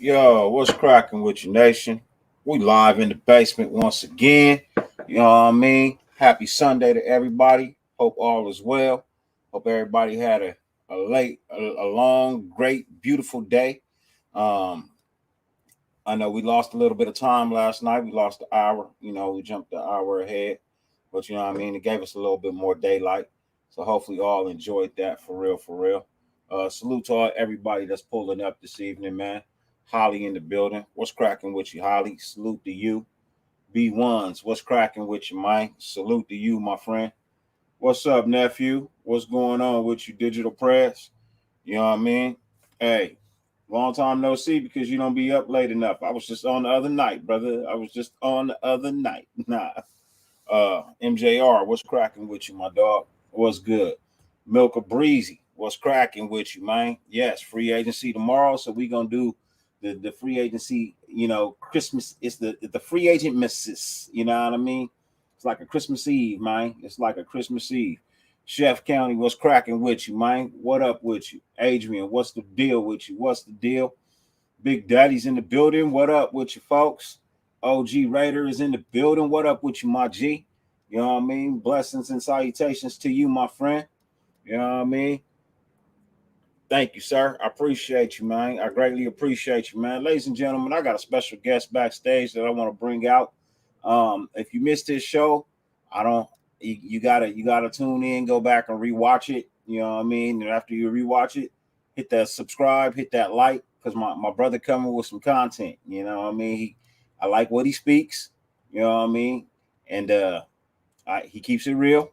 Yo, what's cracking with you, nation? We live in the basement once again. You know what I mean? Happy Sunday to everybody. Hope all is well. Hope everybody had a long, great, beautiful day. Um, I know we lost a little bit of time last night. We lost an hour. We jumped an hour ahead, but you know what I mean. It gave us a little bit more daylight. So hopefully, all enjoyed that for real, for real. Salute to everybody that's pulling up this evening, man. Holly in the building. What's cracking with you, Holly? Salute to you. B1s, what's cracking with you, Mike? Salute to you, my friend. What's up, nephew? What's going on with you, Digital Press? You know what I mean? Hey, long time no see because you don't be up late enough. I was just on the other night, brother. I was just on the other night. Nah. MJR, what's cracking with you, my dog? What's good? Milka Breezy, what's cracking with you, man? Yes, free agency tomorrow, so we gonna do the free agency. Christmas. It's the free agent misses. You know what I mean? It's like a Christmas Eve, man. It's like a Christmas Eve. Chef County, what's cracking with you, man? What up with you, Adrian? What's the deal with you? What's the deal? Big Daddy's in the building. What up with you, folks? OG Raider is in the building. What up with you, my G? You know what I mean? Blessings and salutations to you, my friend. You know what I mean? Thank you, sir. I appreciate you, man. I greatly appreciate you, man. Ladies and gentlemen, I got a special guest backstage that I want to bring out. If you missed this show, I don't. You gotta tune in, go back and rewatch it. You know what I mean? And after you rewatch it, hit that subscribe, hit that like, because my brother coming with some content. You know what I mean? I like what he speaks. You know what I mean? And he keeps it real,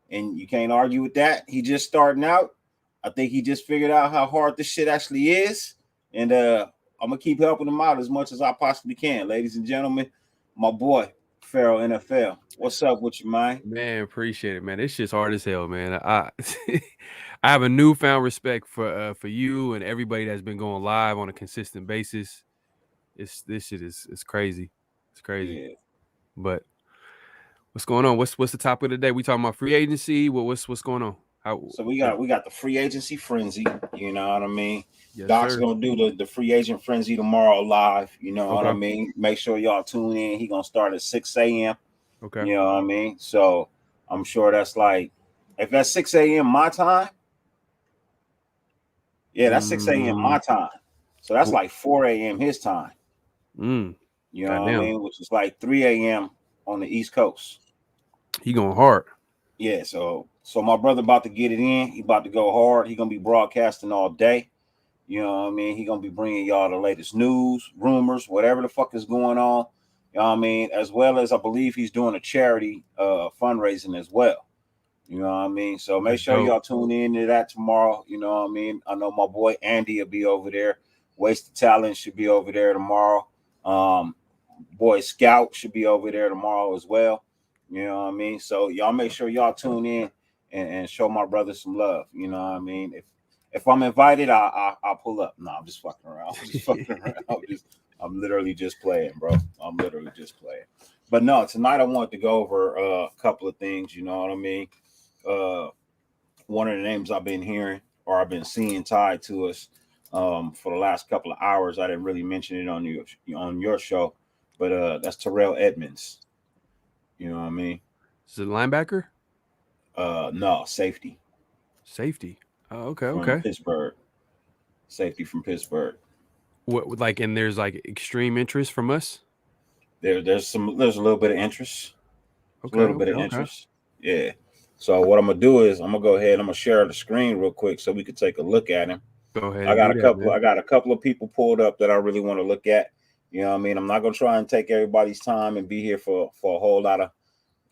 and you can't argue with that. He just starting out. I think he just figured out how hard this shit actually is, and I'm gonna keep helping him out as much as I possibly can. Ladies and gentlemen, my boy Pharaoh NFL. What's up with you, man? Man, appreciate it, man. This shit's hard as hell, man. I I have a newfound respect for you and everybody that's been going live on a consistent basis. This shit is it's crazy. It's crazy. Yeah. But what's going on? What's the topic of the day? We talking about free agency? What's going on? How So we got the free agency frenzy. You know what I mean? Yes, Doc's sir. gonna do the free agent frenzy tomorrow live. You know what I Okay. mean? Make sure y'all tune in. He gonna start at 6 a.m. Okay. You know what I mean? So I'm sure that's like if that's 6 a.m. my time, yeah, that's 6 a.m. Mm, my time. So that's wh- like 4 a.m. his time. mm, You know what I goddamn. mean? Which is like 3 a.m. on the East Coast. He going hard. Yeah, so my brother about to get it in. He about to go hard. He gonna be broadcasting all day. You know what I mean? He gonna be bringing y'all the latest news, rumors, whatever the fuck is going on. You know what I mean? As well as I believe he's doing a charity fundraising as well. You know what I mean? So make That's sure dope. y'all tune in to that tomorrow. You know what I mean? I know my boy Andy will be over there. Wasted Talent should be over there tomorrow. Um, boy Scout should be over there tomorrow as well. You know what I mean? So y'all make sure y'all tune in and show my brother some love. You know what I mean? If I'm invited, I'll pull up. No, I'm just fucking around. I'm just fucking around. I'm literally just playing, bro. I'm literally just playing. But no, tonight I wanted to go over a couple of things. You know what I mean? Uh, One of the names I've been hearing or I've been seeing tied to us for the last couple of hours. I didn't really mention it on your show, but that's Terrell Edmonds. You know what I mean? Is it linebacker? No, safety Safety. Oh, okay, from okay. Pittsburgh. Safety from Pittsburgh. What like and there's like extreme interest from us? There's a little bit of interest. A Okay, little bit okay, of okay. interest. Yeah. So what I'm gonna do is I'm gonna go ahead and I'm gonna share the screen real quick so we can take a look at him. Go ahead I and got do a that, couple. man. I got a couple of people pulled up that I really want to look at. You know what I mean? I'm not gonna try and take everybody's time and be here for a whole lot of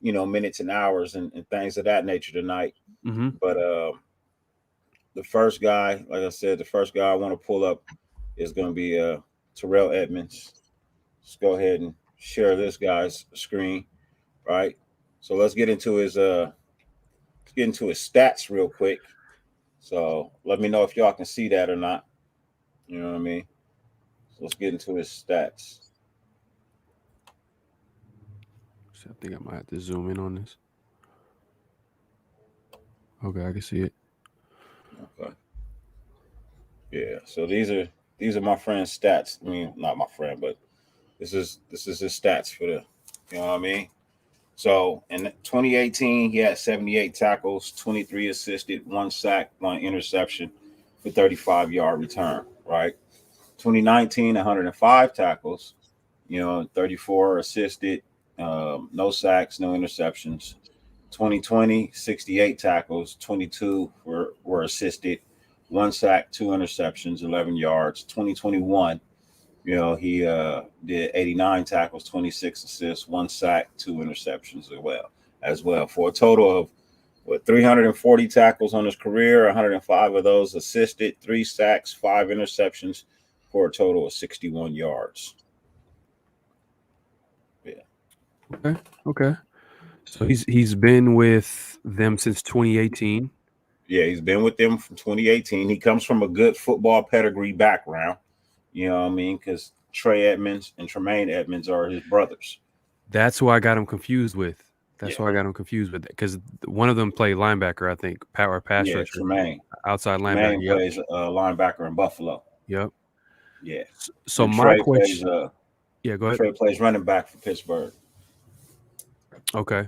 minutes and hours and things of that nature tonight. Mm-hmm. But the first guy, like I said, the first guy I want to pull up is gonna be Terrell Edmonds. Let's go ahead and share this guy's screen, right? So let's get into his stats real quick. So let me know if y'all can see that or not. You know what I mean? So let's get into his stats. So I think I might have to zoom in on this. Okay, I can see it. Okay. Yeah. So these are these are my friend's stats. I mean, not my friend, but this is his stats for the, you know what I mean. So in 2018, he had 78 tackles, 23 assisted, 1 sack, 1 interception for 35-yard return. Right. 2019, 105 tackles, 34 assisted, no sacks, no interceptions. 2020, 68 tackles, 22 were assisted, 1 sack, 2 interceptions, 11 yards. 2021, he did 89 tackles, 26 assists, 1 sack, 2 interceptions as well, for a total of 340 tackles on his career. 105 of those assisted, 3 sacks, 5 interceptions, for a total of 61 yards. Yeah. Okay. So he's been with them since 2018. Yeah, he's been with them from 2018. He comes from a good football pedigree background. You know what I mean? Because Trey Edmonds and Tremaine Edmonds are his brothers. That's who I got him confused with. Yeah. Why I got him confused with it, because one of them played linebacker, I think, power pass Yeah, rusher. Tremaine. Outside linebacker. Tremaine plays linebacker in Buffalo. Yep. Yeah. So and my Trey question. plays, go ahead. Trey plays running back for Pittsburgh. Okay.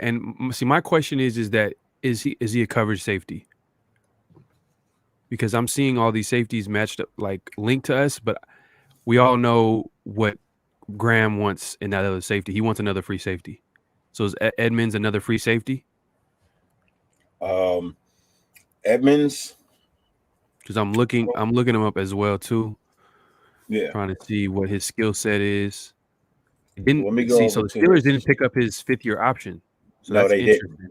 And see, my question is that is he a coverage safety? Because I'm seeing all these safeties matched up, like linked to us, but we all know what Graham wants in that other safety. He wants another free safety. So is Edmonds another free safety? Edmonds, because I'm looking him up as well too. Yeah, trying to see what his skill set is. Didn't Let me go see. over So the to Steelers his- didn't pick up his 5th-year option. So No, that's they didn't. interesting.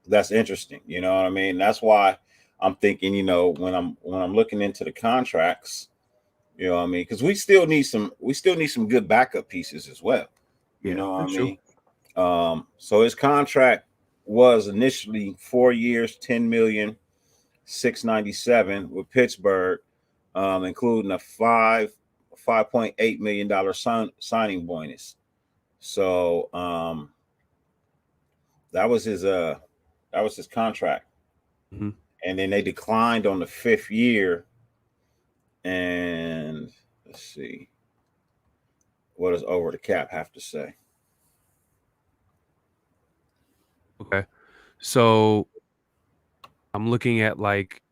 That's interesting. You know what I mean? That's why I'm thinking, when I'm looking into the contracts, you know what I mean? Because we still need some good backup pieces as well. You know what I mean? So his contract was initially 4 years, 10,697,000 with Pittsburgh, including a $5.8 million signing bonus. So that was his contract. Mm-hmm. And then they declined on the 5th year. And let's see, what does over the cap have to say? Okay. So I'm looking at like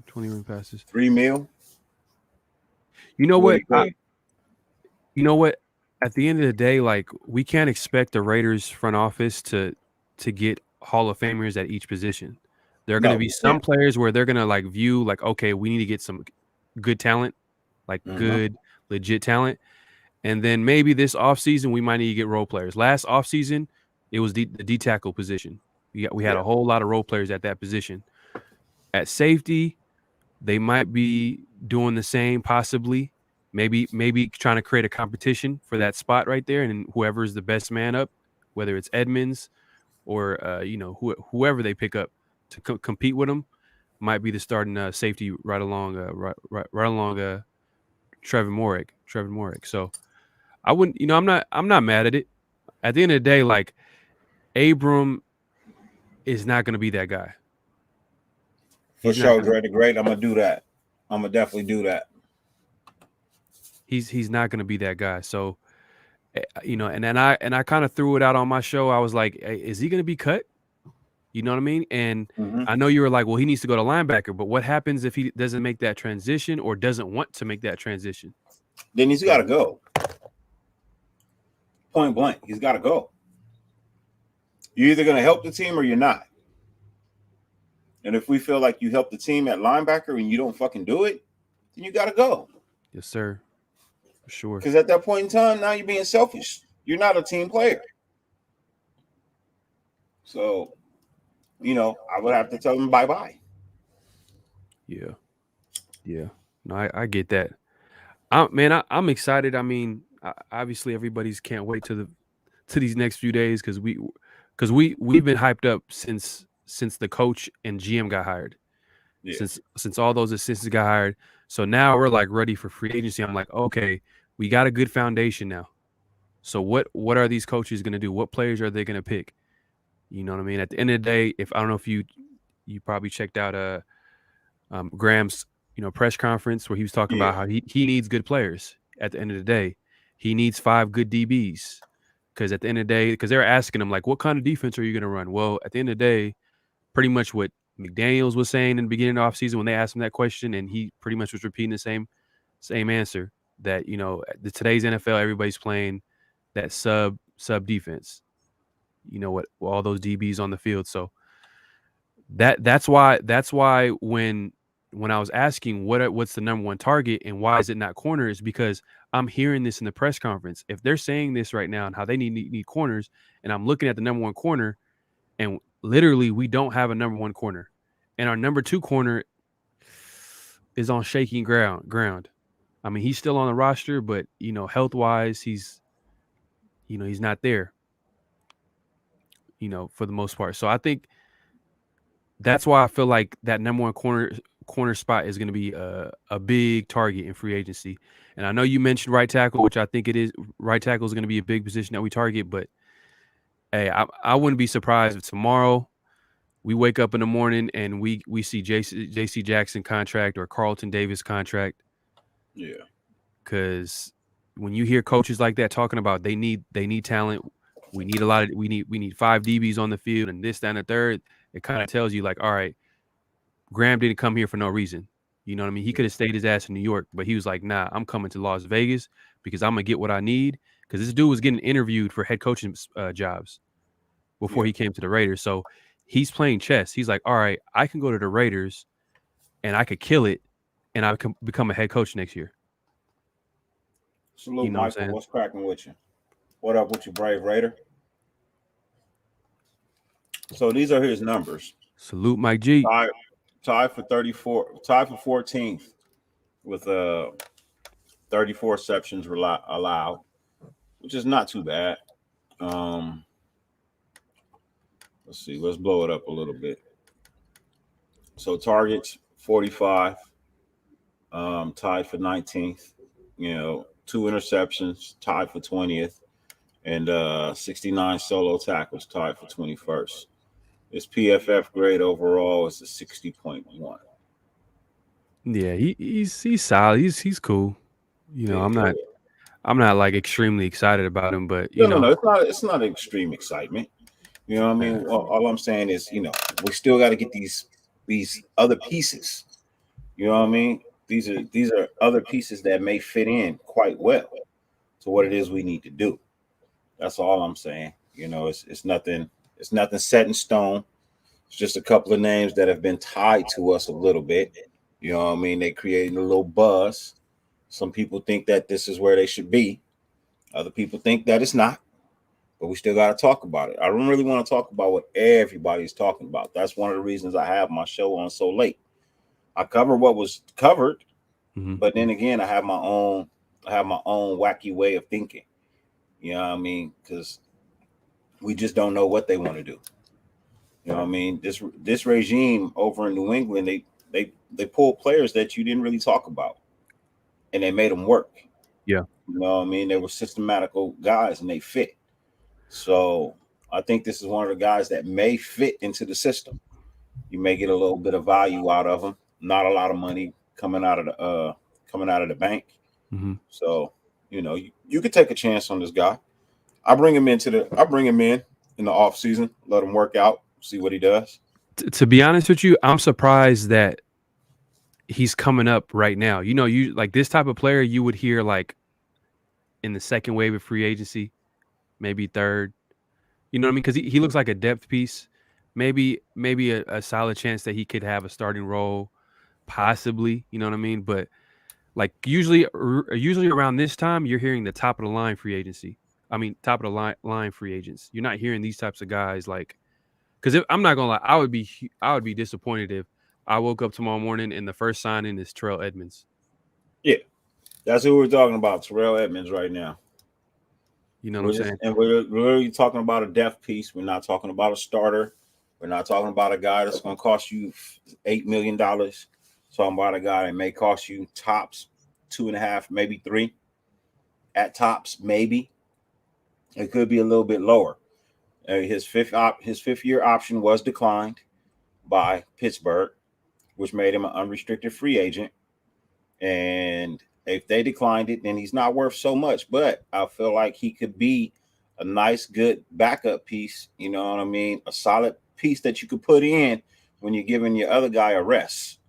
20 run passes. $3 million. You know what? At the end of the day, like, we can't expect the Raiders front office to get Hall of Famers at each position. There are going to be some players where they're going to like view like, okay, we need to get some good talent, like good, legit talent. And then maybe this offseason, we might need to get role players. Last offseason, it was the D tackle position. We had a whole lot of role players at that position. At safety, they might be doing the same, possibly. Maybe trying to create a competition for that spot right there, and whoever's the best man up, whether it's Edmonds or whoever they pick up to compete with them, might be the starting safety right along Trevor Morik. So I wouldn't, I'm not mad at it. At the end of the day, like, Abram is not going to be that guy. For sure, Dre the Great. I'm gonna do that. I'm gonna definitely do that. He's not going to be that guy. So, and I kind of threw it out on my show. I was like, hey, is he going to be cut? You know what I mean? And I know you were like, well, he needs to go to linebacker. But what happens if he doesn't make that transition or doesn't want to make that transition? Then he's got to go. Point blank, he's got to go. You're either going to help the team or you're not. And if we feel like you help the team at linebacker and you don't fucking do it, then you got to go. Yes, sir. For sure. Because at that point in time, now you're being selfish. You're not a team player. So, I would have to tell them bye-bye. Yeah. No, I get that. I'm excited. I mean, obviously everybody's can't wait to these next few days because we've been hyped up since the coach and GM got hired. Yeah. Since all those assistants got hired. So now we're like ready for free agency. I'm like, okay, we got a good foundation now. So what are these coaches going to do? What players are they going to pick? You know what I mean? At the end of the day, I don't know if you probably checked out Graham's press conference where he was talking Yeah. about how he needs good players. At the end of the day, he needs 5 good DBs. Because at the end of the day, because they're asking him like, what kind of defense are you going to run? Well, at the end of the day, pretty much what McDaniels was saying in the beginning of the offseason when they asked him that question, and he pretty much was repeating the same answer, that today's NFL, everybody's playing that sub defense. What all those DBs on the field. So that's why when I was asking what's the number one target and why is it not corner, is because I'm hearing this in the press conference. If they're saying this right now and how they need corners, and I'm looking at the number one corner, and literally we don't have a number one corner, and our number 2 corner is on shaky ground. I mean, he's still on the roster, but health wise, he's not there, for the most part. So I think that's why I feel like that number one corner spot is going to be a big target in free agency. And I know you mentioned right tackle, which I think it is. Right tackle is going to be a big position that we target. But hey, I wouldn't be surprised if tomorrow we wake up in the morning and we see J.C. Jackson contract or Carlton Davis contract. Yeah. Because when you hear coaches like that talking about they need talent, we need 5 DBs on the field and this, that, and the third, it kind of tells you like, all right, Graham didn't come here for no reason. You know what I mean? He could have stayed his ass in New York, but he was like, nah, I'm coming to Las Vegas because I'm going to get what I need. Because this dude was getting interviewed for head coaching jobs before he came to the Raiders. So he's playing chess. He's like, all right, I can go to the Raiders and I could kill it and I can become a head coach next year. Salute, Michael. What's cracking with you? What up with you, Brave Raider? So these are his numbers. Salute, Mike G. Tied for 34, tied for 14th with 34 receptions allowed, which is not too bad. Let's see. Let's blow it up a little bit. So targets 45, tied for 19th. 2 interceptions, tied for 20th, and 69 solo tackles, tied for 21st. His PFF grade overall is a 60.1. Yeah, he's solid. He's cool. I'm not like extremely excited about him, but no, it's not extreme excitement. You know what I mean? All I'm saying is, we still got to get these other pieces. You know what I mean? These are other pieces that may fit in quite well to what it is we need to do. That's all I'm saying. It's nothing set in stone. It's just a couple of names that have been tied to us a little bit. You know what I mean? They created a little buzz. Some people think that this is where they should be. Other people think that it's not. But we still got to talk about it. I don't really want to talk about what everybody's talking about. That's one of the reasons I have my show on so late. I cover what was covered, but then again, I have my own wacky way of thinking. You know what I mean? Because we just don't know what they want to do. You know what I mean? This regime over in New England, they pull players that you didn't really talk about, and they made them work. Yeah. You know what I mean? They were systematical guys, and they fit. So I think this is one of the guys that may fit into the system. You may get a little bit of value out of them. Not a lot of money coming out of the bank. So you could take a chance on this guy. I bring him in in the off season, let him work out, see what he does. To be honest with you, I'm surprised that he's coming up right now. You like this type of player you would hear like in the second wave of free agency, maybe third. You know what I mean? Because he looks like a depth piece. Maybe a solid chance that he could have a starting role, possibly. You know what I mean? But like usually around this time, you're hearing the top of the line free agency. I mean, top of the line free agents. You're not hearing these types of guys like. Because I'm not gonna lie, I would be disappointed if I woke up tomorrow morning and the first signing is Terrell Edmunds. Yeah, that's who we're talking about, Terrell Edmunds, right now. You know what I'm saying? And we're really talking about a depth piece. We're not talking about a starter. We're not talking about a guy that's going to cost you $8 million. Talking about a guy that may cost you tops 2.5, maybe 3. At tops, maybe. It could be a little bit lower. His fifth year option was declined by Pittsburgh, which made him an unrestricted free agent. And if they declined it, then he's not worth so much. But I feel like he could be a nice, good backup piece. You know what I mean? A solid piece that you could put in when you're giving your other guy a rest.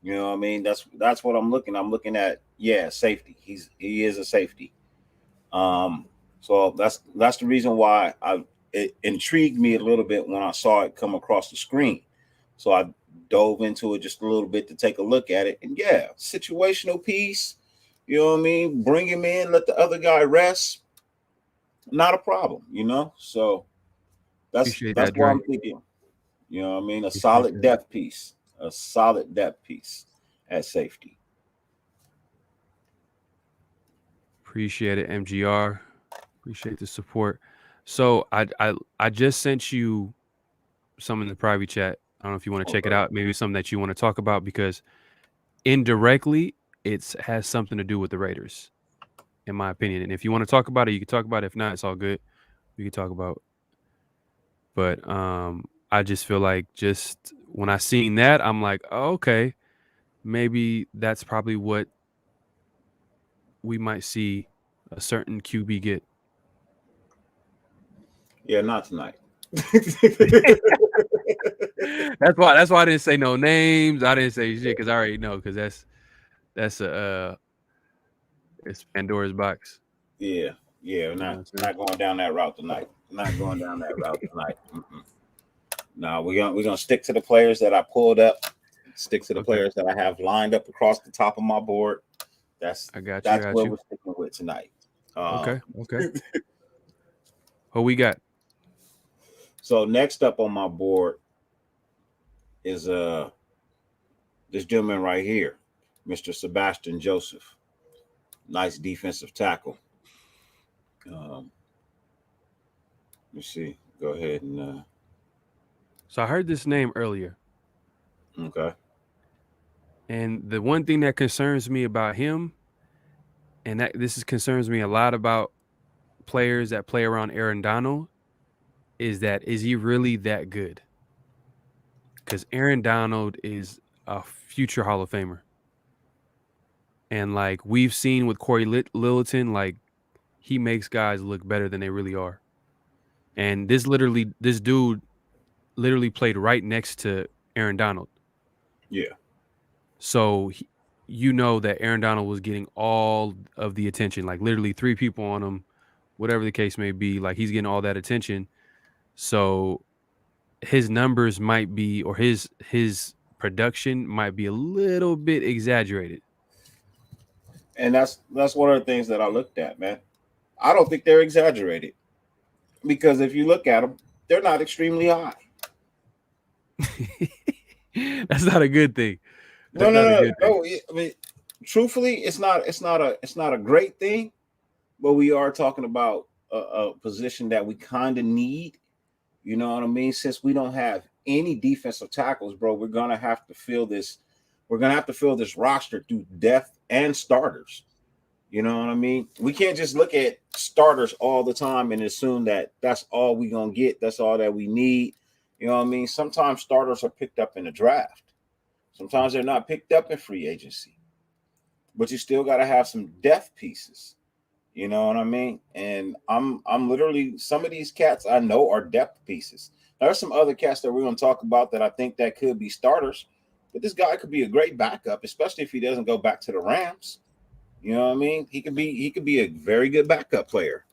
You know what I mean? That's what I'm looking. I'm looking at, safety. He is a safety. So that's the reason why it intrigued me a little bit when I saw it come across the screen. So I dove into it just a little bit to take a look at it. And situational piece, you know what I mean? Bring him in, let the other guy rest. Not a problem, So that's that, what I'm Dre. thinking. You know what I mean? A Appreciate solid that. depth piece. A solid depth piece at safety. Appreciate it, MGR. Appreciate the support. So I just sent you some in the private chat. I don't know if you want to check it Okay. out. Maybe something that you want to talk about, because indirectly it has something to do with the Raiders, in my opinion. And if you want to talk about it, you can talk about it. If not, it's all good. We can talk about. But I just feel like, just when I seen that, I'm like, oh, okay, maybe that's probably what we might see a certain QB get. Yeah, not tonight. That's why I didn't say no names. I didn't say shit because I already know, because that's it's Pandora's box. Yeah, You know what I'm saying? not going down that route tonight. Not going down that route tonight. No, we're gonna stick to the players that I pulled up. Stick to the Okay. players that I have lined up across the top of my board. That's I got that's what you. we're sticking with tonight. Okay. Who we got? So next up on my board is this gentleman right here, Mr. Sebastian Joseph. Nice defensive tackle. Let's see. Go ahead and So I heard this name earlier, okay. and the one thing that concerns me about him, and concerns me a lot about players that play around Aaron Donald, is he really that good? Because Aaron Donald is a future Hall of Famer. And like we've seen with Corey Littleton, like he makes guys look better than they really are. And this dude literally played right next to Aaron Donald. Yeah. So you know that Aaron Donald was getting all of the attention, like literally 3 people on him, whatever the case may be. Like he's getting all that attention. So his numbers might be, or his production might be a little bit exaggerated. And that's one of the things that I looked at, man. I don't think they're exaggerated because if you look at them, they're not extremely high. That's not a good thing. That's not a good thing. No. I mean, truthfully, it's not a great thing, but we are talking about a position that we kind of need. You know what I mean? Since we don't have any defensive tackles, bro, we're gonna have to fill this. We're gonna have to fill this roster through depth and starters. You know what I mean? We can't just look at starters all the time and assume that that's all we're going to get. That's all that we need. You know what I mean? Sometimes starters are picked up in the draft. Sometimes they're not picked up in free agency. But you still got to have some depth pieces. You know what I mean? And I'm literally, some of these cats I know are depth pieces. There's some other cats that we're going to talk about that I think that could be starters. But this guy could be a great backup, especially if he doesn't go back to the Rams. You know what I mean? He could be a very good backup player.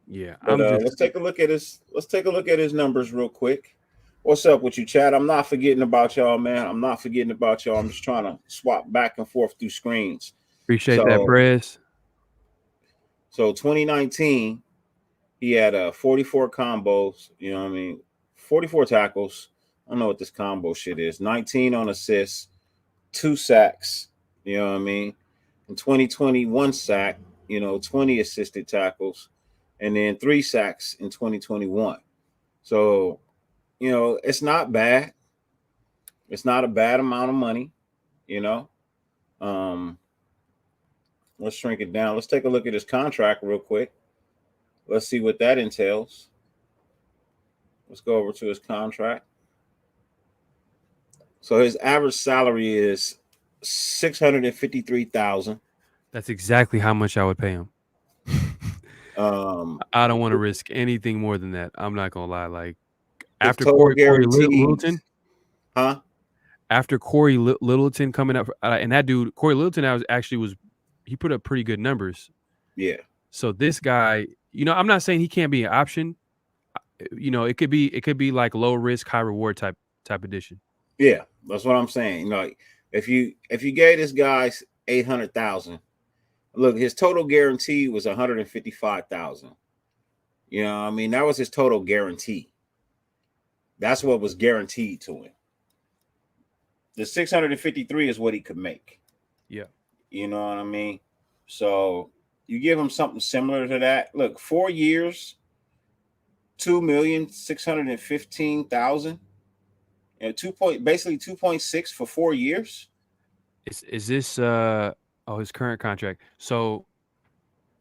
Yeah, But let's take a look at his numbers real quick. What's up with you, Chad? I'm not forgetting about y'all, man. I'm not forgetting about y'all. I'm just trying to swap back and forth through screens. appreciate that, Prez. So 2019, he had 44 combos. You know what I mean? 44 tackles. I don't know what this combo shit is. 19 on assists, 2 sacks. You know what I mean? In 2020, 1 sack, 20 assisted tackles, and then 3 sacks in 2021. So, it's not bad. It's not a bad amount of money, you know. Let's shrink it down. Let's take a look at his contract real quick. Let's see what that entails. Let's go over to his contract. So his average salary is $653,000. That's exactly how much I would pay him. I don't want to His risk anything more than that. I'm not gonna lie. Like after total Corey guarantees, Littleton, huh? after Corey Littleton coming up, and that dude Corey Littleton, was he put up pretty good numbers. Yeah, So this guy, I'm not saying he can't be an option. It could be like low risk, high reward type addition. yeah, that's what I'm saying. Like if you gave this guy 800,000, look, his total guarantee was 155,000. You know, what I mean, that was his total guarantee. That's what was guaranteed to him. The 653 is what he could make. Yeah. You know what I mean? So you give him something similar to that. Look, 4 years, 2,615,000, and basically 2.6 for 4 years. Is this his current contract? So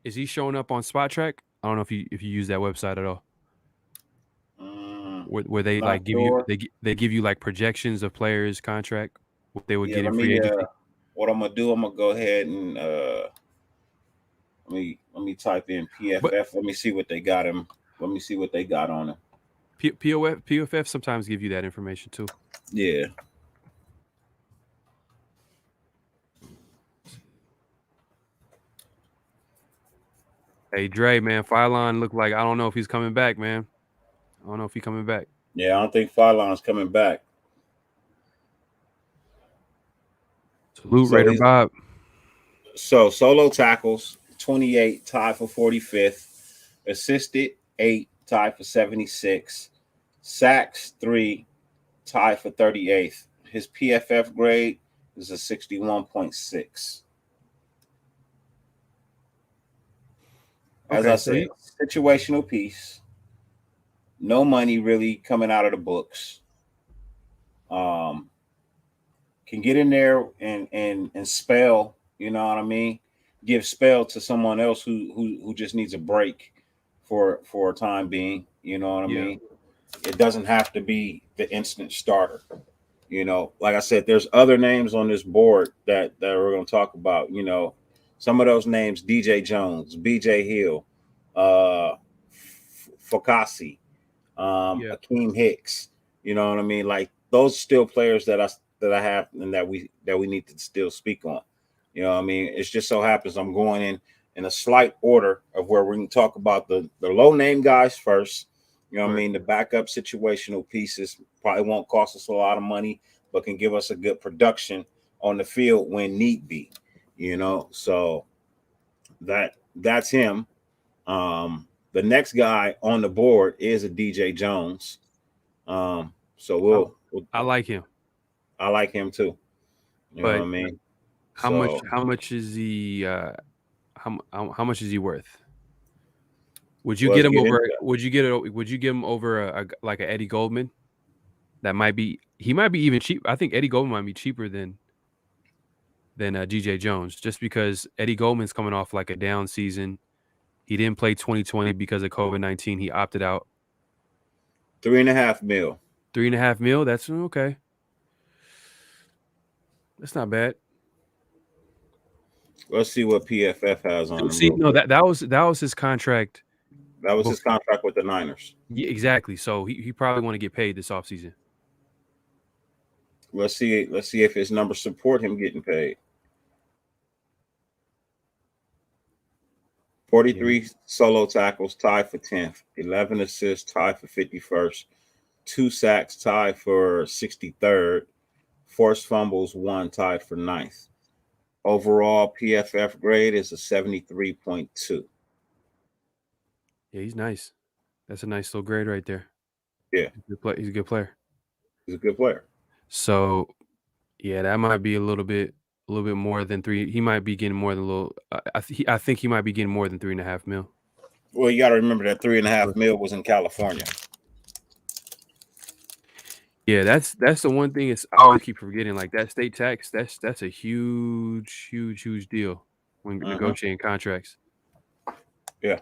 is he showing up on Spot Track? I don't know if you use that website at all. Where they Not like give sure. you they give you like projections of players' contract, what they would Yeah, get let in free me. agency. What I'm gonna do? I'm gonna go ahead and let me type in But PFF. Let me see what they got him. Let me see what they got on him. PFF sometimes give you that information too. Yeah. Hey Dre, man, Phylon looked like I don't know if he's coming back, man. I don't know if he's coming back. Yeah, I don't think Phylon's coming back. Salute Raider Bob. So solo tackles, 28, tied for 45th. Assisted, 8, tied for 76. Sacks, 3, tied for 38th. His PFF grade is a 61.6. As I said, situational piece. No money really coming out of the books. Can get in there and spell, you know what I mean? Give spell to someone else who just needs a break for a time being, you know what I mean? It doesn't have to be the instant starter. You know, like I said, there's other names on this board that we're going to talk about. You know, some of those names: DJ Jones, BJ Hill, Fokasi, Akeem Hicks. You know what I mean? Like those still players that I have and that we need to still speak on. You know what I mean? It just so happens I'm going in a slight order of where we can talk about the low name guys first. You know what I mean? The backup situational pieces probably won't cost us a lot of money, but can give us a good production on the field when need be. You know, so that's him. The next guy on the board is a DJ Jones. So I like him. I like him too. You know what I mean? How much is he how much is he worth? Would you get him over would you give him over a like a Eddie Goldman? He might be even cheap. I think Eddie Goldman might be cheaper than DJ Jones, just because Eddie Goldman's coming off like a down season. He didn't play 2020 because of COVID-19. He opted out. $3.5 million. $3.5 million. That's okay. That's not bad. Let's see what PFF has on him. See, no, that was his contract. That was his contract with the Niners. Yeah, exactly. So he probably want to get paid this offseason. Let's see if his numbers support him getting paid. 43 solo tackles, tied for 10th. 11 assists, tied for 51st. 2 sacks, tied for 63rd. Forced fumbles, 1, tied for 9th. Overall PFF grade is a 73.2. Yeah, he's nice. That's a nice little grade right there. Yeah. He's a good player. He's a good player. So, yeah, that might be a little bit more than 3. He might be getting more than a little. I think he might be getting more than $3.5 million. Well, you got to remember that $3.5 million was in California. Yeah, that's the one thing I always keep forgetting. Like that state tax, that's a huge deal when negotiating contracts. Yeah.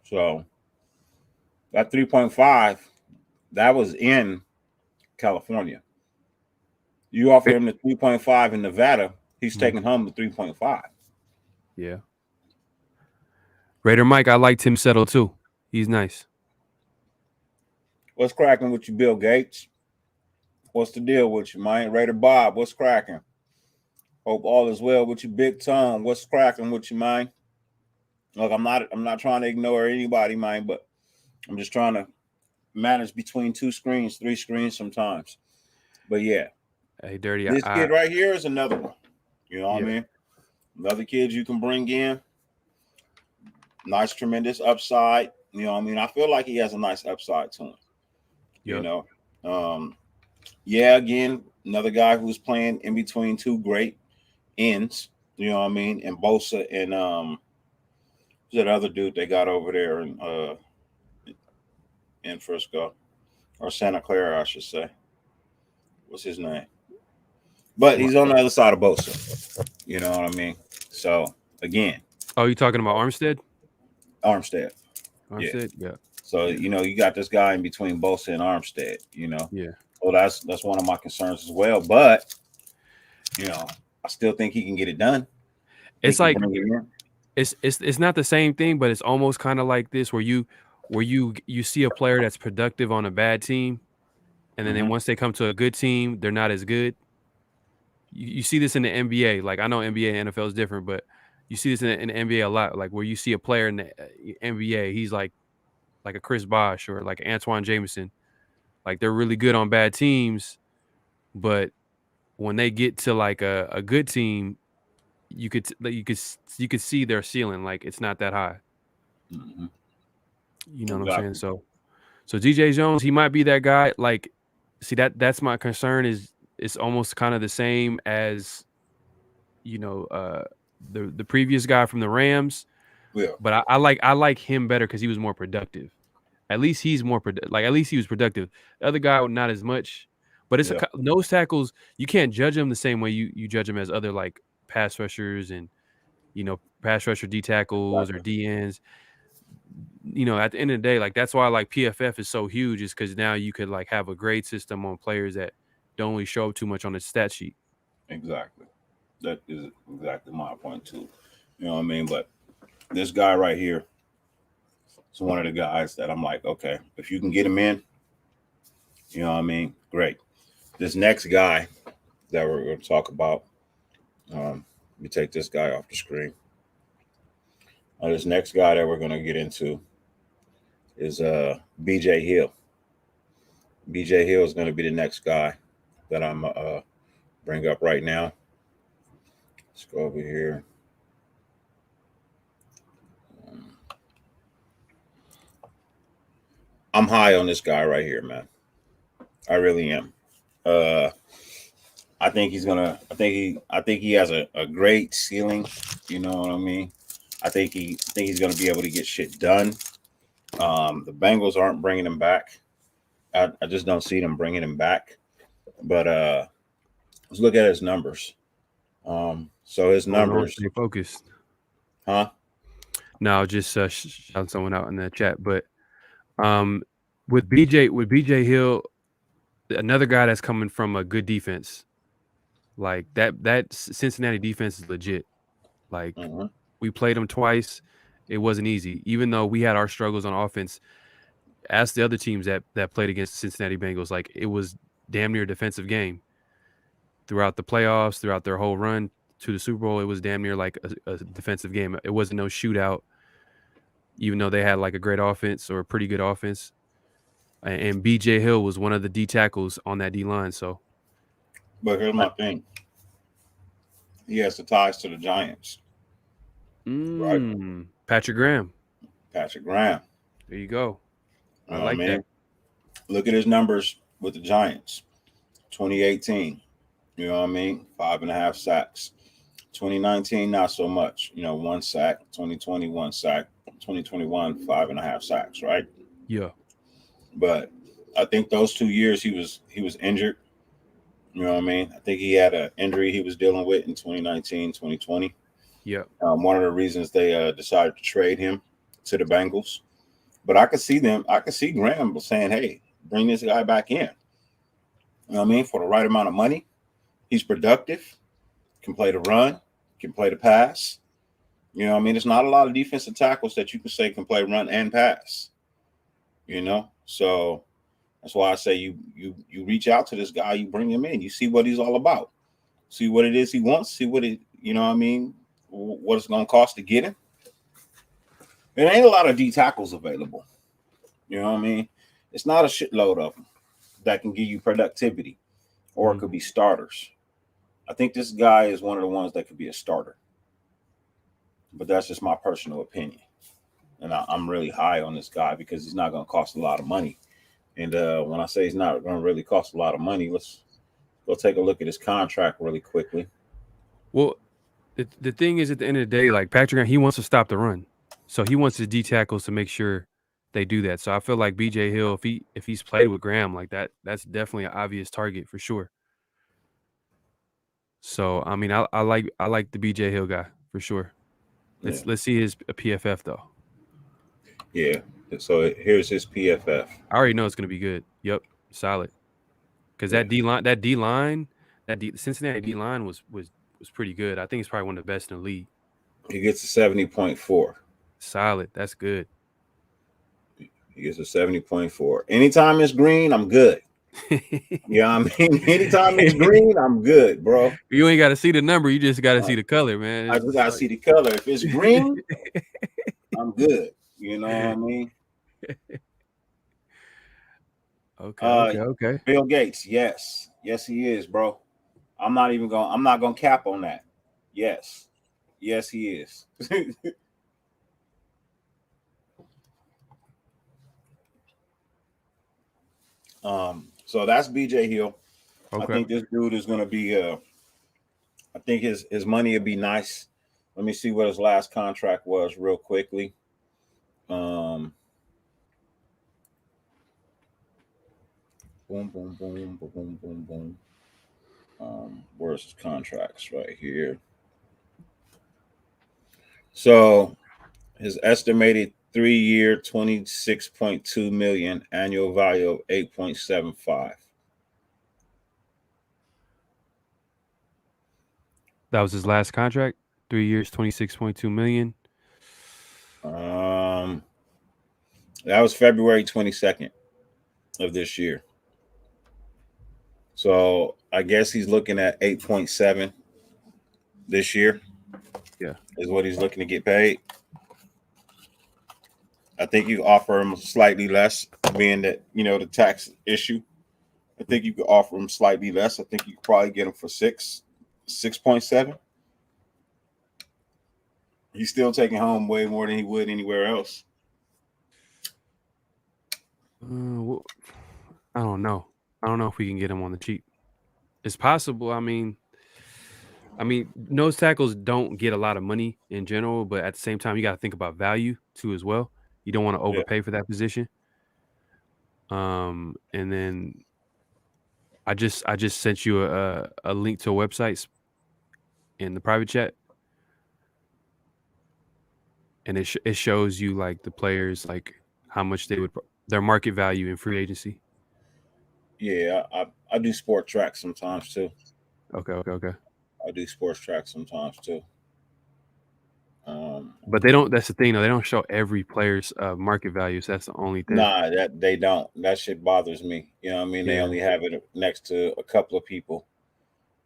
So that 3.5, that was in California. You offer him the 3.5 in Nevada, he's taking home the 3.5. Yeah. Raider Mike, I like Tim Settle too. He's nice. What's cracking with you, Bill Gates? What's the deal with you, man? Raider Bob, what's cracking? Hope all is well with you, Big Tom. What's cracking with you, man? Look, I'm not trying to ignore anybody, man, but I'm just trying to manage between 2 screens, 3 screens sometimes. But yeah, Hey, Dirty. this kid right here is another one. You know what I mean? Another kid you can bring in. Nice, tremendous upside. You know what I mean? I feel like he has a nice upside to him. You know? Yeah, again, another guy who's playing in between 2 great ends. You know what I mean? And Bosa and who's that other dude they got over there in Frisco? Or Santa Clara, I should say. What's his name? But he's on the other side of Bosa. You know what I mean? So again. Oh, you talking about Armstead? Armstead. Yeah. So you know you got this guy in between Bosa and Armstead. You know. Yeah. Well, that's one of my concerns as well. But you know, I still think he can get it done. It's like it's not the same thing, but it's almost kind of like this where you see a player that's productive on a bad team, and then once they come to a good team, they're not as good. You see this in the NBA. Like I know NBA and NFL is different, but you see this in the NBA a lot. Like where you see a player in the NBA, he's like a Chris Bosh or like Antoine Jameson. Like they're really good on bad teams, but when they get to like a good team, you could see their ceiling. Like it's not that high. You know what I'm saying? So DJ Jones, he might be that guy. Like, see that's my concern. Is it's almost kind of the same as the previous guy from the Rams. Yeah. But I like him better because he was more productive. At least he's more at least he was productive. The other guy not as much. But it's nose tackles. You can't judge them the same way you judge them as other like pass rushers and pass rusher D tackles or DNs. At the end of the day, like that's why like PFF is so huge, is because now you could like have a grade system on players that don't really show up too much on the stat sheet. Exactly. That is exactly my point too. You know what I mean? But this guy right here is one of the guys that I'm like, okay, if you can get him in, you know what I mean? Great. This next guy that we're going to talk about, let me take this guy off the screen. This next guy that we're going to get into is BJ Hill. BJ Hill is going to be the next guy that I'm bring up right now. Let's go over here. I'm high on this guy right here, man. I really am. I think he's gonna. I think he has a great ceiling. You know what I mean? I think he's gonna be able to get shit done. The Bengals aren't bringing him back. I just don't see them bringing him back. But let's look at his numbers. So his numbers. Stay focused. Huh? No, just shout someone out in the chat. But with BJ Hill, another guy that's coming from a good defense. Like that Cincinnati defense is legit. Like we played them twice. It wasn't easy. Even though we had our struggles on offense, ask the other teams that played against the Cincinnati Bengals. Like it was damn near a defensive game. Throughout the playoffs, throughout their whole run to the Super Bowl, it was damn near like a defensive game. It wasn't no shootout, even though they had like a great offense or a pretty good offense. And BJ Hill was one of the D tackles on that D line. So, but here's my thing: he has the ties to the Giants, right? Patrick Graham. There you go. I like that. Look at his numbers with the Giants. 2018, you know what I mean? 5.5 sacks. 2019, not so much. 1 sack. 2020, 1 sack. 2021, 5.5 sacks. Right? Yeah. But I think those 2 years he was injured. You know what I mean? I think he had an injury he was dealing with in 2019, 2020. Yeah. One of the reasons they decided to trade him to the Bengals. But I could see Graham saying, "Hey, bring this guy back in." You know what I mean? For the right amount of money, he's productive, can play the run, can play the pass. You know what I mean? There's not a lot of defensive tackles that you can say can play run and pass. You know, so that's why I say you reach out to this guy, you bring him in, you see what he's all about, see what it is he wants, see what it, you know what I mean, what it's going to cost to get him. There ain't a lot of D tackles available. You know what I mean? It's not a shitload of them that can give you productivity, or it could be starters. I think this guy is one of the ones that could be a starter, but that's just my personal opinion. And I'm really high on this guy because he's not going to cost a lot of money. And when I say he's not going to really cost a lot of money, let's go take a look at his contract really quickly. Well, the thing is, at the end of the day, like Patrick Graham, he wants to stop the run, so he wants his D tackles to make sure they do that. So I feel like BJ Hill, if he's played with Graham like that, that's definitely an obvious target for sure. So I mean, I like the BJ Hill guy for sure. Let's see his PFF though. Yeah. So here's his PFF. I already know it's gonna be good. Yep, solid. Because that D line, Cincinnati D line was pretty good. I think it's probably one of the best in the league. He gets a 70.4. Solid. That's good. He gets a 70.4. Anytime it's green, I'm good. Yeah, I mean, anytime it's green, I'm good, bro. You ain't got to see the number. You just got to see the color, man. I just got to see the color. If it's green, I'm good. You know what I mean? Okay. Bill Gates, yes. Yes, he is, bro. I'm not gonna cap on that. Yes. Yes, he is. So that's BJ Hill. Okay. I think this dude is gonna be I think his money would be nice. Let me see what his last contract was real quickly. Boom, boom, boom, boom, boom, boom, boom. Where's his contracts? Right here. So his estimated 3-year, $26.2 million, annual value of 8.75. That was his last contract. 3 years, $26.2 million. That was February 22nd of this year. So I guess he's looking at 8.7 this year. Yeah, is what he's looking to get paid. I think you offer him slightly less, being that the tax issue. I think you could offer him slightly less. I think you could probably get him for 6.7. He's still taking home way more than he would anywhere else. Well, I don't know. I don't know if we can get him on the cheap. It's possible. I mean, nose tackles don't get a lot of money in general, but at the same time, you got to think about value too as well. You don't want to overpay for that position. And then I just sent you a link to a website in the private chat, and it shows you like the players, like how much their market value in free agency. Yeah, I do sport track sometimes too. Okay. I do sports track sometimes too. But they don't. That's the thing, though. They don't show every player's market values. That's the only thing. Nah, that they don't. That shit bothers me. You know what I mean? They only have it next to a couple of people.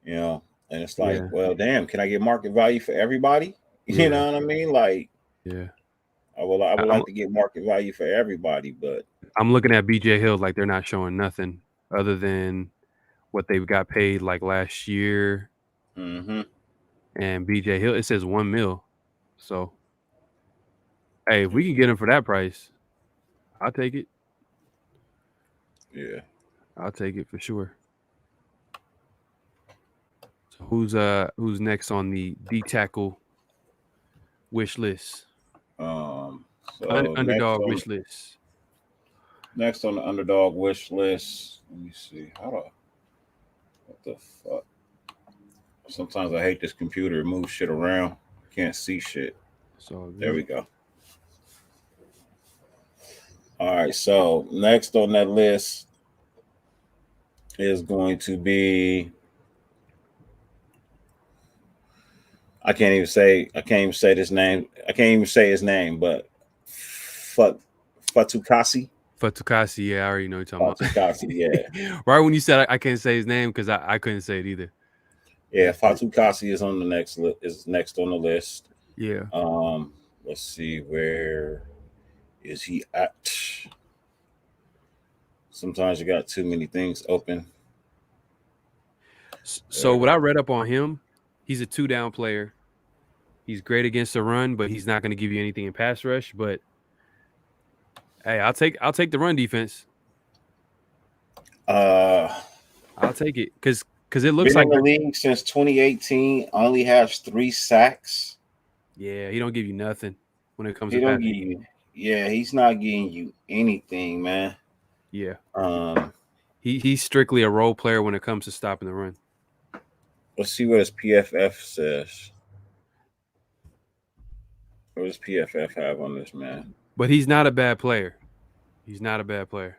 And it's like, well, damn, can I get market value for everybody? You know what I mean? Like, I would like to get market value for everybody, but I'm looking at BJ Hill like they're not showing nothing other than what they've got paid like last year. Mm-hmm. And BJ Hill, it says $1 million. So, hey, if we can get him for that price, I'll take it. Yeah, I'll take it for sure. So who's next on the D tackle wish list? Underdog wish list. Next on the underdog wish list, let me see. What the fuck? Sometimes I hate this computer. It moves shit around. I can't see shit. So there we go. All right. So next on that list is going to be. I can't even say. I can't even say this name. I can't even say his name. But Fatukasi. Fatukasi, yeah, I already know what you're talking Fatukasi. Yeah. about. Right when you said I can't say his name because I couldn't say it either. Yeah. Fatukasi is on the next is next on the list. Yeah. Let's see, where is he at? Sometimes you got too many things open. So what I read up on him, he's a 2-down player. He's great against the run, but he's not going to give you anything in pass rush. But hey, I'll take the run defense. Uh, I'll take it because it looks been like in the league since 2018. Only has 3 sacks. yeah, he don't give you nothing when it comes He to don't pass. give you. Yeah, he's not getting you anything, man. Yeah, Um, he's strictly a role player when it comes to stopping the run. let's see what his PFF says. What does PFF have on this man? But he's not a bad player. He's not a bad player.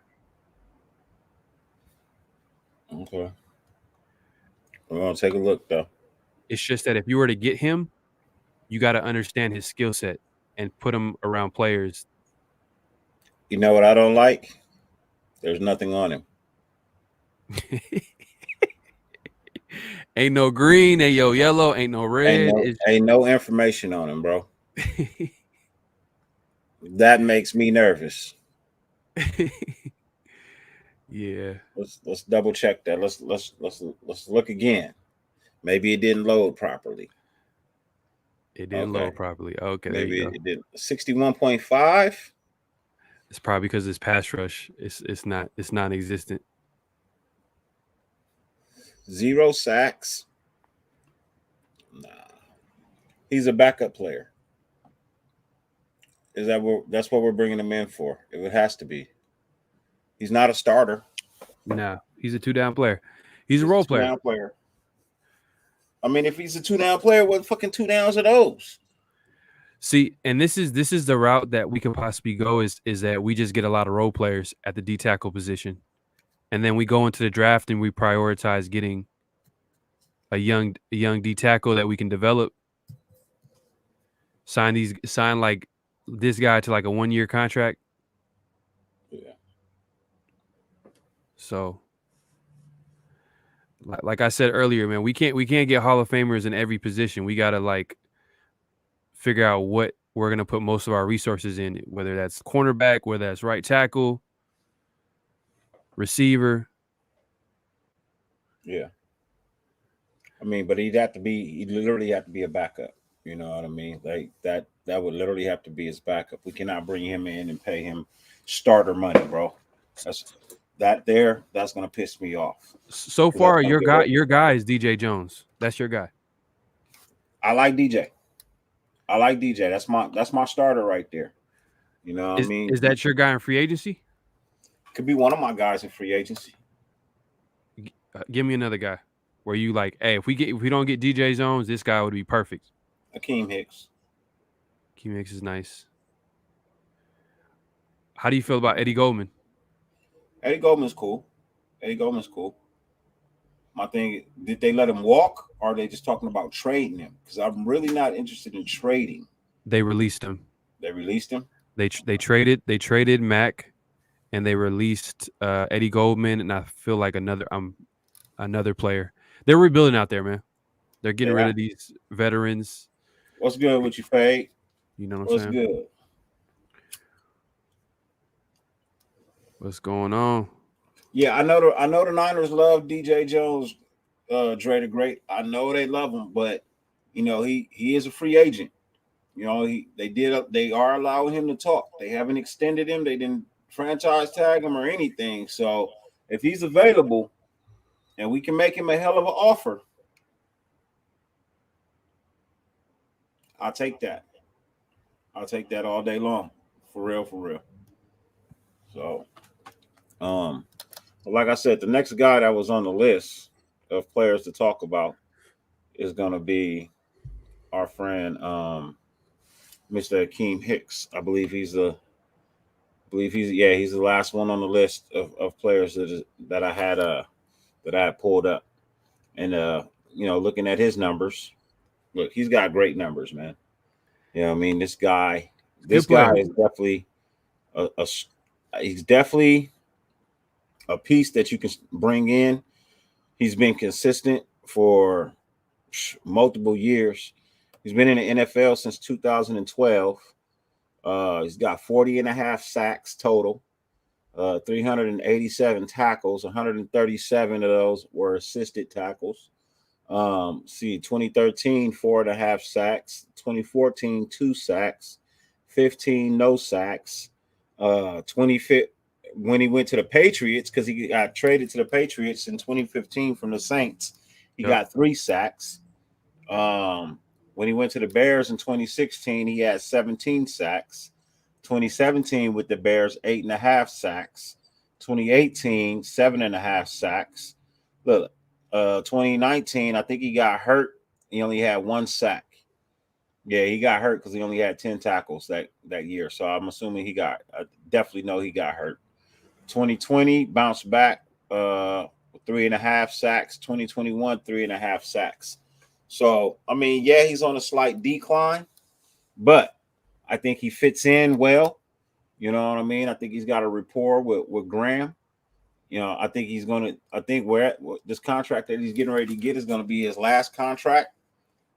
Okay, we're gonna take a look though. It's just that if you were to get him, you got to understand his skill set and put him around players. You know what I don't like? There's nothing on him. Ain't no green, ain't no yellow, ain't no red. Ain't no information on him, bro. That makes me nervous. Yeah. Let's double check that. Let's look again. Maybe it didn't load properly. It didn't load properly. Okay, there Maybe you go. it did 61.5. It's probably because his pass rush it's non-existent. 0 sacks. Nah. He's a backup player. That's what we're bringing him in for? It has to be. He's not a starter. Nah, he's a 2-down player. He's a role player. 2-down player. I mean, if he's a 2-down player, what fucking 2 downs are those? See, and this is the route that we can possibly go is that we just get a lot of role players at the D tackle position, and then we go into the draft and we prioritize getting a young D tackle that we can develop. Sign like this guy to like a 1-year contract. Yeah. So, like I said earlier, man, we can't get Hall of Famers in every position. We gotta like figure out what we're gonna put most of our resources in, whether that's cornerback, whether that's right tackle, receiver. Yeah. I mean, but he'd literally have to be a backup. You know what I mean? Like that would literally have to be his backup. We cannot bring him in and pay him starter money, bro. That's gonna piss me off. So far, your guy is DJ Jones. That's your guy. I like DJ. That's my starter right there. You know what I mean? Is that your guy in free agency? Could be one of my guys in free agency. Give me another guy where you like, hey, if we don't get DJ Jones, this guy would be perfect. Akeem Hicks. Akeem Hicks is nice. How do you feel about Eddie Goldman? Eddie Goldman's cool. My thing, did they let him walk, or are they just talking about trading him? Because I'm really not interested in trading. They released him. They released him. They traded Mac, and they released Eddie Goldman, and I feel like another player. They're rebuilding out there, man. They're getting rid of these veterans. What's good with you, Fade? You know what I'm saying? What's good? What's going on? Yeah, I know the Niners love DJ Jones, Dre the Great. I know they love him, but you know he is a free agent. You know they are allowing him to talk. They haven't extended him. They didn't franchise tag him or anything. So if he's available and we can make him a hell of an offer, I'll take that. I'll take that all day long. For real. So, like I said, the next guy that was on the list of players to talk about is going to be our friend Mr. Akeem Hicks. I believe he's the believe he's the last one on the list of players that I had pulled up. And looking at his numbers, look, he's got great numbers, man. You know what I mean? This guy Good player. is definitely he's definitely a piece that you can bring in. He's been consistent for multiple years. He's been in the NFL since 2012. He's got 40 and a half sacks total, 387 tackles, 137 of those were assisted tackles. 2013, 4.5 sacks, 2014, 2 sacks, 15 no sacks, 25 when he went to the Patriots, because he got traded to the Patriots in 2015 from the Saints, he got 3 sacks. When he went to the Bears in 2016, he had 17 sacks. 2017 with the Bears, 8.5 sacks. 2018, 7.5 sacks. Look, 2019, I think he got hurt. He only had 1 sack. Yeah, he got hurt because he only had 10 tackles that year. So I'm assuming I definitely know he got hurt. 2020 bounced back, 3.5 sacks. 2021, 3.5 sacks. So, I mean, yeah, he's on a slight decline, but I think he fits in well. You know what I mean? I think he's got a rapport with Graham. I think where this contract that he's getting ready to get is going to be his last contract.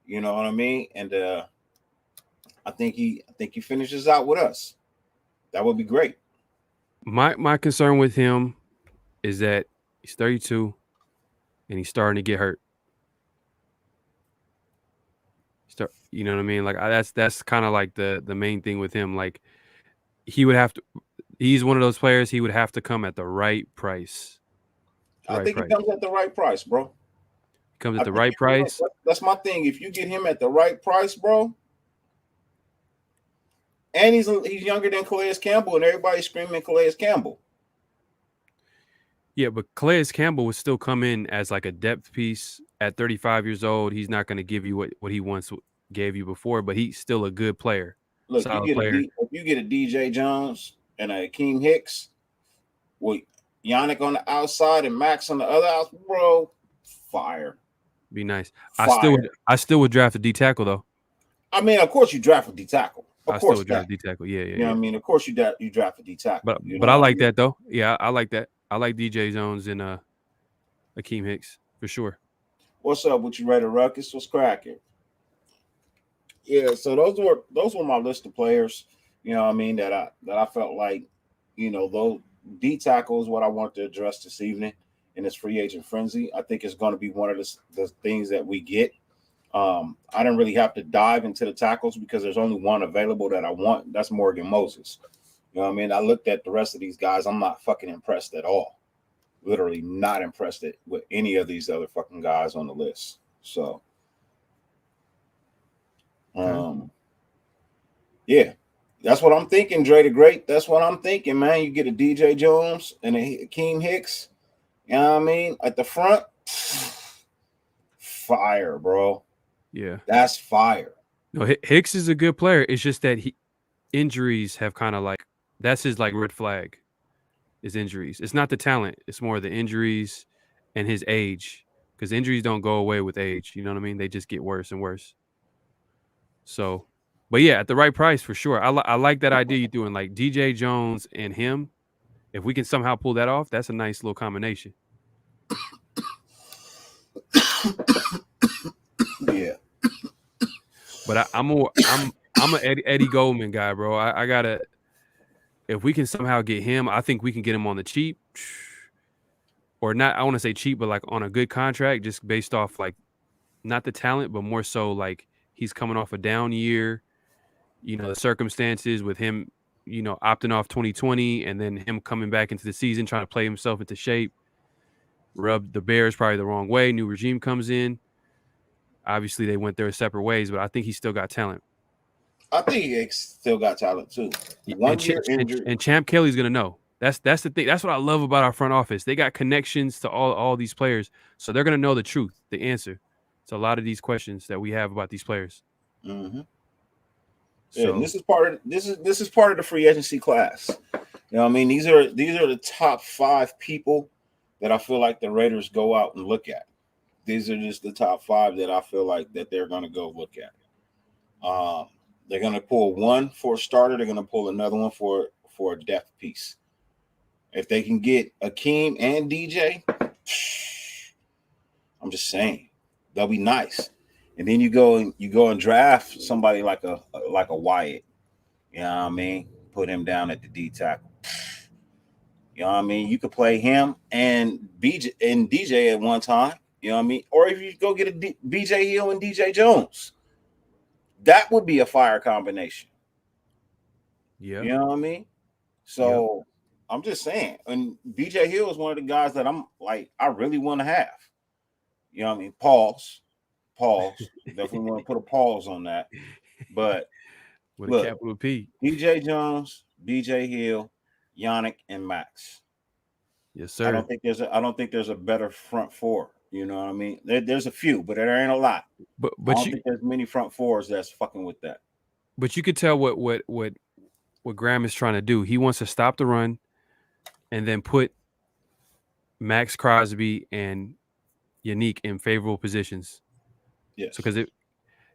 You know what I mean? And I think he finishes out with us. That would be great. My concern with him is that he's 32 and he's starting to get hurt. You know what I mean? Like that's kind of like the main thing with him. Like he would have to. He's one of those players. He would have to come at the right price. I think he comes at the right price, bro. Comes at the right price. That's my thing. If you get him at the right price, bro, and he's younger than Calais Campbell, and everybody's screaming Calais Campbell. Yeah, but Calais Campbell would still come in as like a depth piece at 35 years old. He's not going to give you what he once gave you before, but he's still a good player. Look, if you get a DJ Jones and a Akeem Hicks with Yannick on the outside and Max on the other house, bro, fire. Be nice. Fire. I still would draft a D tackle though. I mean, of course you draft a D tackle. I still would draft a D tackle. Yeah. You know what I mean? Of course you draft a D tackle. But I like that though. Yeah, I like that. I like DJ Jones and Akeem Hicks for sure. What's up with you, Raider Ruckus? What's cracking? Yeah, so those were my list of players. You know what I mean, that I felt like, those D tackle is what I want to address this evening in this free agent frenzy. I think it's going to be one of the things that we get. I didn't really have to dive into the tackles because there's only one available that I want. That's Morgan Moses. You know what I mean? I looked at the rest of these guys. I'm not fucking impressed at all. Literally not impressed with any of these other fucking guys on the list. So, yeah, that's what I'm thinking, Dre the Great. That's what I'm thinking, man. You get a DJ Jones and a Akeem Hicks, you know what I mean, at the front, fire, bro. Yeah, that's fire. No, Hicks is a good player. It's just that injuries have kind of like, that's his like red flag, is injuries. It's not the talent. It's more the injuries and his age, because injuries don't go away with age. You know what I mean? They just get worse and worse. So, but yeah, at the right price for sure. I like that idea you're doing, like DJ Jones and him. If we can somehow pull that off, that's a nice little combination. Yeah. But I'm an Eddie Goldman guy, bro. I gotta, if we can somehow get him, I think we can get him on the cheap, or not. I want to say cheap, but like on a good contract, just based off like not the talent, but more so like he's coming off a down year. The circumstances with him, opting off 2020 and then him coming back into the season, trying to play himself into shape, rubbed the Bears probably the wrong way. New regime comes in. Obviously, they went their separate ways, but I think he's still got talent. I think he still got talent too. And Champ Kelly's gonna know. That's the thing. That's what I love about our front office. They got connections to all these players, so they're gonna know the truth, the answer to a lot of these questions that we have about these players. Mm-hmm. Yeah, so, this is part of the free agency class. You know what I mean? These are the top 5 people that I feel like the Raiders go out and look at. These are just the top 5 that I feel like that they're going to go look at. They're going to pull one for a starter. They're going to pull another one for a depth piece. If they can get Akeem and DJ, I'm just saying they'll be nice. And then you go and draft somebody like a Wyatt. You know what I mean? Put him down at the D tackle. You know what I mean? You could play him and DJ at one time. You know what I mean? Or if you go get a BJ Hill and DJ Jones, that would be a fire combination. Yeah. You know what I mean? So I'm just saying. And BJ Hill is one of the guys that I'm like, I really want to have. You know what I mean? Pause. Definitely want to put a pause on that. But with look, a capital P. DJ Jones, BJ Hill, Yannick, and Max. Yes, sir. I don't think there's a better front four. You know what I mean? There's a few, but there ain't a lot. But I don't think there's many front fours that's fucking with that. But you could tell what Graham is trying to do. He wants to stop the run and then put Max Crosby and Yannick in favorable positions. Yes. So because at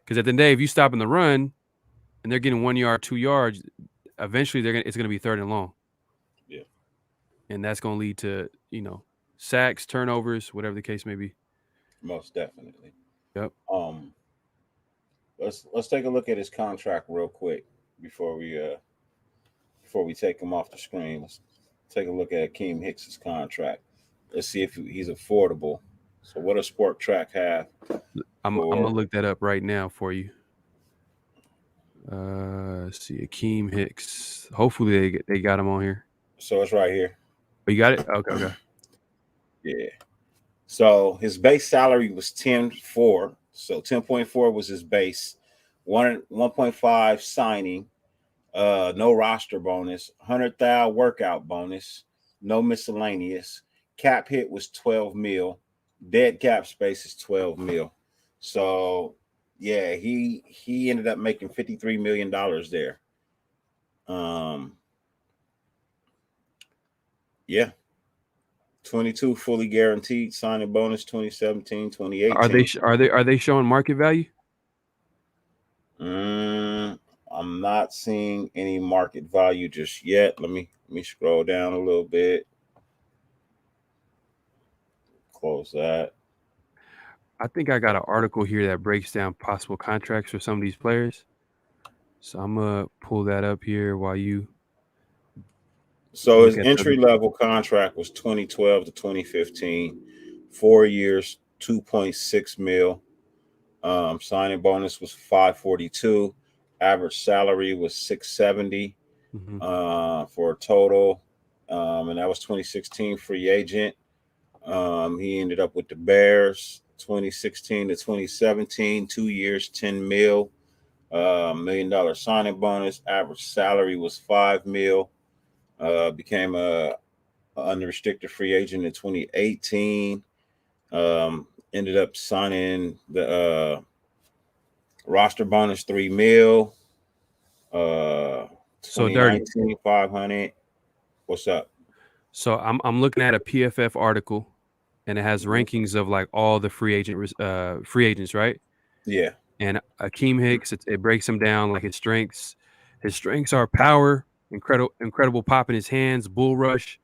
the end of the day, if you stop in the run and they're getting 1 yard, 2 yards, eventually it's gonna be 3rd and long. Yeah. And that's gonna lead to, sacks, turnovers, whatever the case may be. Most definitely. Yep. Let's take a look at his contract real quick before we take him off the screen. Let's take a look at Akeem Hicks' contract. Let's see if he's affordable. So what does Sport Track have? I'm gonna look that up right now for you. Let's see, Akeem Hicks. Hopefully they got him on here. So it's right here. Oh, you got it? Okay. Yeah. So his base salary was 10.4. So 10.4 was his base. 1.5 signing. No roster bonus. 100,000 workout bonus. No miscellaneous. Cap hit was 12 mil. Dead cap space is 12 mil. So yeah, he ended up making $53 million there. Yeah. 22 fully guaranteed signing bonus 2017, 2018. Are they showing market value? I'm not seeing any market value just yet. Let me scroll down a little bit. Close that. I think I got an article here that breaks down possible contracts for some of these players. So I'm gonna pull that up here while you. So his entry level contract was 2012 to 2015, 4 years, 2.6 mil. Signing bonus was 542. Average salary was 670 for a total. And that was 2016 free agent. He ended up with the Bears 2016 to 2017, 2 years, 10 mil. $1 million signing bonus. Average salary was 5 mil. Became a unrestricted free agent in 2018. Ended up signing the roster bonus 3 mil. 2019 500. What's up? So I'm looking at a PFF article, and it has rankings of like all the free agents, right? Yeah. And Akeem Hicks, it breaks him down like his strengths. His strengths are power, incredible pop in his hands, bull rush.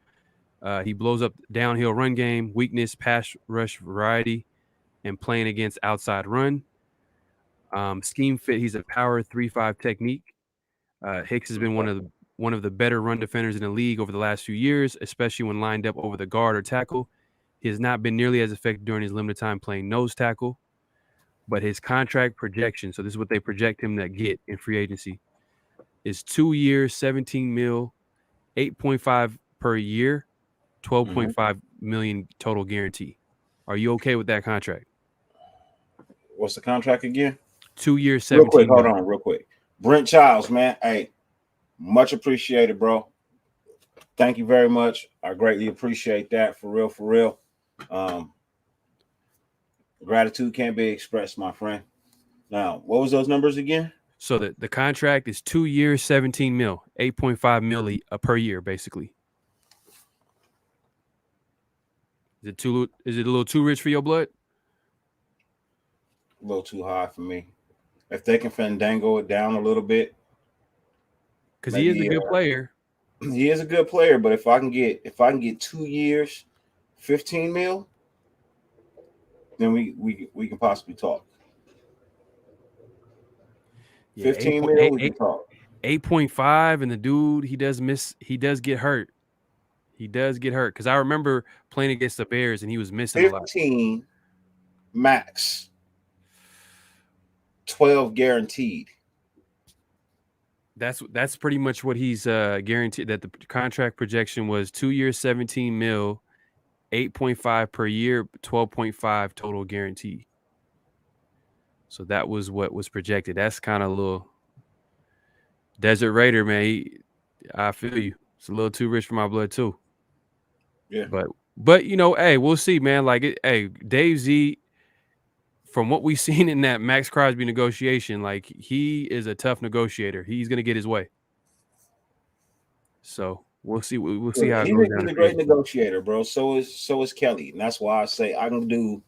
He blows up downhill run game, weakness, pass rush variety, and playing against outside run. Scheme fit, he's a power 3-5 technique. Hicks has been one of the better run defenders in the league over the last few years, especially when lined up over the guard or tackle. He has not been nearly as effective during his limited time playing nose tackle, but his contract projection, so this is what they project him to get in free agency, is 2 years, 17 mil, 8.5 per year, 12.5 million total guarantee. Are you okay with that contract? What's the contract again? 2 years, 17 real quick, mil. Hold on, real quick. Brent Childs, man. Hey, much appreciated, bro. Thank you very much. I greatly appreciate that. For real. Gratitude can't be expressed, my friend. Now, what was those numbers again? So the contract is 2 years, 17 mil, 8.5 mil per year, basically. Is it a little too rich for your blood? A little too high for me. If they can fandango it down a little bit, Because he is a maybe good player. he is a good player. But if I can get 2 years, 15 mil, then we can possibly talk. Yeah, 15 mil, we can talk. 8.5, and the dude, he does get hurt. He does get hurt. Because I remember playing against the Bears and he was missing a lot. 15 max. 12 guaranteed. That's pretty much what he's guaranteed. That the contract projection was 2 years, 17 mil, 8.5 per year, 12.5 total guarantee. So that was what was projected. That's kind of a little Desert Raider, man. I feel you. It's a little too rich for my blood too. Yeah. But hey, we'll see, man. Like, hey, Dave Z, from what we've seen in that Max Crosby negotiation, like, he is a tough negotiator. He's gonna get his way. So we'll see. We'll see how it goes down. He's a great negotiator, bro. So is Kelly, and that's why I say I can do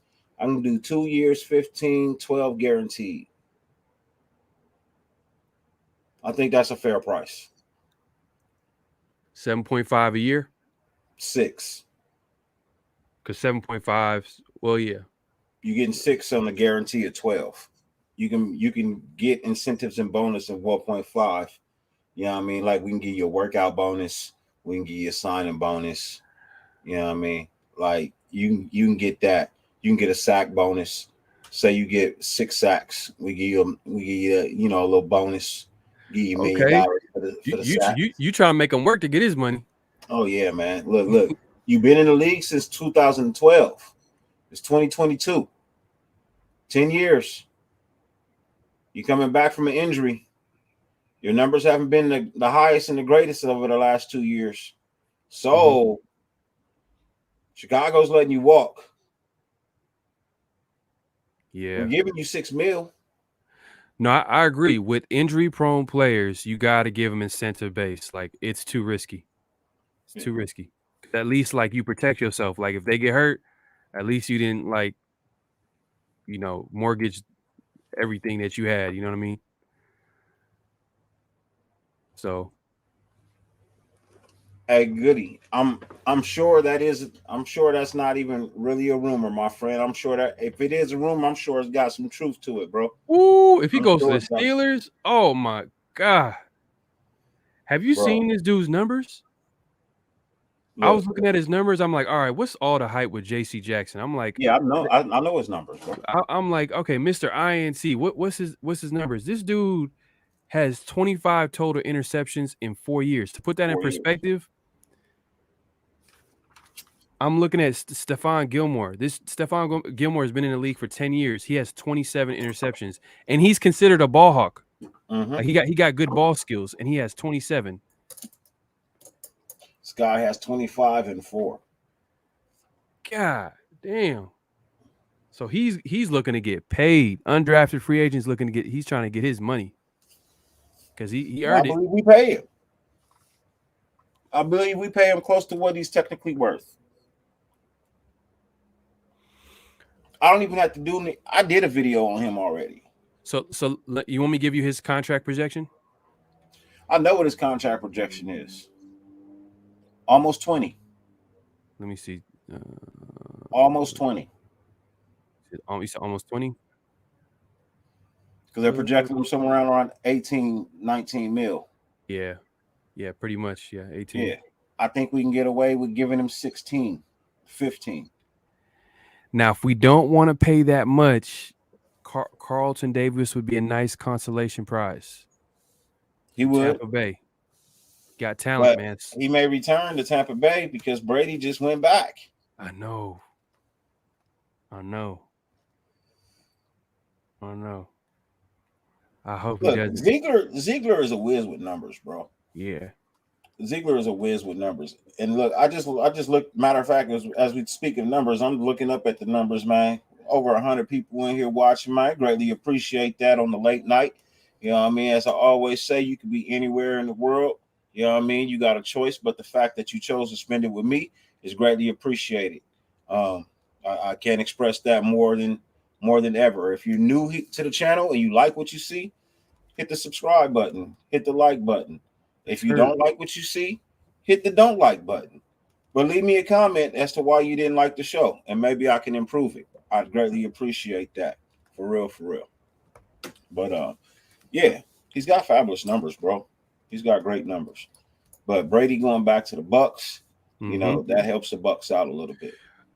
2 years, 15, 12 guaranteed. I think that's a fair price. 7.5 a year. 6. Because 7.5. Well, yeah. You're getting 6 on the guarantee of 12. You can get incentives and bonus of 1.5. You know what I mean? Like, we can give you a workout bonus. We can give you a signing bonus. You know what I mean? Like, you can get that. You can get a sack bonus. Say you get 6 sacks. We give you a little bonus. Give you $1 million for the sack. You trying to make him work to get his money. Oh, yeah, man. Look. You've been in the league since 2012. It's 2022. 10 years. You're coming back from an injury. Your numbers haven't been the highest and the greatest over the last 2 years. So, Chicago's letting you walk. Yeah. We're giving you 6 mil. No, I agree. With injury-prone players, you got to give them incentive base. Like, it's too risky. It's too risky. At least, like, you protect yourself. Like, if they get hurt, at least you didn't, like, mortgage everything that you had. You know what I mean? So, hey, goody. I'm sure that's not even really a rumor, my friend. I'm sure that if it is a rumor, I'm sure it's got some truth to it, bro. Ooh, if he goes to the Steelers, oh my God. Have you seen this dude's numbers? Look, I was looking at his numbers. I'm like, all right, what's all the hype with JC Jackson? I'm like, yeah, I know his numbers, bro. I'm like, okay, Mr. INC, what's his numbers? This dude has 25 total interceptions in 4 years. To put that in perspective, I'm looking at Stephon Gilmore. This Stephon Gilmore has been in the league for 10 years. He has 27 interceptions, and he's considered a ball hawk. Like, he got good ball skills, and he has 27. This guy has 25 and 4. God damn. So he's looking to get paid. Undrafted free agents he's trying to get his money. Because he earned it. I believe we pay him. I believe we pay him close to what he's technically worth. I don't even have to do it. I did a video on him already. So you want me to give you his contract projection? I know what his contract projection is. Almost 20. Let me see. Almost 20. You said almost 20? Because they're projecting him somewhere around 18, 19 mil. Yeah. Yeah, pretty much. Yeah, 18. Yeah. I think we can get away with giving him 16, 15. Now, if we don't want to pay that much, Carlton Davis would be a nice consolation prize. He would. Tampa Bay. Got talent, but man. He may return to Tampa Bay because Brady just went back. I know. I hope he does. Ziegler is a whiz with numbers, bro. Yeah. Ziegler is a whiz with numbers. And look, I just looked, matter of fact, as we speak of numbers, I'm looking up at the numbers, man. Over 100 people in here watching, man. I greatly appreciate that on the late night. You know what I mean? As I always say, you can be anywhere in the world. You know what I mean? You got a choice, but the fact that you chose to spend it with me is greatly appreciated. Um, I can't express that more than ever. If you're new to the channel and you like what you see, hit the subscribe button, hit the like button. If you Sure. don't like what you see, hit the don't like button. But leave me a comment as to why you didn't like the show, and maybe I can improve it. I'd greatly appreciate that. For real, for real. But yeah, he's got fabulous numbers, bro. He's got great numbers. But Brady going back to the Bucks, you know, that helps the Bucks out a little bit.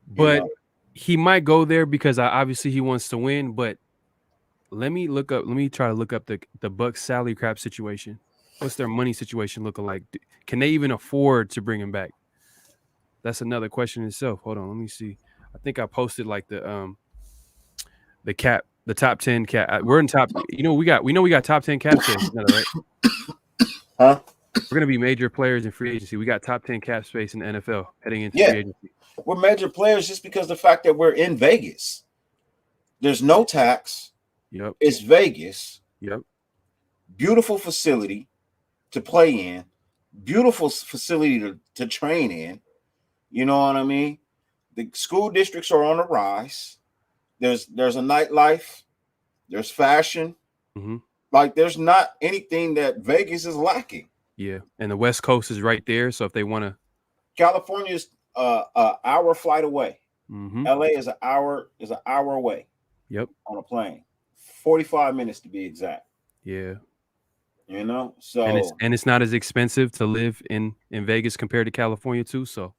You But know, he might go there because obviously he wants to win. But let me try to look up the Bucks salary cap situation. What's their money situation looking like? Can they even afford to bring him back? That's another question itself. Hold on, let me see. I think I posted like the top 10 cap. We're in top. We got top 10 cap space, right? huh? We're gonna be major players in free agency. We got top 10 cap space in the NFL heading into Yeah, free agency. we're major players just because the fact that we're in Vegas. There's no tax. Yep. It's Vegas. Yep. Beautiful facility to play in. Beautiful facility to train in. You know what I mean? The school districts are on the rise. There's a nightlife. There's fashion. Mm-hmm. Like there's not anything that Vegas is lacking. Yeah, and the West Coast is right there. So if they want to, California's an hour flight away. mm-hmm. LA is an hour away. Yep. On a plane, 45 minutes to be exact. Yeah. You know, so and it's not as expensive to live in Vegas compared to California too. So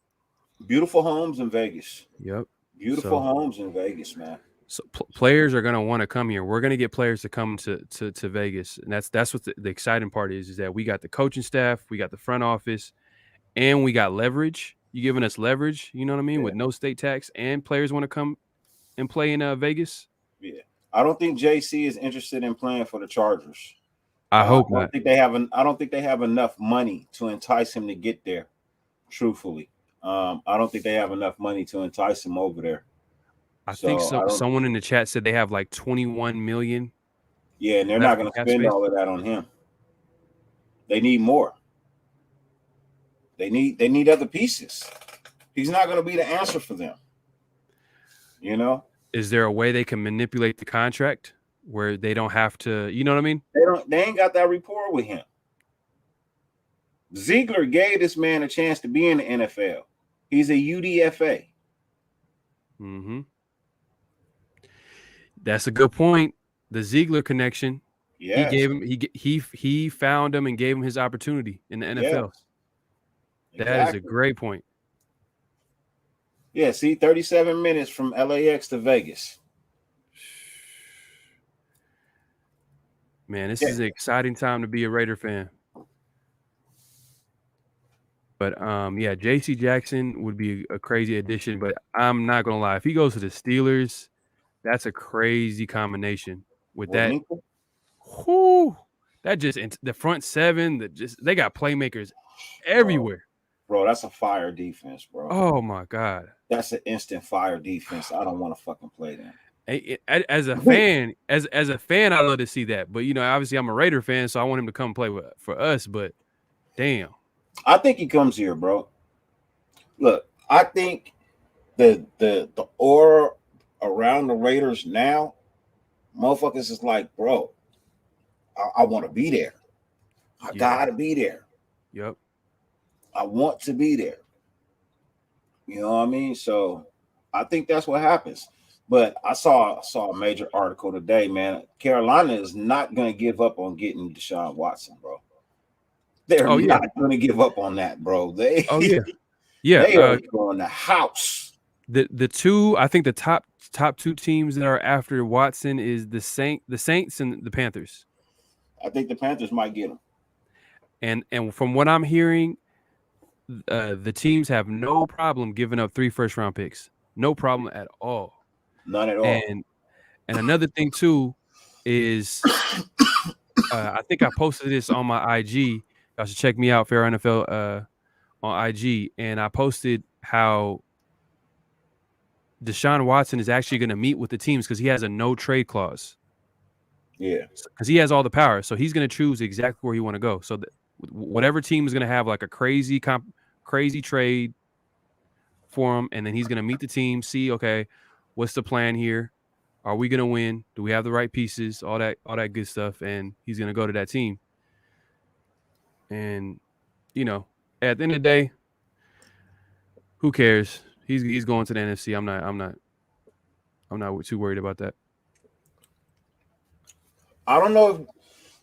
beautiful homes in Vegas. Yep. Beautiful homes in Vegas, man. So players are going to want to come here. We're going to get players to come to Vegas, and that's what the exciting part is that we got the coaching staff, we got the front office, and we got leverage. You giving us leverage, you know what I mean, with no state tax, and players want to come and play in Vegas. Yeah, I don't think JC is interested in playing for the Chargers. I hope not. I don't think they have enough money to entice him to get there. Truthfully, I don't think they have enough money to entice him over there. I think so. Someone in the chat said they have like 21 million. Yeah, and they're not going to spend all of that on him. They need more. They need other pieces. He's not going to be the answer for them. You know? Is there a way they can manipulate the contract where they don't have to, you know what I mean? They ain't got that rapport with him. Ziegler gave this man a chance to be in the NFL. He's a UDFA. Mm-hmm. That's a good point. The Ziegler connection. Yeah. He found him and gave him his opportunity in the NFL. Yes. That is a great point. Yeah, see, 37 minutes from LAX to Vegas. Man, this is an exciting time to be a Raider fan. But yeah, JC Jackson would be a crazy addition, but I'm not gonna lie. If he goes to the Steelers, that's a crazy combination with that. Whoo, that just the front seven, they got playmakers everywhere. Bro, that's a fire defense, bro. Oh my God. That's an instant fire defense. I don't want to fucking play them. As a fan, I love to see that. But obviously I'm a Raider fan, so I want him to come play for us. But damn. I think he comes here, bro. Look, I think the aura around the Raiders now, motherfuckers is like, bro, I want to be there. I gotta be there. Yep. I want to be there. You know what I mean? So I think that's what happens. But I saw a major article today, man. Carolina is not going to give up on getting Deshaun Watson, bro. They're not going to give up on that, bro. They they are going to house. The two, I think the top two teams that are after Watson is the Saints and the Panthers. I think the Panthers might get him. And from what I'm hearing, the teams have no problem giving up 3 first-round picks. No problem at all. None at all. And another thing too is I think I posted this on my IG. Y'all should check me out, Fair NFL, on IG. And I posted how Deshaun Watson is actually going to meet with the teams because he has a no trade clause. Yeah. because he has all the power. So he's going to choose exactly where he want to go. So whatever team is going to have like a crazy trade for him, and then he's going to meet the team, see, okay, what's the plan here? Are we going to win? Do we have the right pieces? All that good stuff, and he's going to go to that team. And at the end of the day, who cares? He's going to the NFC. I'm not too worried about that. I don't know if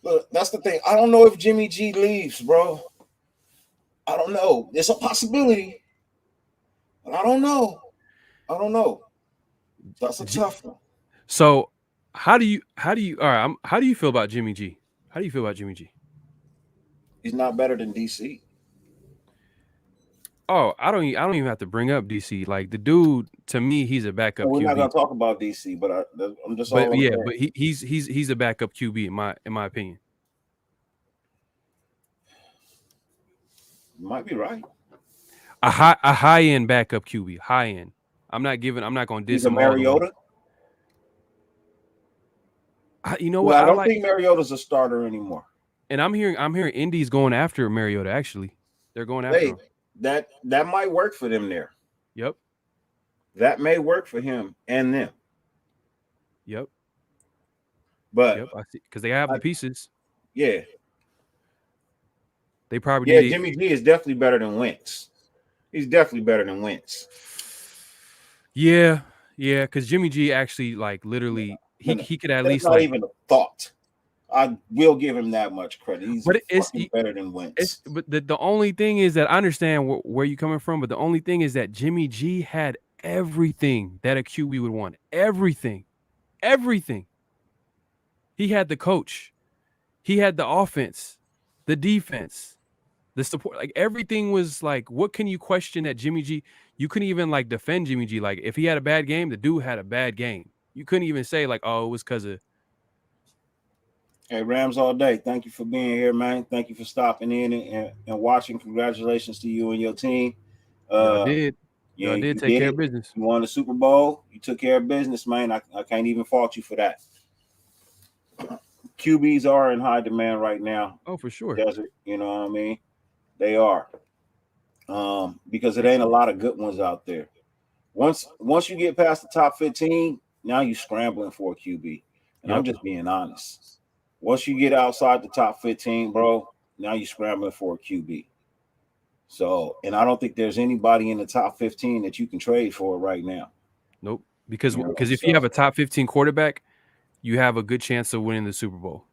look, that's the thing. I don't know if Jimmy G leaves, bro. I don't know. It's a possibility, but I don't know. I don't know. That's a tough one. So how do you all right? How do you feel about Jimmy G? How do you feel about Jimmy G? He's not better than DC. Oh, I don't even have to bring up DC. Like the dude, to me, he's a backup We're not QB. gonna talk about DC, but I'm just But all I'm yeah, saying. but he's a backup QB in my opinion. You might be right. A high end backup QB, high end. I'm not going to diss He's a him all the way. Mariota. You know Well, what? I I don't like, think Mariota's a starter anymore. and I'm hearing Indy's going after Mariota. Actually, they're going after Hey, him. that might work for them there. Yep. That may work for him and them. Yep. But Yep. I see, because they have the pieces. yeah, They probably yeah, need it. Jimmy G is definitely better than Wentz. He's definitely better than Wentz. Yeah, because Jimmy G actually like literally he could at That's least not like, even a thought. I will give him that much credit. He's but fucking better than Wentz. but the only thing is that I understand where you're coming from, but the only thing is that Jimmy G had everything that a QB would want. Everything. He had the coach, he had the offense, the defense, the support. Like everything was like, what can you question that Jimmy G? You couldn't even like defend Jimmy G. Like if he had a bad game, the dude had a bad game. You couldn't even say like, oh, it was because of. Hey, Rams all day. Thank you for being here, man. Thank you for stopping in and watching. Congratulations to you and your team. Y'all Uh, did. yeah, Y'all did you take did care it. of business. You won the Super Bowl. You took care of business, man. I can't even fault you for that. QBs are in high demand right now. Oh, for sure. Desert, you know what I mean? They are. Because it ain't a lot of good ones out there. Once you get past the top 15, now you're scrambling for a QB. And I'm Yep. just being honest. Once you get outside the top 15, bro, now you're scrambling for a QB. So, and I don't think there's anybody in the top 15 that you can trade for right now. Nope. Because You know, if you have a top 15 quarterback, you have a good chance of winning the Super Bowl.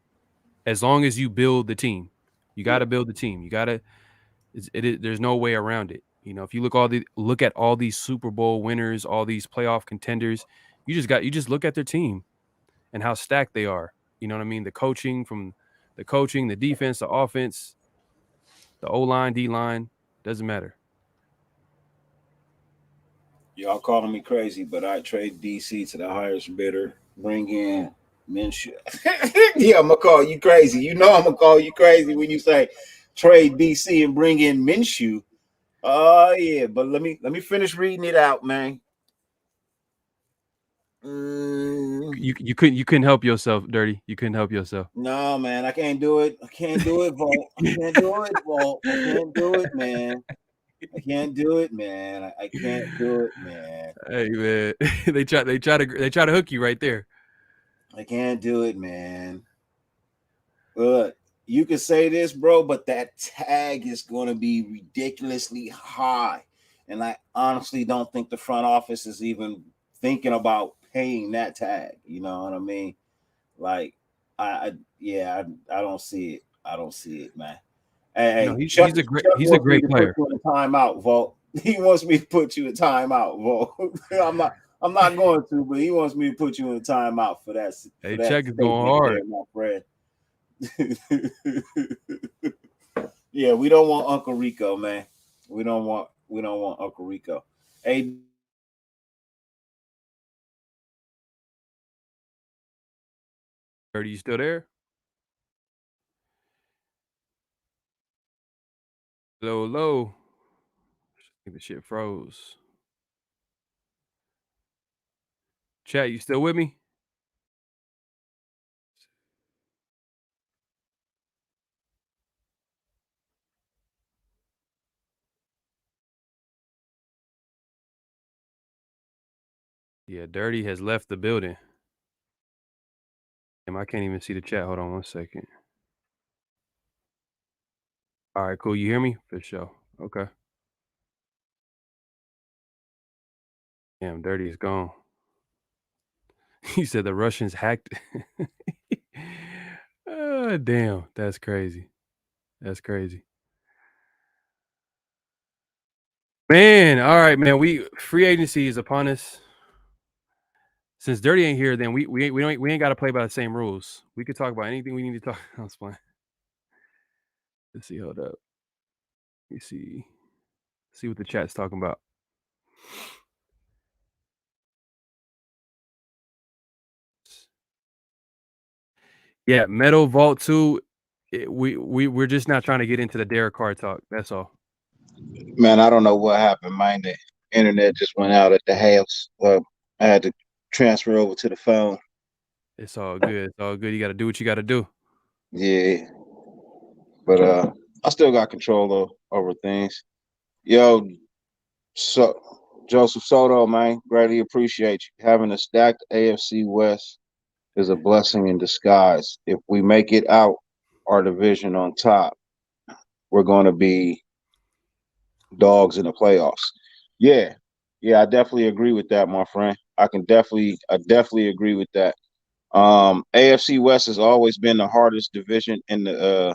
As long as you build the team, you got to build the team. You got to. There's no way around it. If you look at all these Super Bowl winners, all these playoff contenders, you just look at their team and how stacked they are. You know what I mean? The coaching, the defense, the offense, the O line, D line, doesn't matter. y'all calling me crazy, but I trade DC to the highest bidder, bring in Minshew. Yeah, I'm gonna call you crazy. You know I'm gonna call you crazy when you say trade DC and bring in Minshew. Oh yeah, but let me finish reading it out, man. You couldn't help yourself, Dirty. You couldn't help yourself. No, man, I can't do it. I can't do it, Volt. I can't do it, Volt. I can't do it, man. I can't do it, man. I can't do it, man. Hey man, they try to hook you right there. I can't do it, man. But you can say this, bro, but that tag is going to be ridiculously high. And I honestly don't think the front office is even thinking about paying that tag. You know what I mean? Like, I don't see it. I don't see it, man. Hey, Chuck he's a wants me great to player. put you in a timeout, Volt. He wants me to put you in a timeout, Volt. I'm not going to, but he wants me to put you in a timeout for that. Hey, Chuck is going hard, there, my friend. Yeah, we don't want Uncle Rico, man. We don't want Uncle Rico. Hey, Dirty, you still there? Low. I think the shit froze. Chat, you still with me? Yeah, Dirty has left the building. Damn, I can't even see the chat. Hold on 1 second. All right, cool. You hear me? For sure. Okay. Damn, Dirty is gone. He said the Russians hacked. Damn, that's crazy. That's crazy. Man, all right, man. Free agency is upon us. Since Dirty ain't here, then we ain't got to play by the same rules. We could talk about anything we need to talk. I was playing. Let's see. Hold up. Let me see. See what the chat's talking about. Yeah, Metal Vault 2. We're just not trying to get into the Derek Carr talk. That's all. Man, I don't know what happened, man. The internet just went out at the house. I had to transfer over to the phone. It's all good. It's all good. You got to do what you got to do. Yeah, but I still got control over things. Yo, so Joseph Soto, man, greatly appreciate you. Having a stacked AFC West is a blessing in disguise. If we make it out our division on top, we're going to be dogs in the playoffs. Yeah, I definitely agree with that, my friend. I definitely agree with that. AFC West has always been the hardest division in the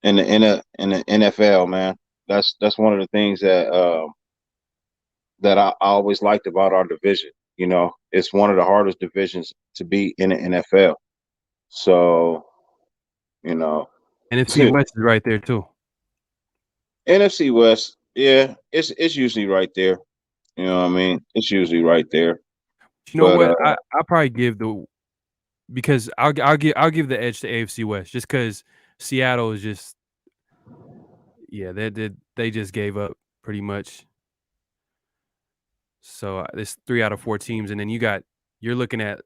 NFL, man. That's one of the things that I always liked about our division. You know, it's one of the hardest divisions to be in the NFL. So, you know, NFC West is right there too. NFC West, yeah, it's usually right there. You know what I mean? It's usually right there. You know what? I probably give because I'll give the edge to AFC West just because Seattle is just they just gave up pretty much. So it's 3 out of 4 teams, and then you're looking at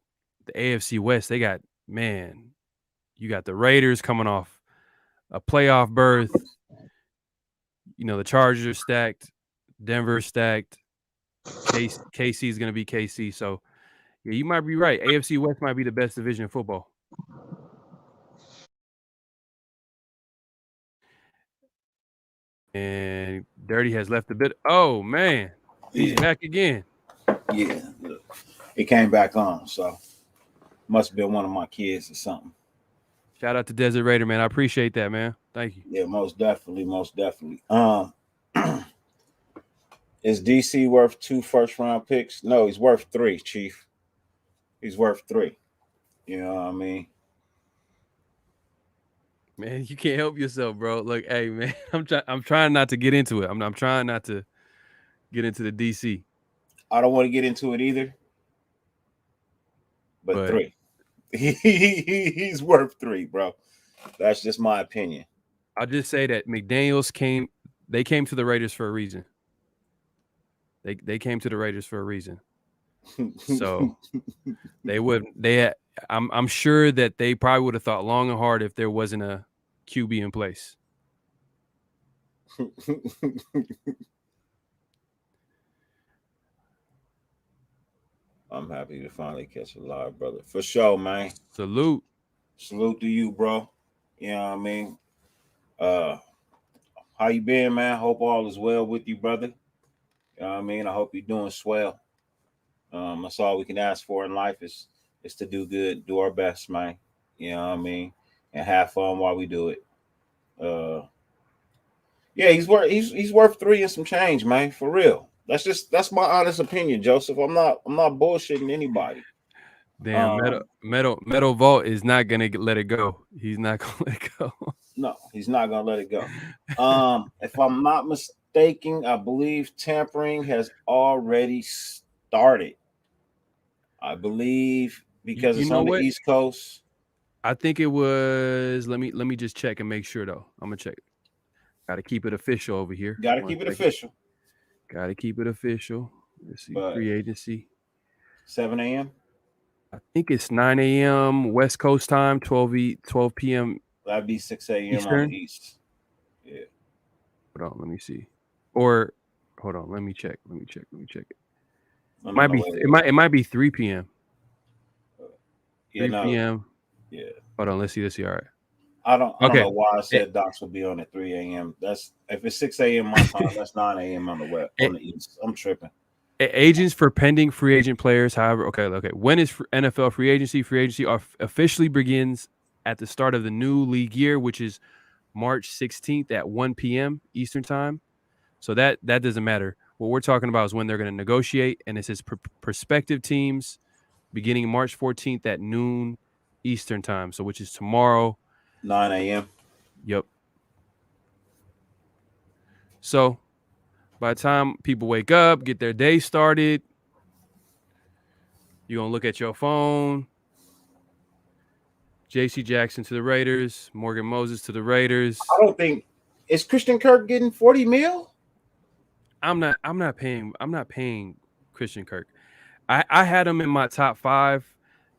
the AFC West. They got you got the Raiders coming off a playoff berth. You know the Chargers are stacked, Denver stacked. KC is going to be KC. So yeah, you might be right. AFC West might be the best division in football. And Dirty has left a bit. Oh man, he's back again. Yeah, look, it came back on, so must have been one of my kids or something. Shout out to Desert Raider, man. I appreciate that, man. Thank you. Yeah, most definitely, most definitely. Is DC worth 2 first-round picks? No, he's worth 3, Chief. He's worth 3. You know what I mean? Man, you can't help yourself, bro. Look, hey, man, I'm trying not to get into it. I'm trying not to get into the DC. I don't want to get into it either, but 3. He's worth 3, bro. That's just my opinion. I'll just say that McDaniels came to the Raiders for a reason. They came to the Raiders for a reason. So I'm sure that they probably would have thought long and hard if there wasn't a QB in place. I'm happy to finally catch a live, brother. For sure, man. Salute to you, bro. You know what I mean? How you been, man? Hope all is well with you, brother. You know what I mean? I hope you're doing swell. That's all we can ask for in life is to do good, do our best, man. You know what I mean? And have fun while we do it. Yeah, he's worth 3 and some change, man. For real. That's my honest opinion, Joseph. I'm not bullshitting anybody. Damn, Metal Vault is not gonna let it go. He's not gonna let it go. No, he's not gonna let it go. If I'm not mistaken, I believe tampering has already started. I believe because it's on the East Coast. I think it was. Let me just check and make sure though. I'm gonna check. Got to keep it official over here. Got to keep it official. Got to keep it official. Let's see. Free agency. 7 a.m. I think it's 9 a.m. West Coast time. 12 p.m. That'd be 6 a.m. Eastern. On the East. Yeah. Hold on. Let me see. Or hold on. Let me check. Let me check it. It might be 3 p.m. Yeah, 3 p.m. Yeah. Hold on, let's see. All right. I don't know why I said docs will be on at 3 a.m. That's if it's 6 a.m. my time, that's 9 a.m. on the west on the east. I'm tripping. Agents for pending free agent players. However, okay. When is NFL free agency? Free agency officially begins at the start of the new league year, which is March 16th at 1 p.m. Eastern time. So that doesn't matter. What we're talking about is when they're going to negotiate, and it says prospective teams beginning March 14th at noon Eastern time. So which is tomorrow, 9 a.m. Yep. So by the time people wake up, get their day started, you're going to look at your phone. J.C. Jackson to the Raiders, Morgan Moses to the Raiders. I don't think is Christian Kirk getting 40 mil? I'm not paying Christian Kirk. I had him in my top 5.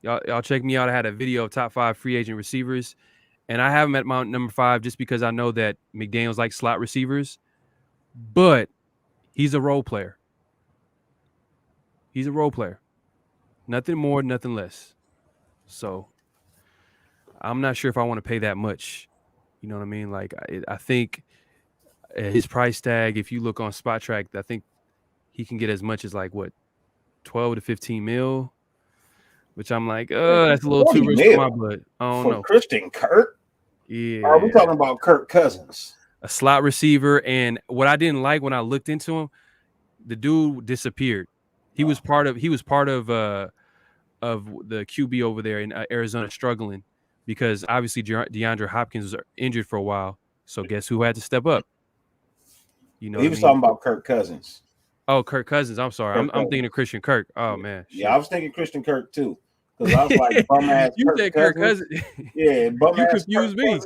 Y'all check me out. I had a video of top 5 free agent receivers, and I have him at my number 5 just because I know that McDaniels likes slot receivers, but he's a role player. He's a role player. Nothing more, nothing less. So I'm not sure if I want to pay that much. You know what I mean? Like I think his price tag, if you look on Spot Track, I think he can get as much as like what 12 to 15 mil, which I'm like, that's a little too rich for my blood. I don't know. Christian Kirk? Yeah. Are we talking about Kirk Cousins? A slot receiver, and what I didn't like when I looked into him, the dude disappeared. He was part of the QB over there in Arizona struggling because obviously DeAndre Hopkins was injured for a while. So guess who had to step up? You know, he was talking about Kirk Cousins. Oh, Kirk Cousins. I'm sorry. I'm thinking of Christian Kirk. Oh man. Shit. Yeah, I was thinking Christian Kirk too. Because I was like, bum ass. You said Kirk Cousins. Yeah, bum you ass. confused me.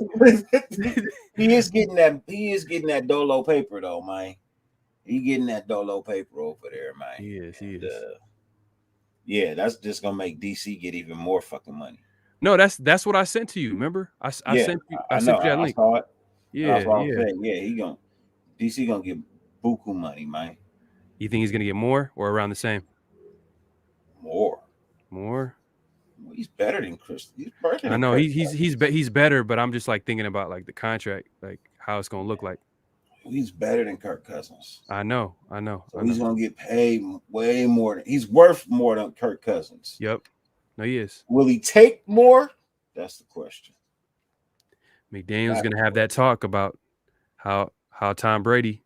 He is getting that Dolo paper though, man. He getting that Dolo paper over there, man. He is. Yeah, that's just gonna make DC get even more fucking money. No, that's what I sent to you. Remember? I sent you that link. I saw it. Yeah, that's what I'm saying. Yeah, DC gonna get buku money, man. You think he's gonna get more or around the same? More. Well, he's better than Chris. He's better than I know he's better, but I'm just like thinking about like the contract, like how it's gonna look like. He's better than Kirk Cousins. I know. So he's gonna get paid way more. He's worth more than Kirk Cousins. Yep. No, he is. Will he take more? That's the question. McDaniel's gonna have that talk about how Tom Brady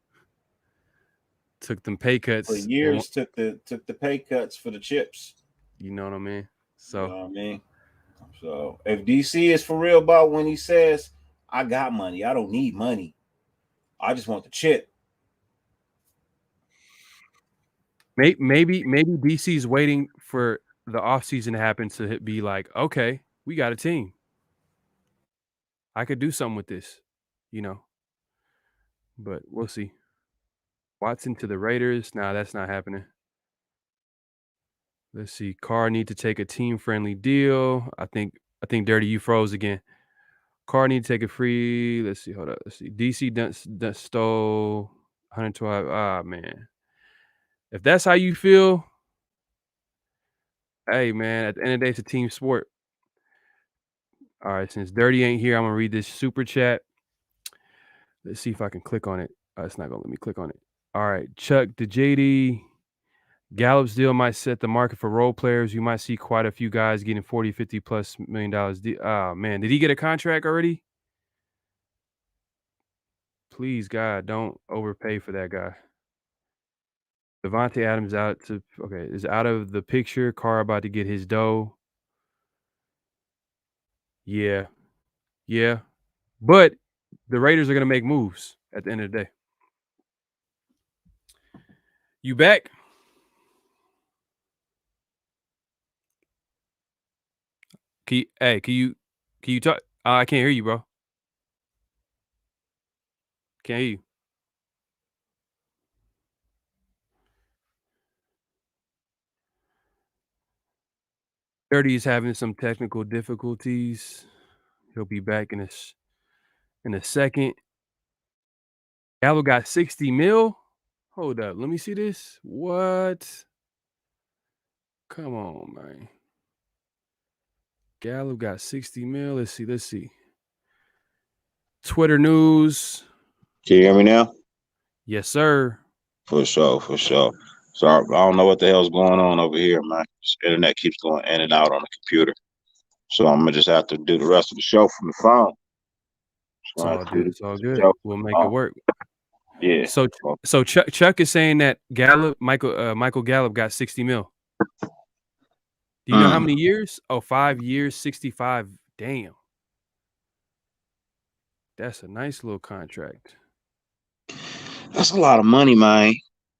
took them pay cuts for years. Took the pay cuts for the chips. You know what I mean? So you know what I mean. So if DC is for real about when he says, "I got money, I don't need money, I just want the chip." Maybe DC's waiting for the offseason to happen to be like, okay, we got a team. I could do something with this, you know. But we'll see. Watson to the Raiders. Nah, that's not happening. Let's see. Carr need to take a team-friendly deal. I think Dirty, you froze again. Carr need to take a free. Let's see. Hold up. Let's see. DC done stole 112. Ah, man. If that's how you feel, hey, man, at the end of the day, it's a team sport. All right, since Dirty ain't here, I'm going to read this super chat. Let's see if I can click on it. It's not going to let me click on it. All right, Chuck DeJD. Gallup's deal might set the market for role players. You might see quite a few guys getting $40, $50+ million. Oh, man. Did he get a contract already? Please, God, don't overpay for that guy. Devontae Adams is out of the picture. Carr about to get his dough. Yeah. But the Raiders are going to make moves at the end of the day. You back? Can you talk? I can't hear you, bro. Can't hear you. Dirty is having some technical difficulties. He'll be back in a second. Gallup got 60 mil. Hold up. Let me see this. What? Come on, man. Gallup got 60 mil. Let's see. Twitter news. Can you hear me now? Yes, sir. For sure. Sorry, I don't know what the hell's going on over here, man. This internet keeps going in and out on the computer. So I'm gonna just have to do the rest of the show from the phone. It's So I all have to do good. the It's all rest of the good. show We'll from the make it phone. work. Yeah. So Chuck is saying that Michael Gallup got 60 mil. Do you know how many years? Oh, 5 years, 65. Damn. That's a nice little contract. That's a lot of money, man.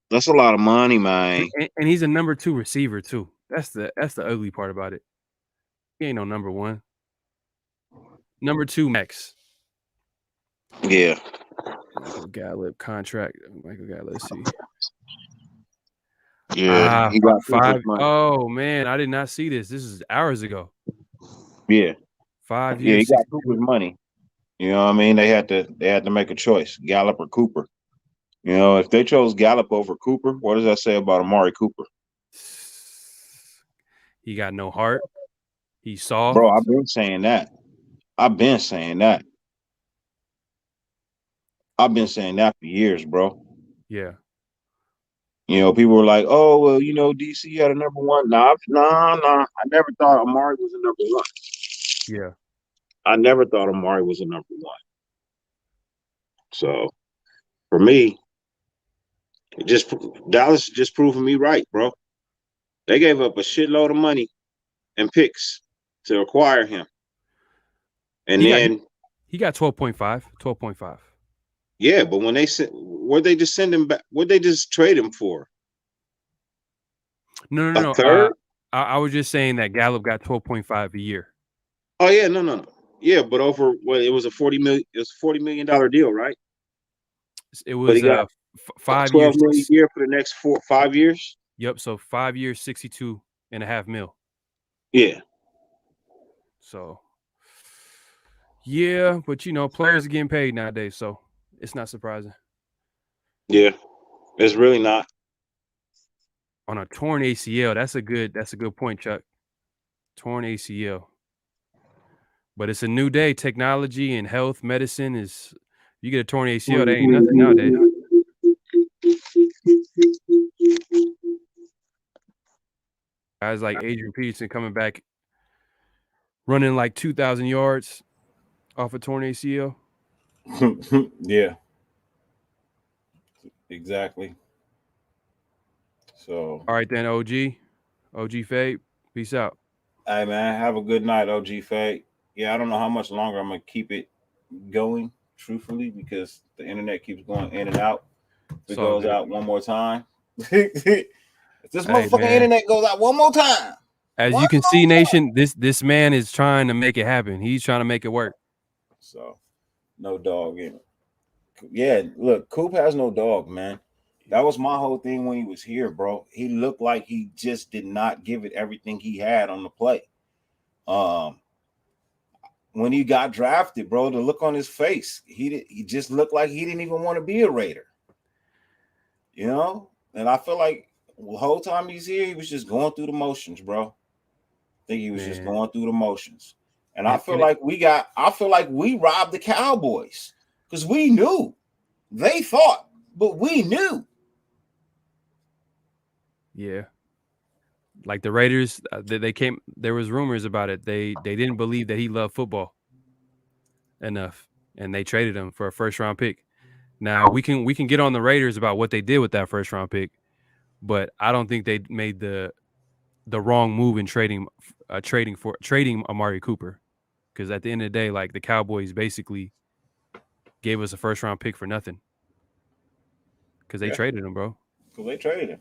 That's a lot of money, man. And he's a number 2 receiver too. That's the ugly part about it. He ain't no number 1. Number 2 max. Yeah. Michael Gallup contract. Michael Gallup, let's see. Yeah. He got 5. money. Oh man, I did not see this. This is hours ago. Yeah. 5 Yeah, years. he got 62. Cooper's money. You know what I mean? They had to make a choice, Gallup or Cooper. You know, if they chose Gallup over Cooper, what does that say about Amari Cooper? He got no heart. He's soft. Bro, I've been saying that. I've been saying that for years, bro. Yeah. You know, people were like, "Oh, well, you know, DC had a number one." Nah. I never thought Amari was a number one. Yeah. I never thought Amari was a number one. So, for me, Dallas just proving me right, bro. They gave up a shitload of money and picks to acquire him, and he got 12.5. 12.5. Yeah, but when where'd they just send him back? What'd they just trade him for? No. A third? I was just saying that Gallup got 12.5 a year. Oh yeah, no. Yeah, but over it was a $40 million deal, right? It was but he got 5 12 years. million a year for the next 5 years. Yep. So 5 years, 62.5 mil. Yeah. So yeah, but you know, players are getting paid nowadays, so it's not surprising. Yeah, it's really not. On a torn ACL, that's a good point, Chuck. Torn ACL. But it's a new day. Technology and health, medicine is. You get a torn ACL, that ain't nothing nowadays. Guys like Adrian Peterson coming back, running like 2,000 yards off a torn ACL. Yeah. Exactly. So. All right then, OG Fade, peace out. Hey man, have a good night, OG Fade. Yeah, I don't know how much longer I'm gonna keep it going, truthfully, because the internet keeps going in and out. If it goes out one more time, if this motherfucking internet goes out one more time, as you can see, Nation, this man is trying to make it happen. He's trying to make it work. So, no dog in it. Yeah, look, Coop has no dog, man. That was my whole thing when he was here, bro. He looked like he just did not give it everything he had on the play. When he got drafted, bro, the look on his face, he just looked like he didn't even want to be a Raider. You know? And I feel like the whole time he's here, he was just going through the motions, bro. I think he was just going through the motions. And I feel like we robbed the Cowboys because we knew. They thought, but we knew. Yeah. Like the Raiders, they came. There was rumors about it. They didn't believe that he loved football enough, and they traded him for a first-round pick. Now we can get on the Raiders about what they did with that first-round pick, but I don't think they made the wrong move in trading Amari Cooper, because at the end of the day, like, the Cowboys basically gave us a first-round pick for nothing because they traded him, bro. Because they traded him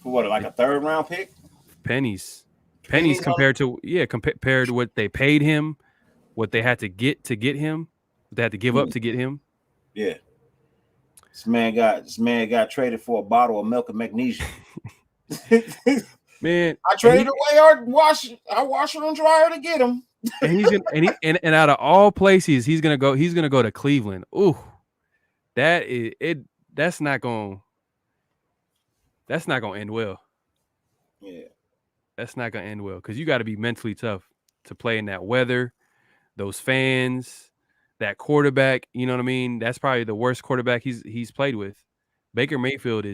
for what, like a third-round pick? Pennies compared to what they paid him, what they had to get him, what they had to give up to get him. Yeah. This man got traded for a bottle of milk and magnesium. Man, I traded away our washer and dryer to get him. And he's gonna and out of all places, he's gonna go to Cleveland. Ooh, that's not gonna end well. Yeah. That's not gonna end well because you got to be mentally tough to play in that weather, those fans, that quarterback. You know what I mean? That's probably the worst quarterback he's played with. Baker Mayfield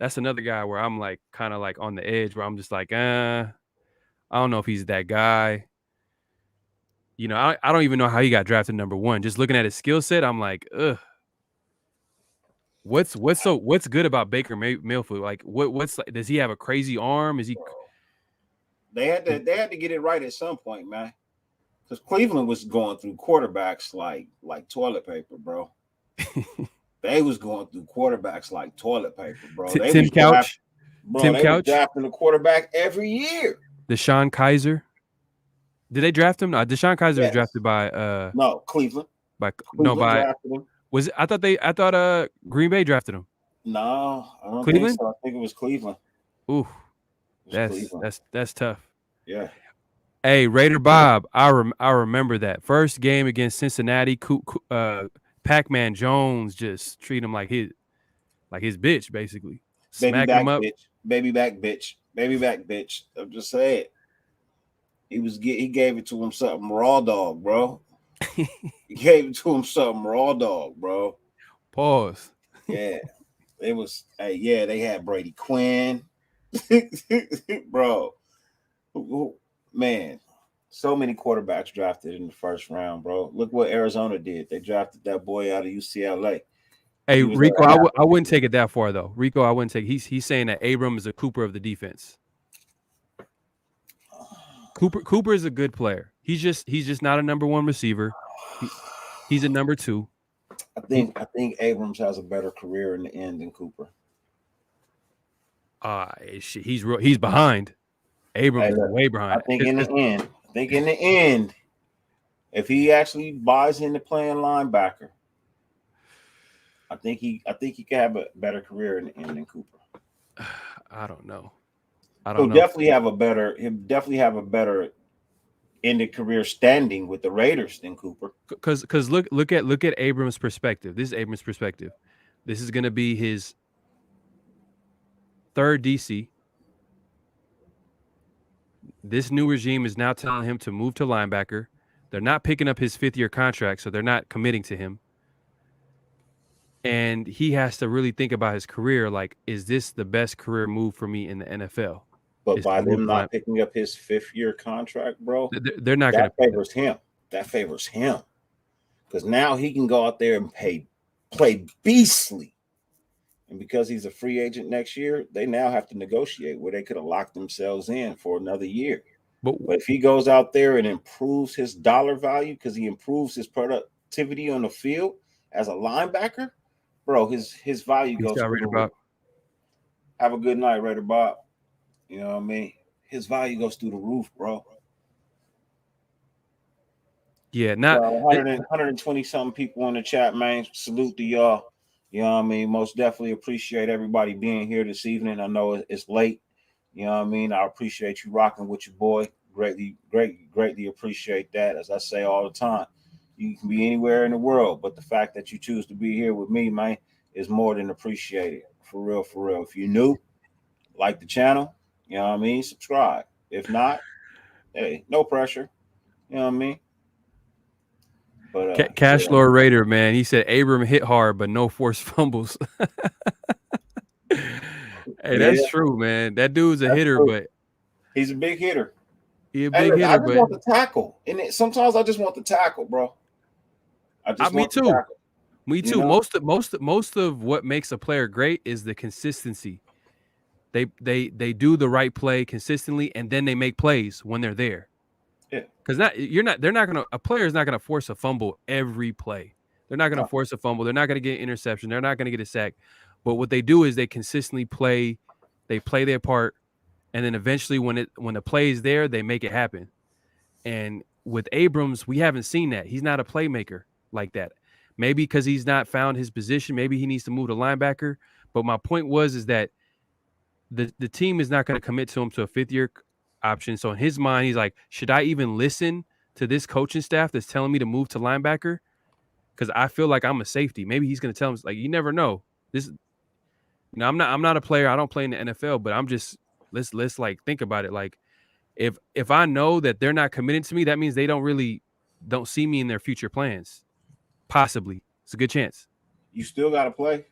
that's another guy where I'm like kind of like on the edge where I'm just like, I don't know if he's that guy. You know, I don't even know how he got drafted number 1. Just looking at his skill set, I'm like, ugh. What's good about Baker Mayfield? Like, what's like? Does he have a crazy arm? Is he? They had to get it right at some point, man. Because Cleveland was going through quarterbacks like toilet paper, bro. They was going through quarterbacks like toilet paper, bro. Tim Couch. They was drafting a quarterback every year. Deshaun Kaiser. Did they draft him? No, Deshaun Kaiser was drafted by no, Cleveland. Drafted him. Was it, I thought Green Bay drafted him. No, I don't think so. I think it was Cleveland. Ooh, that's tough. Yeah. Hey, Raider Bob, I remember that first game against Cincinnati. Pac-Man Jones just treat him like his bitch, basically. Baby back bitch. Baby back bitch. Baby back bitch. I'm just saying. He gave it to him something raw dog, bro. He gave it to him something raw dog, bro. Pause. Yeah. It was they had Brady Quinn. Bro. Man. So many quarterbacks drafted in the first round, bro. Look what Arizona did. They drafted that boy out of UCLA. Hey, Rico, I wouldn't take it that far though. Rico, I wouldn't take. He's saying that Abram is a Cooper of the defense. Cooper is a good player. He's just not a number 1 receiver. He's a number 2. I think Abrams has a better career in the end than Cooper. He's behind. Abrams is way behind. I think in the end, if he actually buys into playing linebacker, I think he could have a better career in the end than Cooper. I don't know. He'll definitely have a better ended career standing with the Raiders than Cooper. Because look at Abrams' perspective. This is Abrams' perspective. This is going to be his 3rd DC. This new regime is now telling him to move to linebacker. They're not picking up his 5th-year contract, so they're not committing to him. And he has to really think about his career. Like, is this the best career move for me in the NFL? But by them not picking up his 5th-year contract, bro, they're not going to. That favors him. Because now he can go out there and play beastly. And because he's a free agent next year, they now have to negotiate where they could have locked themselves in for another year. But if he goes out there and improves his dollar value because he improves his productivity on the field as a linebacker, bro, his value goes through the roof. Have a good night, Raider Bob. You know what I mean? His value goes through the roof, bro. Yeah, not 120-something people in the chat, man. Salute to y'all. You know what I mean? Most definitely appreciate everybody being here this evening. I know it's late. You know what I mean? I appreciate you rocking with your boy. Greatly appreciate that. As I say all the time, you can be anywhere in the world, but the fact that you choose to be here with me, man, is more than appreciated. For real, for real. If you're new, like the channel, you know what I mean? Subscribe. If not, hey, no pressure. You know what I mean? But Cash Lord Raider, man, he said Abram hit hard, but no forced fumbles. Hey, that's true, man. That dude's a hitter, but he's a big hitter. He's a big hitter, I just want the tackle. And sometimes I just want the tackle, bro. Me too. Me too. You know? Most of what makes a player great is the consistency. They do the right play consistently, and then they make plays when they're there. Yeah. Because a player is not gonna force a fumble every play. They're not gonna force a fumble. They're not gonna get an interception. They're not gonna get a sack. But what they do is they consistently play. They play their part, and then eventually, when the play is there, they make it happen. And with Abrams, we haven't seen that. He's not a playmaker like that. Maybe because he's not found his position. Maybe he needs to move to linebacker. But my point is that the team is not going to commit to him to a 5th-year option. So in his mind, he's like, should I even listen to this coaching staff that's telling me to move to linebacker? Because I feel like I'm a safety. Maybe he's going to tell him, like, you never know. I'm not a player. I don't play in the NFL, but I'm just let's like think about it. Like, If I know that they're not committed to me, that means they don't see me in their future plans. Possibly. It's a good chance. You still got to play.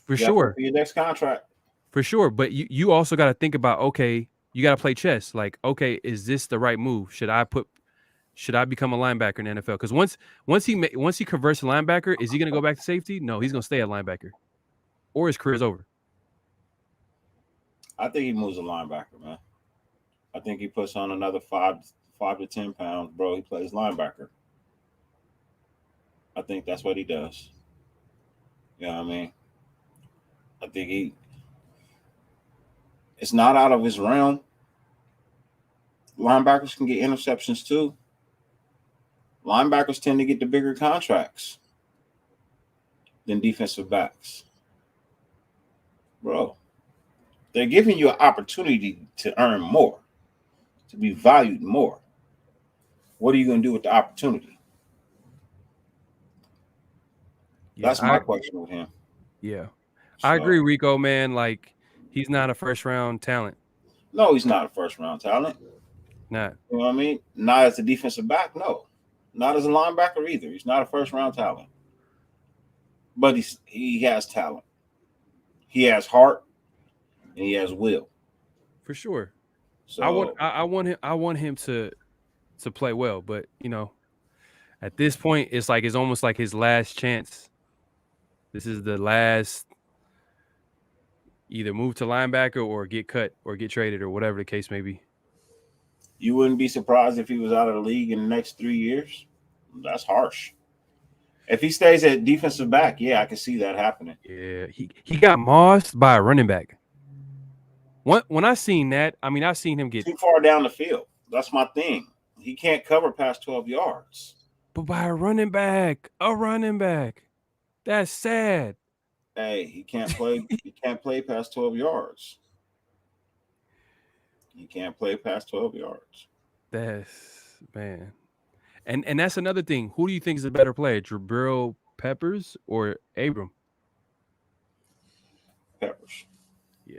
For You got to play sure. for your next contract. For sure. But you also got to think about, okay, you got to play chess. Like, okay, is this the right move? Should I become a linebacker in the NFL? Because once he converts to linebacker, is he going to go back to safety? No, he's going to stay at linebacker, or his career's over. I think he moves a linebacker, man. I think he puts on another 5 to 10 pounds, bro. He plays linebacker. I think that's what he does. You know what I mean? I think it's not out of his realm. Linebackers can get interceptions too. Linebackers tend to get the bigger contracts than defensive backs. Bro, they're giving you an opportunity to earn more, to be valued more. What are you going to do with the opportunity? Yeah, That's my question with him. Yeah. So, I agree, Rico, man. Like, he's not a first-round talent. No, he's not a first-round talent. Not. You know what I mean? Not as a defensive back, no. Not as a linebacker either. He's not a first-round talent. But he has talent. He has heart, and he has will. For sure. So I want him to play well, but at this point, it's almost like his last chance. This is the last, either move to linebacker or get cut or get traded or whatever the case may be. You wouldn't be surprised if he was out of the league in the next 3 years. That's harsh. If he stays at defensive back, yeah, I can see that happening. Yeah, he got mossed by a running back. When I seen that, I mean, I seen him get too far down the field. That's my thing. He can't cover past 12 yards. But by a running back. That's sad. Hey, he can't play. He can't play past 12 yards. He can't play past 12 yards. That's, man. And that's another thing. Who do you think is a better player, Jabril Peppers or Abram? Peppers. Yeah.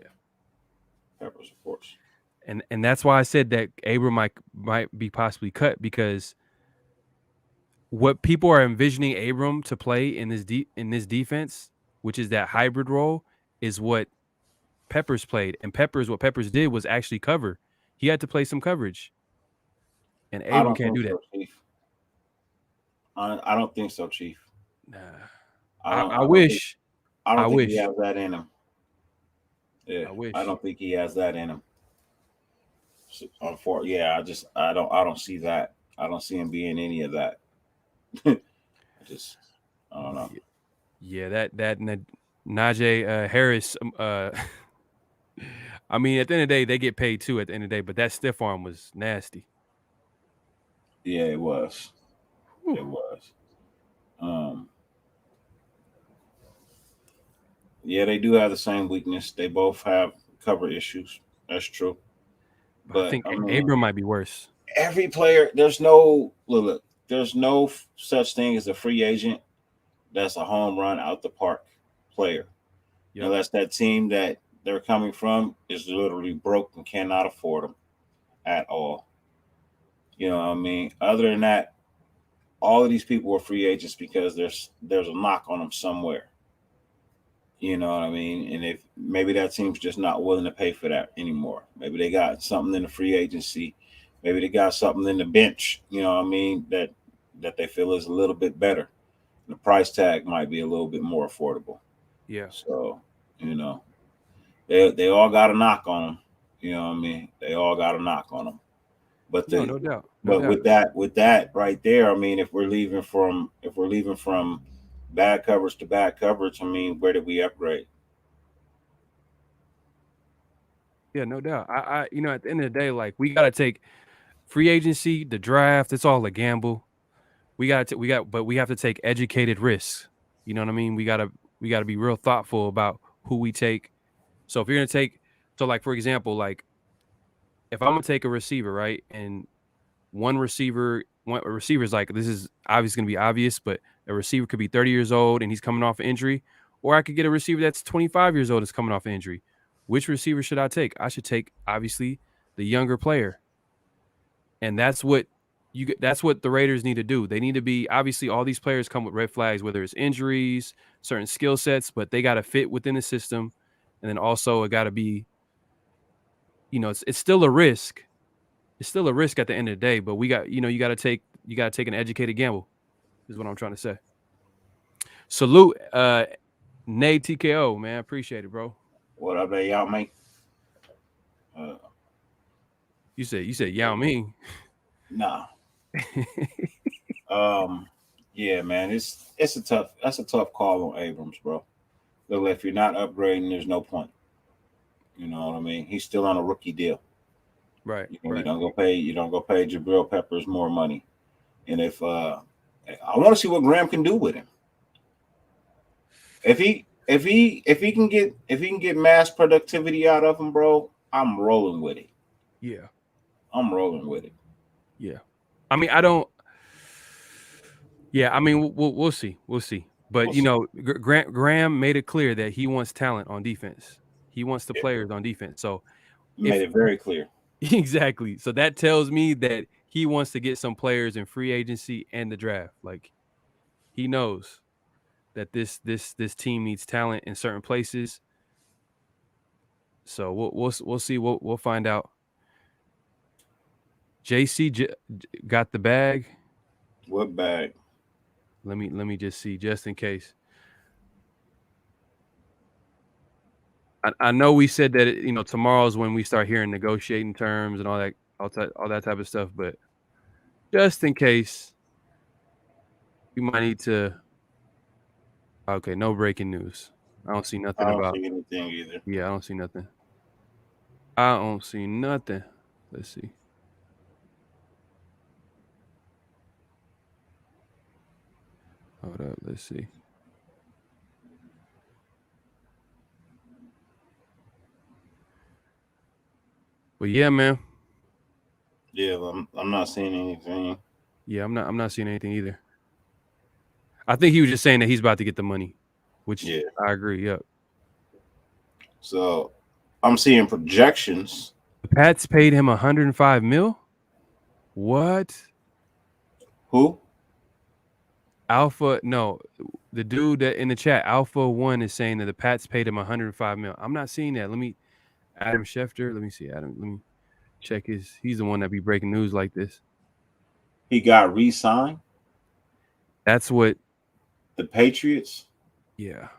Peppers, of course. And that's why I said that Abram might be possibly cut, because what people are envisioning Abram to play in this defense, which is that hybrid role, is what Peppers played. And what Peppers did was actually cover. He had to play some coverage. And Abram can't do that. So, Chief. I don't think so, Chief. Nah. I wish. I don't think he has that in him. Yeah, I wish. I don't think he has that in him. Yeah, I don't see that. I don't see him being any of that. I don't know. Yeah, that Najee Harris. I mean, at the end of the day, they get paid too. At the end of the day, but that stiff arm was nasty. Yeah, it was. Whew. It was. Yeah, they do have the same weakness. They both have cover issues. That's true. But I think Abram might be worse. Every player, there's no such thing as a free agent that's a home run out the park player. Yep. Unless that team that they're coming from is literally broke and cannot afford them at all. You know what I mean? Other than that, all of these people are free agents because there's a knock on them somewhere. You know what I mean? And if maybe that team's just not willing to pay for that anymore. Maybe they got something in the free agency. Maybe they got something in the bench, you know what I mean, that they feel is a little bit better. The price tag might be a little bit more affordable. Yeah. So, they all got a knock on them. You know what I mean? They all got a knock on them. But no doubt. With that right there, I mean, if we're leaving from bad coverage to bad coverage, I mean, where did we upgrade? Yeah, no doubt. I at the end of the day, like, we gotta take free agency, the draft. It's all a gamble. But we have to take educated risks. You know what I mean? We gotta be real thoughtful about who we take. So if you're gonna take, like, for example, like, if I'm gonna take a receiver, right, and a receiver's like, this is obviously gonna be obvious, but a receiver could be 30 years old and he's coming off an injury, or I could get a receiver that's 25 years old that's coming off an injury. Which receiver should I take? I should take, obviously, the younger player. And that's what the Raiders need to do. They need to be, obviously all these players come with red flags, whether it's injuries, certain skill sets, but they got to fit within the system. And then also it got to be, it's still a risk. It's still a risk at the end of the day, but you got to take an educated gamble is what I'm trying to say. Salute, Nay TKO, man. Appreciate it, bro. What up, y'all, mate? You said Yao Ming. Nah. Yeah, man, that's a tough call on Abrams, bro. Look, if you're not upgrading, there's no point. You know what I mean? He's still on a rookie deal. Right. You don't go pay Jabril Peppers more money. And if I want to see what Graham can do with him. If he can get mass productivity out of him, bro, I'm rolling with it. Yeah. I'm rolling with it. Yeah. I mean, I don't. Yeah, I mean, we'll see. We'll see. But Graham made it clear that he wants talent on defense. He wants the players on defense. So made it very clear. Exactly. So that tells me that he wants to get some players in free agency and the draft. Like, he knows that this team needs talent in certain places. So we'll see. We'll find out. JC got the bag. What bag? Let me just see, just in case. I know we said that tomorrow's when we start hearing negotiating terms and all that type of stuff, but just in case, we might need to. Okay, no breaking news. I don't see nothing about. I don't see anything either. Yeah, I don't see nothing. I don't see nothing. Let's see. Hold up. Let's see. But yeah, man. Yeah, I'm not seeing anything. Yeah, I'm not seeing anything either. I think he was just saying that he's about to get the money, which I agree. Yep. So I'm seeing projections. The Pats paid him $105 million. What? Who? Alpha? No, the dude that in the chat, Alpha One, is saying that the Pats paid him $105 million. I'm not seeing that. Adam Schefter. Let me see. Let me check he's the one that be breaking news like this. He got re-signed. That's what the Patriots. Yeah.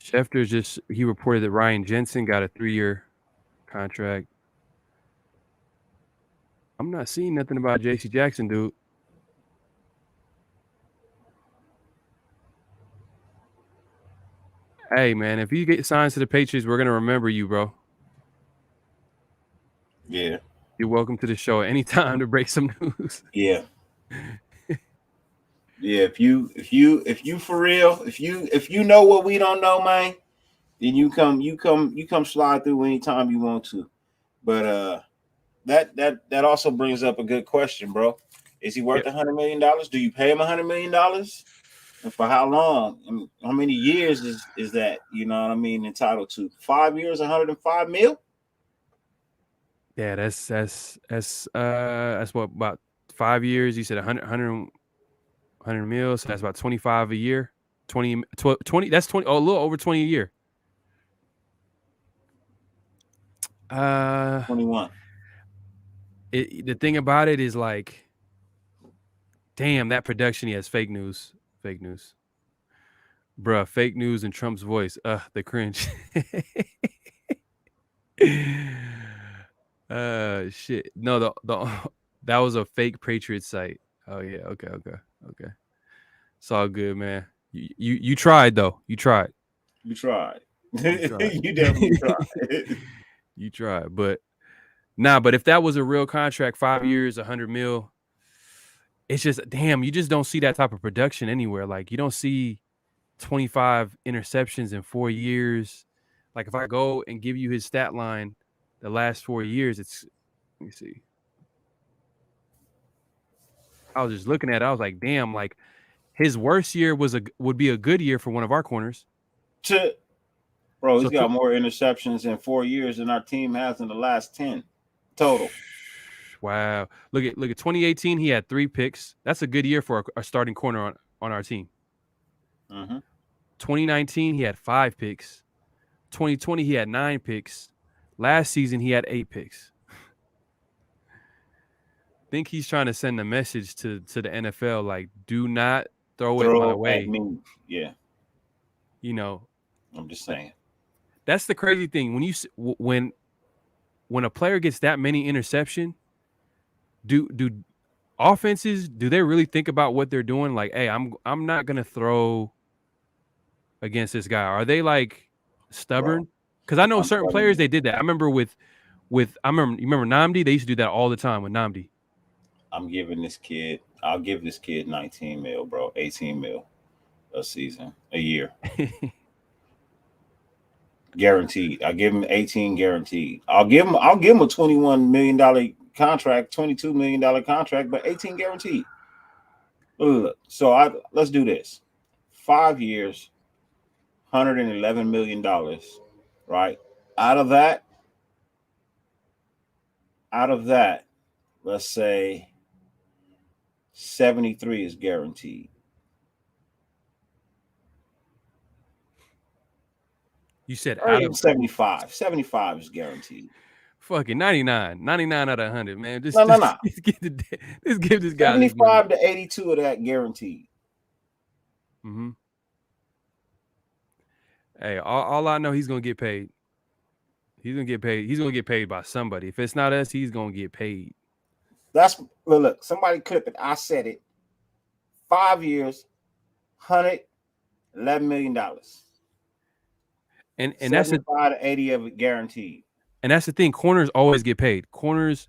Schefter he reported that Ryan Jensen got a 3-year contract. I'm not seeing nothing about J.C. Jackson, dude. Hey, man, if you get signed to the Patriots, we're going to remember you, bro. Yeah. You're welcome to the show at any time to break some news. Yeah. Yeah, if you for real, if you know what we don't know, man, then you come slide through anytime you want to. But that also brings up a good question, bro. Is he worth $100 million? Do you pay him $100 million? And for how long? I mean, how many years is that? You know what I mean? Entitled to 5 years, $105 million? Yeah, that's what, about 5 years. You said 100 mil, so that's about 25 a year. 20, that's 20, a little over 20 a year. 21. The thing about it is, like, damn, that production, he has fake news. Bruh, fake news in Trump's voice. The cringe. Shit. No, that was a fake Patriots site. Oh yeah, okay. It's all good, man. You tried though. You tried. You definitely tried. You tried, but if that was a real contract, 5 years, 100 mil, it's just, damn, you just don't see that type of production anywhere. Like, you don't see 25 interceptions in 4 years. Like, if I go and give you his stat line the last 4 years, let me see. I was just looking at it. I was like, damn, like, his worst year would be a good year for one of our corners. Bro, he's got more interceptions in 4 years than our team has in the last 10 total. Wow. Look at 2018, he had 3 picks. That's a good year for a starting corner on our team. 2019, he had 5 picks. 2020, he had 9 picks. Last season, he had 8 picks. I think he's trying to send a message to the NFL, like, do not throw it my way. At me. Yeah. You know, I'm just saying. That's the crazy thing. When a player gets that many interception, do offenses, do they really think about what they're doing? Like, hey, I'm not gonna throw against this guy. Are they like stubborn? Because I know certain players they did that. I remember you remember Namdi? They used to do that all the time with Namdi. I'll give this kid 19 mil, bro, 18 mil a season, a year. Guaranteed. I give him 18 guaranteed. I'll give him a $21 million contract, $22 million contract, but 18 guaranteed. Look, so let's do this. 5 years, $111 million, right? Out of that, let's say 73 is guaranteed. You said out of 75. 75 is guaranteed. Fucking 99 out of 100, man. Just give this guy 75 to 82 of that guaranteed. Mm-hmm. Hey, all I know, he's gonna get paid. He's gonna get paid. He's gonna get paid by somebody. If it's not us, he's gonna get paid. Look. Somebody clip it. I said it. 5 years, $111 million. And that's 75 to 80 of it guaranteed. And that's the thing. Corners always get paid. Corners,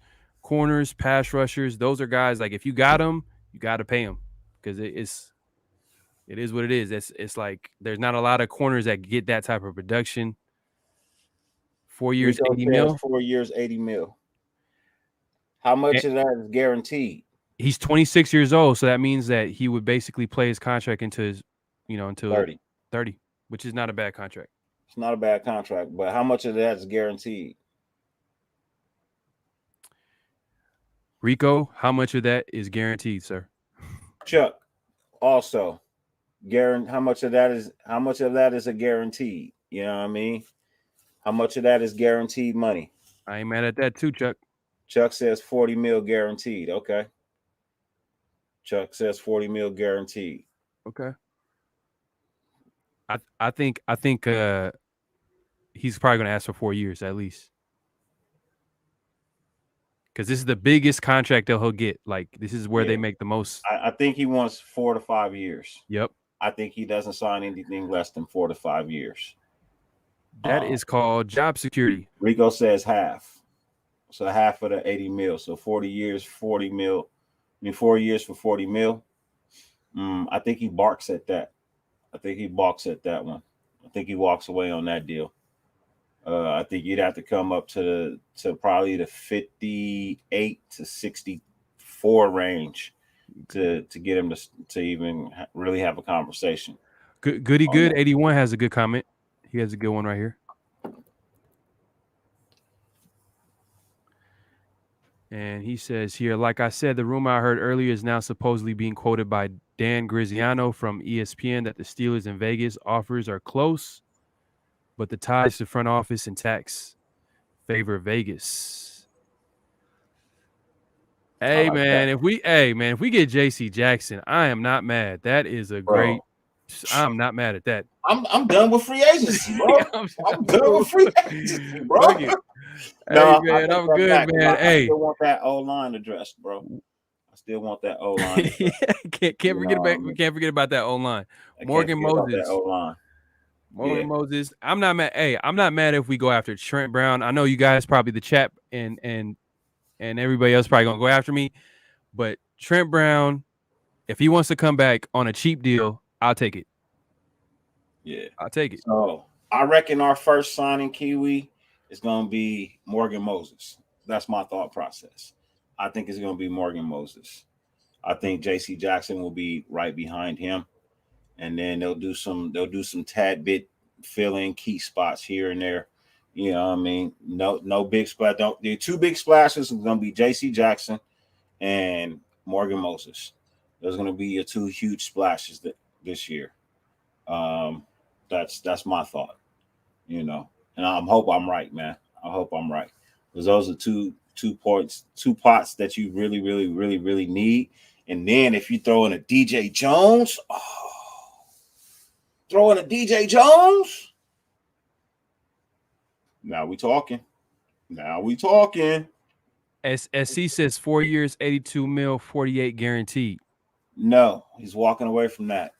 pass rushers. Those are guys like if you got them, you got to pay them because it is what it is. It's like there's not a lot of corners that get that type of production. 4 years, 80 mil. 4 years, 80 mil. How much of that is guaranteed? He's 26 years old, so that means that he would basically play his contract until 30, which is not a bad contract. It's not a bad contract, but how much of that is guaranteed? Rico, how much of that is guaranteed, sir? Chuck, also, how much of that is a guaranteed? You know what I mean? How much of that is guaranteed money? I ain't mad at that too, Chuck. Chuck says 40 mil guaranteed. Okay. Chuck says 40 mil guaranteed. Okay. I think he's probably going to ask for 4 years at least. Because this is the biggest contract that he'll get. Like, this is where they make the most. I think he wants 4 to 5 years. Yep. I think he doesn't sign anything less than 4 to 5 years. That is called job security. Rico says half. So half of the 80 mil. So 40 years, 40 mil. 4 years for 40 mil. I think he barks at that. I think he balks at that one. I think he walks away on that deal. I think you'd have to come up to probably the 58 to 64 range to get him to even really have a conversation. Good. 81 has a good comment. He has a good one right here. And he says here, like I said, the rumor I heard earlier is now supposedly being quoted by Dan Graziano from ESPN that the Steelers and Vegas offers are close, but the ties to front office and tax favor Vegas. Hey, man, if we get JC Jackson, I am not mad. That is a great. I'm not mad at that. I'm done with free agency, bro. I'm done with free agency, bro. No, hey, man, I'm good, man. I still want that O-line addressed, bro. I still want that O-line. can't forget about. We can't forget about that O-line. Morgan Moses. Morgan Moses. I'm not mad. Hey, I'm not mad if we go after Trent Brown. I know you guys probably the chat and everybody else probably gonna go after me, but Trent Brown, if he wants to come back on a cheap deal, I'll take it. Yeah, I'll take it. So I reckon our first signing Kiwi is going to be Morgan Moses. That's my thought process. I think it's going to be Morgan Moses. I think JC Jackson will be right behind him, and then they'll do some tad bit fill in key spots here and there. You know what I mean? No big splash. The two big splashes are going to be J.C. Jackson and Morgan Moses. There's going to be your two huge splashes this year. That's my thought, you know, and I hope I'm right, man. I hope I'm right, because those are two pots that you really, really, really, really need. And then if you throw in a DJ Jones, now we talking. SC says 4 years, 82 mil, 48 guaranteed. No, he's walking away from that.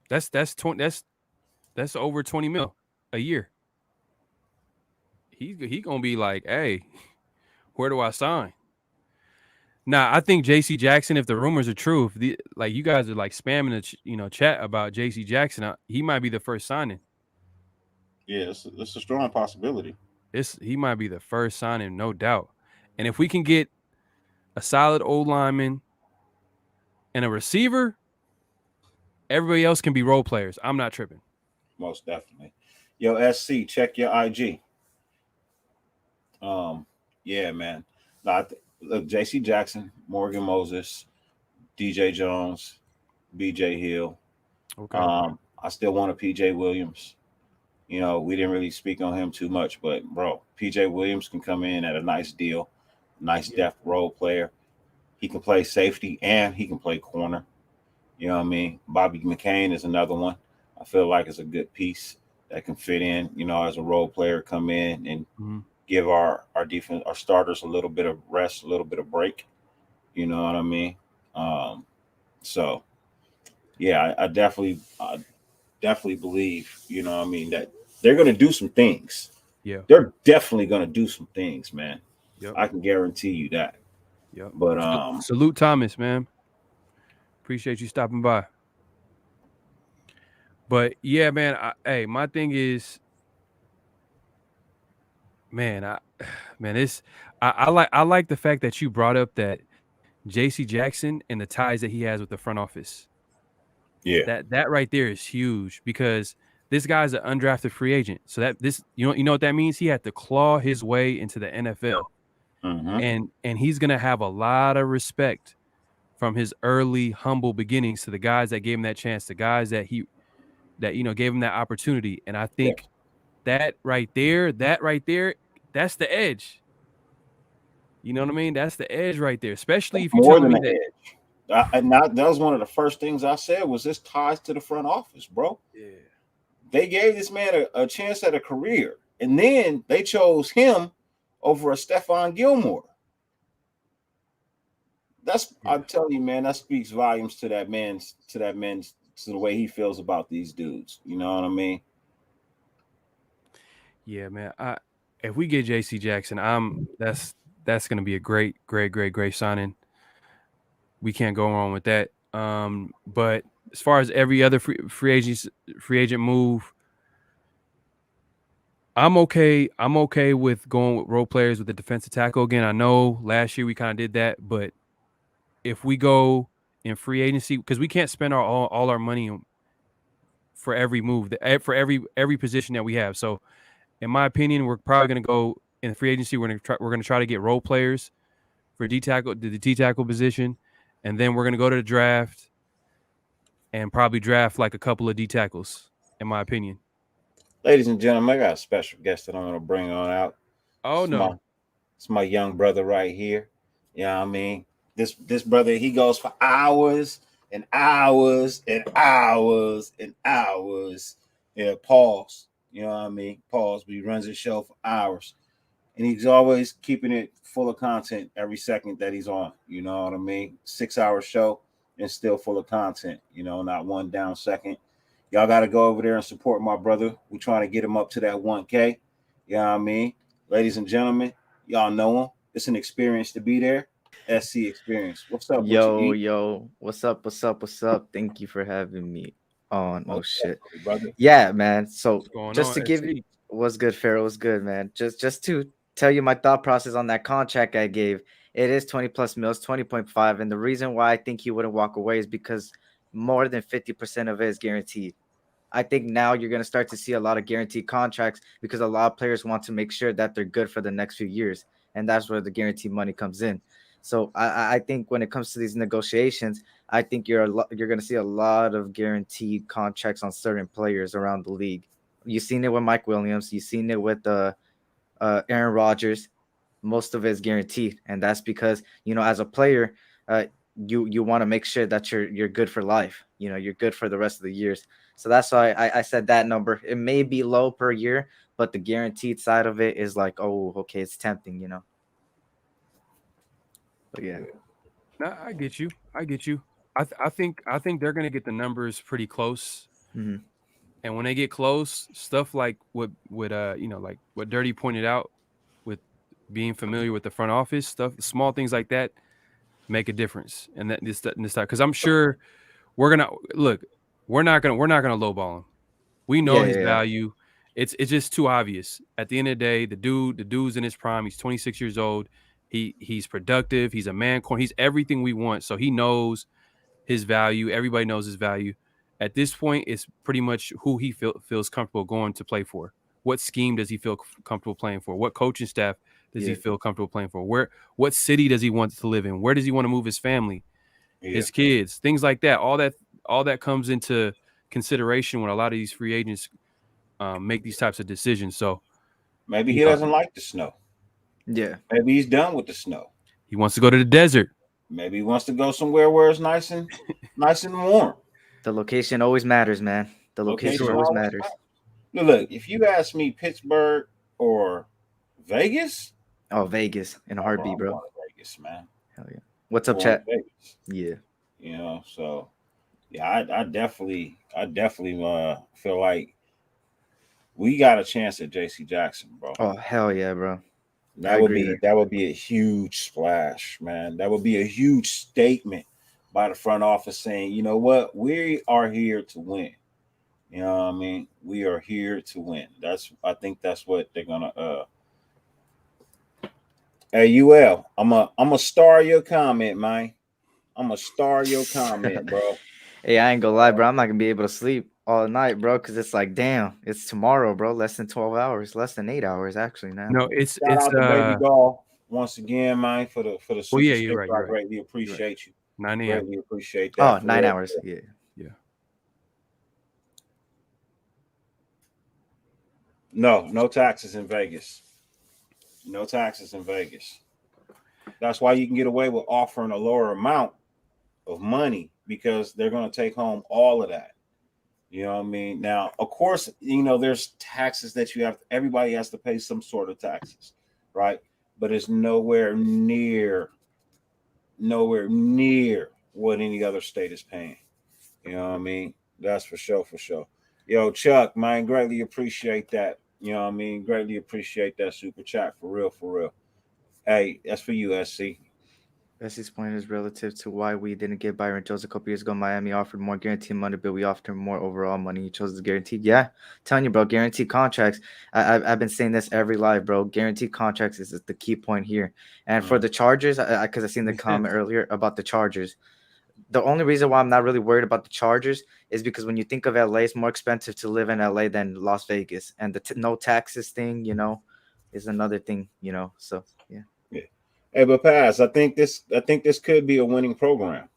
That's over 20 mil a year. He gonna be like, hey, where do I sign? Now, I think J.C. Jackson, if the rumors are true, if like you guys are like spamming the chat about J.C. Jackson, he might be the first signing. Yeah, it's a strong possibility. He might be the first signing, no doubt. And if we can get a solid old lineman and a receiver, everybody else can be role players. I'm not tripping. Most definitely. Yo, SC, check your IG. Yeah, man. Look, J.C. Jackson, Morgan Moses, DJ Jones, B.J. Hill. Okay. I still want a P.J. Williams. You know, we didn't really speak on him too much, but bro, P.J. Williams can come in at a nice deal, nice depth role player. He can play safety and he can play corner. You know what I mean? Bobby McCain is another one. I feel like it's a good piece that can fit in, you know, as a role player, come in and give our defense, our starters, a little bit of rest, a little bit of break. You know what I mean? So yeah, I definitely believe, you know what I mean, that they're going to do some things. Yeah. They're definitely going to do some things, man. Yep. I can guarantee you that. Yep. But salute Thomas, man. Appreciate you stopping by. But yeah, man, my thing is, man, I like the fact that you brought up that J.C. Jackson and the ties that he has with the front office. Yeah. That right there is huge, because this guy's an undrafted free agent. So that you know what that means? He had to claw his way into the NFL. Mm-hmm. And he's gonna have a lot of respect from his early humble beginnings to the guys that gave him that chance, the guys that gave him that opportunity. And I think that right there, that's the edge. You know what I mean? That's the edge right there, especially if you More telling than me an edge. And that was one of the first things I said was this ties to the front office, bro. Yeah. They gave this man a chance at a career, and then they chose him over a Stephon Gilmore. I'm telling you, man, that speaks volumes to that man's to the way he feels about these dudes. You know what I mean? Yeah, man. If we get J.C. Jackson, that's gonna be a great signing. We can't go wrong with that. But as far as every other free agent move, I'm okay with going with role players with the defensive tackle again. I know last year we kind of did that, but if we go in free agency, because we can't spend all our money for every move, for every position that we have. So, in my opinion, we're probably going to go in free agency. We're going to try to get role players for the D tackle position, and then we're going to go to the draft and probably draft like a couple of D tackles. In my opinion. Ladies and gentlemen, I got a special guest that I'm going to bring on out. Oh, no. It's my young brother right here. You know what I mean? This brother, he goes for hours and hours and hours and hours. Yeah, pause. You know what I mean? Pause. But he runs his show for hours. And he's always keeping it full of content every second that he's on. You know what I mean? 6-hour show and still full of content. You know, not one down second. Y'all got to go over there and support my brother. We're trying to get him up to that 1K. You know what I mean? Ladies and gentlemen, y'all know him. It's an experience to be there. SC Experience. What's up? Yo, what's up? Thank you for having me on. Oh shit, brother. Yeah, man. So just to on, give you what's good, Pharaoh, what's good, man. Just to tell you my thought process on that contract I gave. It is 20 plus mils, 20.5, and the reason why I think he wouldn't walk away is because more than 50% of it is guaranteed. I think now you're going to start to see a lot of guaranteed contracts because a lot of players want to make sure that they're good for the next few years. And that's where the guaranteed money comes in. So I think when it comes to these negotiations, I think you're going to see a lot of guaranteed contracts on certain players around the league. You've seen it with Mike Williams. You've seen it with Aaron Rodgers. Most of it is guaranteed. And that's because, as a player, you want to make sure that you're good for life. You're good for the rest of the years. So that's why I said that number. It may be low per year, but the guaranteed side of it is like, oh, okay, it's tempting. But yeah. No, I get you. I think they're gonna get the numbers pretty close. Mhm. And when they get close, stuff like what like what Dirty pointed out with being familiar with the front office stuff, small things like that make a difference. And that this time, because I'm sure we're not gonna lowball him. We know his Yeah. value. It's just too obvious. At the end of the day, the dude's in his prime. He's 26 years old. He's productive. He's a man corner. He's everything we want. So he knows his value. Everybody knows his value. At this point, it's pretty much who he feels comfortable going to play for. What scheme does he feel comfortable playing for? What coaching staff does he feel comfortable playing for? What city does he want to live in? Where does he want to move his family, his kids, things like that? All that comes into consideration when a lot of these free agents make these types of decisions. So maybe he doesn't like the snow. Yeah. Maybe he's done with the snow. He wants to go to the desert. Maybe he wants to go somewhere where it's nice and warm. The location always matters, man. The location always matters. Look, if you ask me Pittsburgh or Vegas. Oh, Vegas in a heartbeat, bro. Vegas, man. Hell yeah. What's up, chat? Vegas. Yeah. So yeah, I definitely feel like we got a chance at JC Jackson, bro. Oh, hell yeah, bro. That would be a huge splash, man. That would be a huge statement by the front office saying, you know what, we are here to win. You know what I mean? We are here to win. I think that's what they're gonna Hey UL, I'm a star your comment, man. I'm a star your comment, bro. Hey, I ain't gonna lie, bro. I'm not gonna be able to sleep all night, bro, because it's like, damn, it's tomorrow, bro. Less than 12 hours, less than 8 hours, actually. Now, no, it's shout out to Baby Doll once again, man, for the super you're right. I greatly appreciate you. 9 a.m. Greatly appreciate that. Oh, 9 hours. Yeah. No taxes in Vegas. No taxes in Vegas. That's why you can get away with offering a lower amount of money because they're going to take home all of that. You know what I mean? Now, of course, there's taxes that everybody has to pay some sort of taxes, right? But it's nowhere near what any other state is paying. You know what I mean? That's for sure. Yo, Chuck, man, greatly appreciate that. You know what I mean? Greatly appreciate that super chat for real. Hey, that's for you, SC. SC's point is relative to why we didn't get Byron Jones a couple years ago. Miami offered more guaranteed money, but we offered more overall money. He chose the guaranteed. Yeah, telling you, bro, guaranteed contracts. I've been saying this every live, bro. Guaranteed contracts is the key point here. And for the Chargers, because I seen the comment earlier about the Chargers. The only reason why I'm not really worried about the Chargers is because when you think of LA, it's more expensive to live in LA than Las Vegas, and the no taxes thing, is another thing, So yeah. Hey, but Paz, I think this could be a winning program.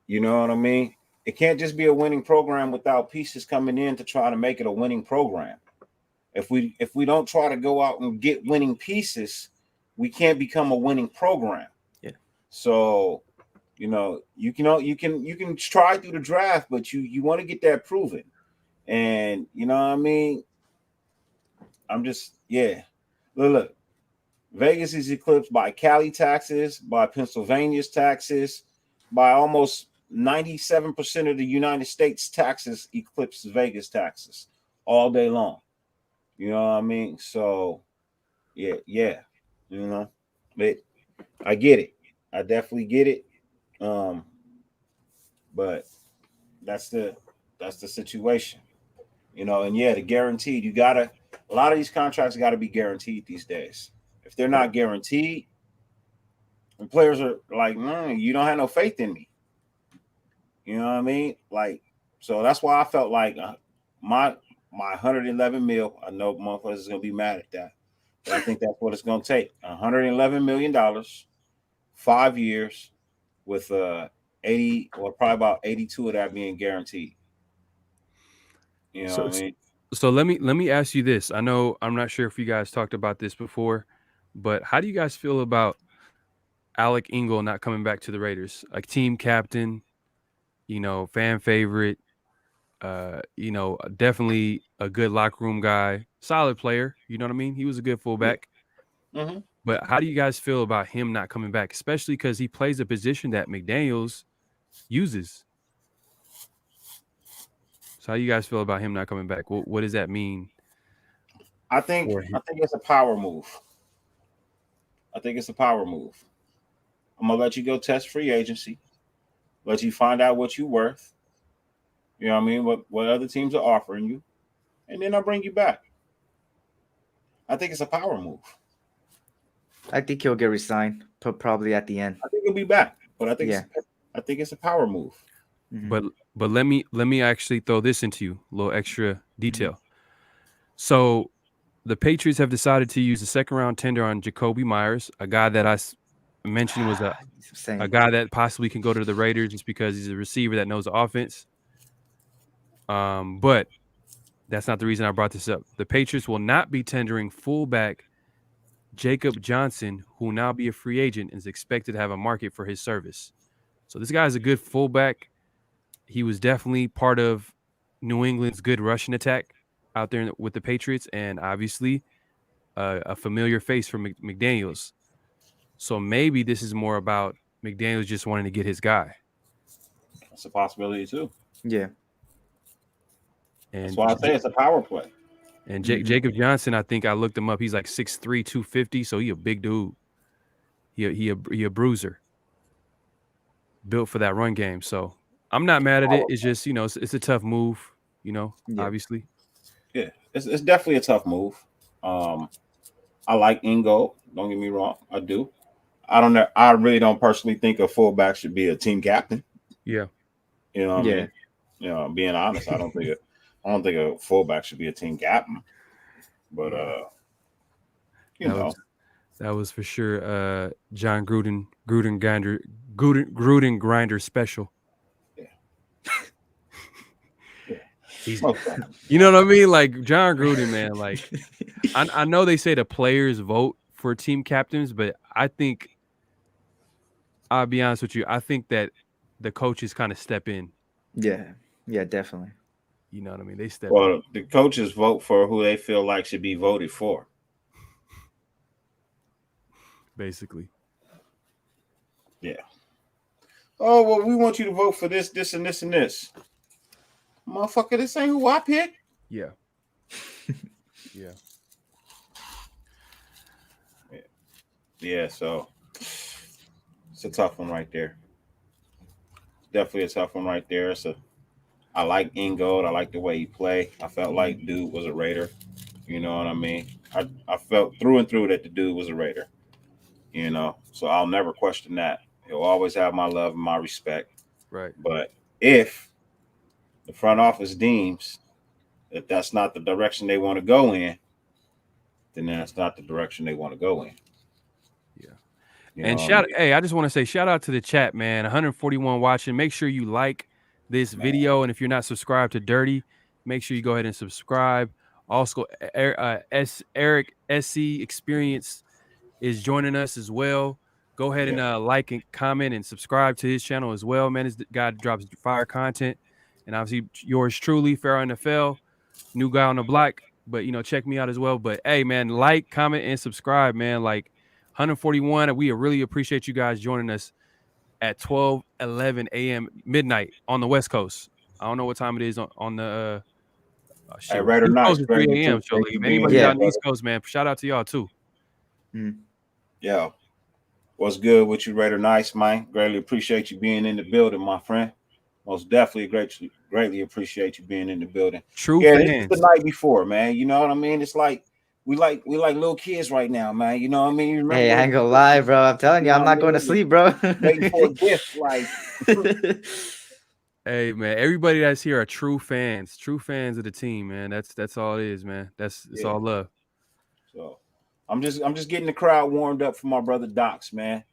You know what I mean? It can't just be a winning program without pieces coming in to try to make it a winning program. If we don't try to go out and get winning pieces, we can't become a winning program. Yeah. So, you can try through the draft, but you want to get that proven. And you know what I mean? I'm just Look. Vegas is eclipsed by Cali taxes, by Pennsylvania's taxes, by almost 97% of the United States taxes eclipse Vegas taxes all day long. You know what I mean? So, yeah. But I get it. I definitely get it. But that's the situation. And the guaranteed. A lot of these contracts gotta be guaranteed these days. If they're not guaranteed, and players are like, you don't have no faith in me. You know what I mean? Like, so that's why I felt like my 111 mil. I know motherfuckers is gonna be mad at that, but I think that's what it's gonna take. $111 million, 5 years, with 80 or probably about 82 of that being guaranteed. You know what I mean? So let me ask you this. I know I'm not sure if you guys talked about this before, but how do you guys feel about Alec Ingold not coming back to the Raiders? Like team captain, fan favorite, definitely a good locker room guy, solid player. You know what I mean? He was a good fullback. Mm-hmm. But how do you guys feel about him not coming back, especially because he plays a position that McDaniels uses? So how do you guys feel about him not coming back? What does that mean? I think it's a power move. I'm gonna let you go test free agency, let you find out what you're worth. You know what I mean? What other teams are offering you, and then I'll bring you back. I think it's a power move. I think he'll get resigned, but probably at the end. I think he'll be back, but I think it's a power move. Mm-hmm. But let me actually throw this into you, a little extra detail. Mm-hmm. So the Patriots have decided to use a second-round tender on Jacoby Myers, a guy that I mentioned was a guy that possibly can go to the Raiders just because he's a receiver that knows the offense. But that's not the reason I brought this up. The Patriots will not be tendering fullback Jacob Johnson, who will now be a free agent and is expected to have a market for his service. So this guy is a good fullback. He was definitely part of New England's good rushing attack out there with the Patriots, and obviously a familiar face for McDaniels. So maybe this is more about McDaniels just wanting to get his guy. That's a possibility too. Yeah. And that's why I say it's a power play. And Jacob Johnson, I think I looked him up. He's like 6'3", 250, so he a big dude. He a bruiser. Built for that run game. So I'm not mad at it. It's just, it's a tough move, obviously. Yeah, it's definitely a tough move. I like Ingold. Don't get me wrong. I do. I don't know. I really don't personally think a fullback should be a team captain. Yeah. You know what I mean? Being honest, I don't think a fullback should be a team captain. But that was for sure John Gruden grinder special. Yeah. You know what I mean? Like John Gruden, man. Like I know they say the players vote for team captains, but I think I'll be honest with you. I think that the coaches kind of step in. Yeah, definitely. You know what I mean? They step in. in. The coaches vote for who they feel like should be voted for. Basically. Yeah. Oh, well, we want you to vote for this, this, and this, and this. Motherfucker, this ain't who I pick. Yeah. Yeah. Yeah, so it's a tough one right there. Definitely a tough one right there. I like Ingold. I like the way he played. I felt like dude was a Raider. You know what I mean? I felt through and through that the dude was a Raider. So I'll never question that. He'll always have my love and my respect. Right. But if the front office deems that that's not the direction they want to go in, then that's not the direction they want to go in. Yeah. And I just want to say shout out to the chat, man. 141 watching. Make sure you like this video. And if you're not subscribed to Dirty, make sure you go ahead and subscribe. Also, Eric SC Experience is joining us as well. Go ahead and like and comment and subscribe to his channel as well, man. This guy drops fire content. And obviously yours truly, Fair NFL, new guy on the block. But, check me out as well. But, hey, man, like, comment, and subscribe, man. Like, 141, we really appreciate you guys joining us at 11 a.m. midnight on the West Coast. I don't know what time it is on the Raider Night, 3 a.m. So like, if anybody's out on the East Coast, man, shout out to y'all too. Yeah. What's good with you, Raider Nice, man? Greatly appreciate you being in the building, my friend. Most definitely greatly appreciate you being in the building. True fans. This is the night before, man. You know what I mean? It's like we like little kids right now, man. You know what I mean? You remember I ain't gonna lie, bro. I'm telling you, I'm not going to sleep, bro. Waiting for a gift, like Hey man, everybody that's here are true fans of the team, man. That's all it is, man. It's all love. So I'm just getting the crowd warmed up for my brother Docs, man.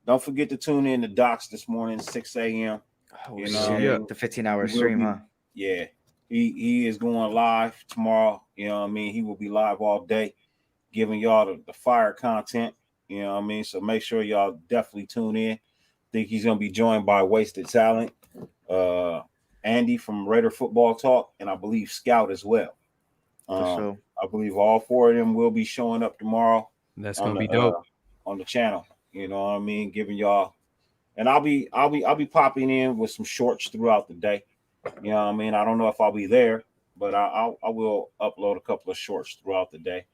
Don't forget to tune in to Docs this morning, 6 a.m. Oh You know, shit, the 15-hour stream, huh? Yeah, he is going live tomorrow. You know what I mean? He will be live all day, giving y'all the fire content. You know what I mean? So make sure y'all definitely tune in. Think he's gonna be joined by Wasted Talent, Andy from Raider Football Talk, and I believe Scout as well. For sure. I believe all four of them will be showing up tomorrow. That's gonna be dope on the channel. You know what I mean? Giving y'all, and I'll be popping in with some shorts throughout the day. You know what I mean? I don't know if I'll be there, but I will upload a couple of shorts throughout the day.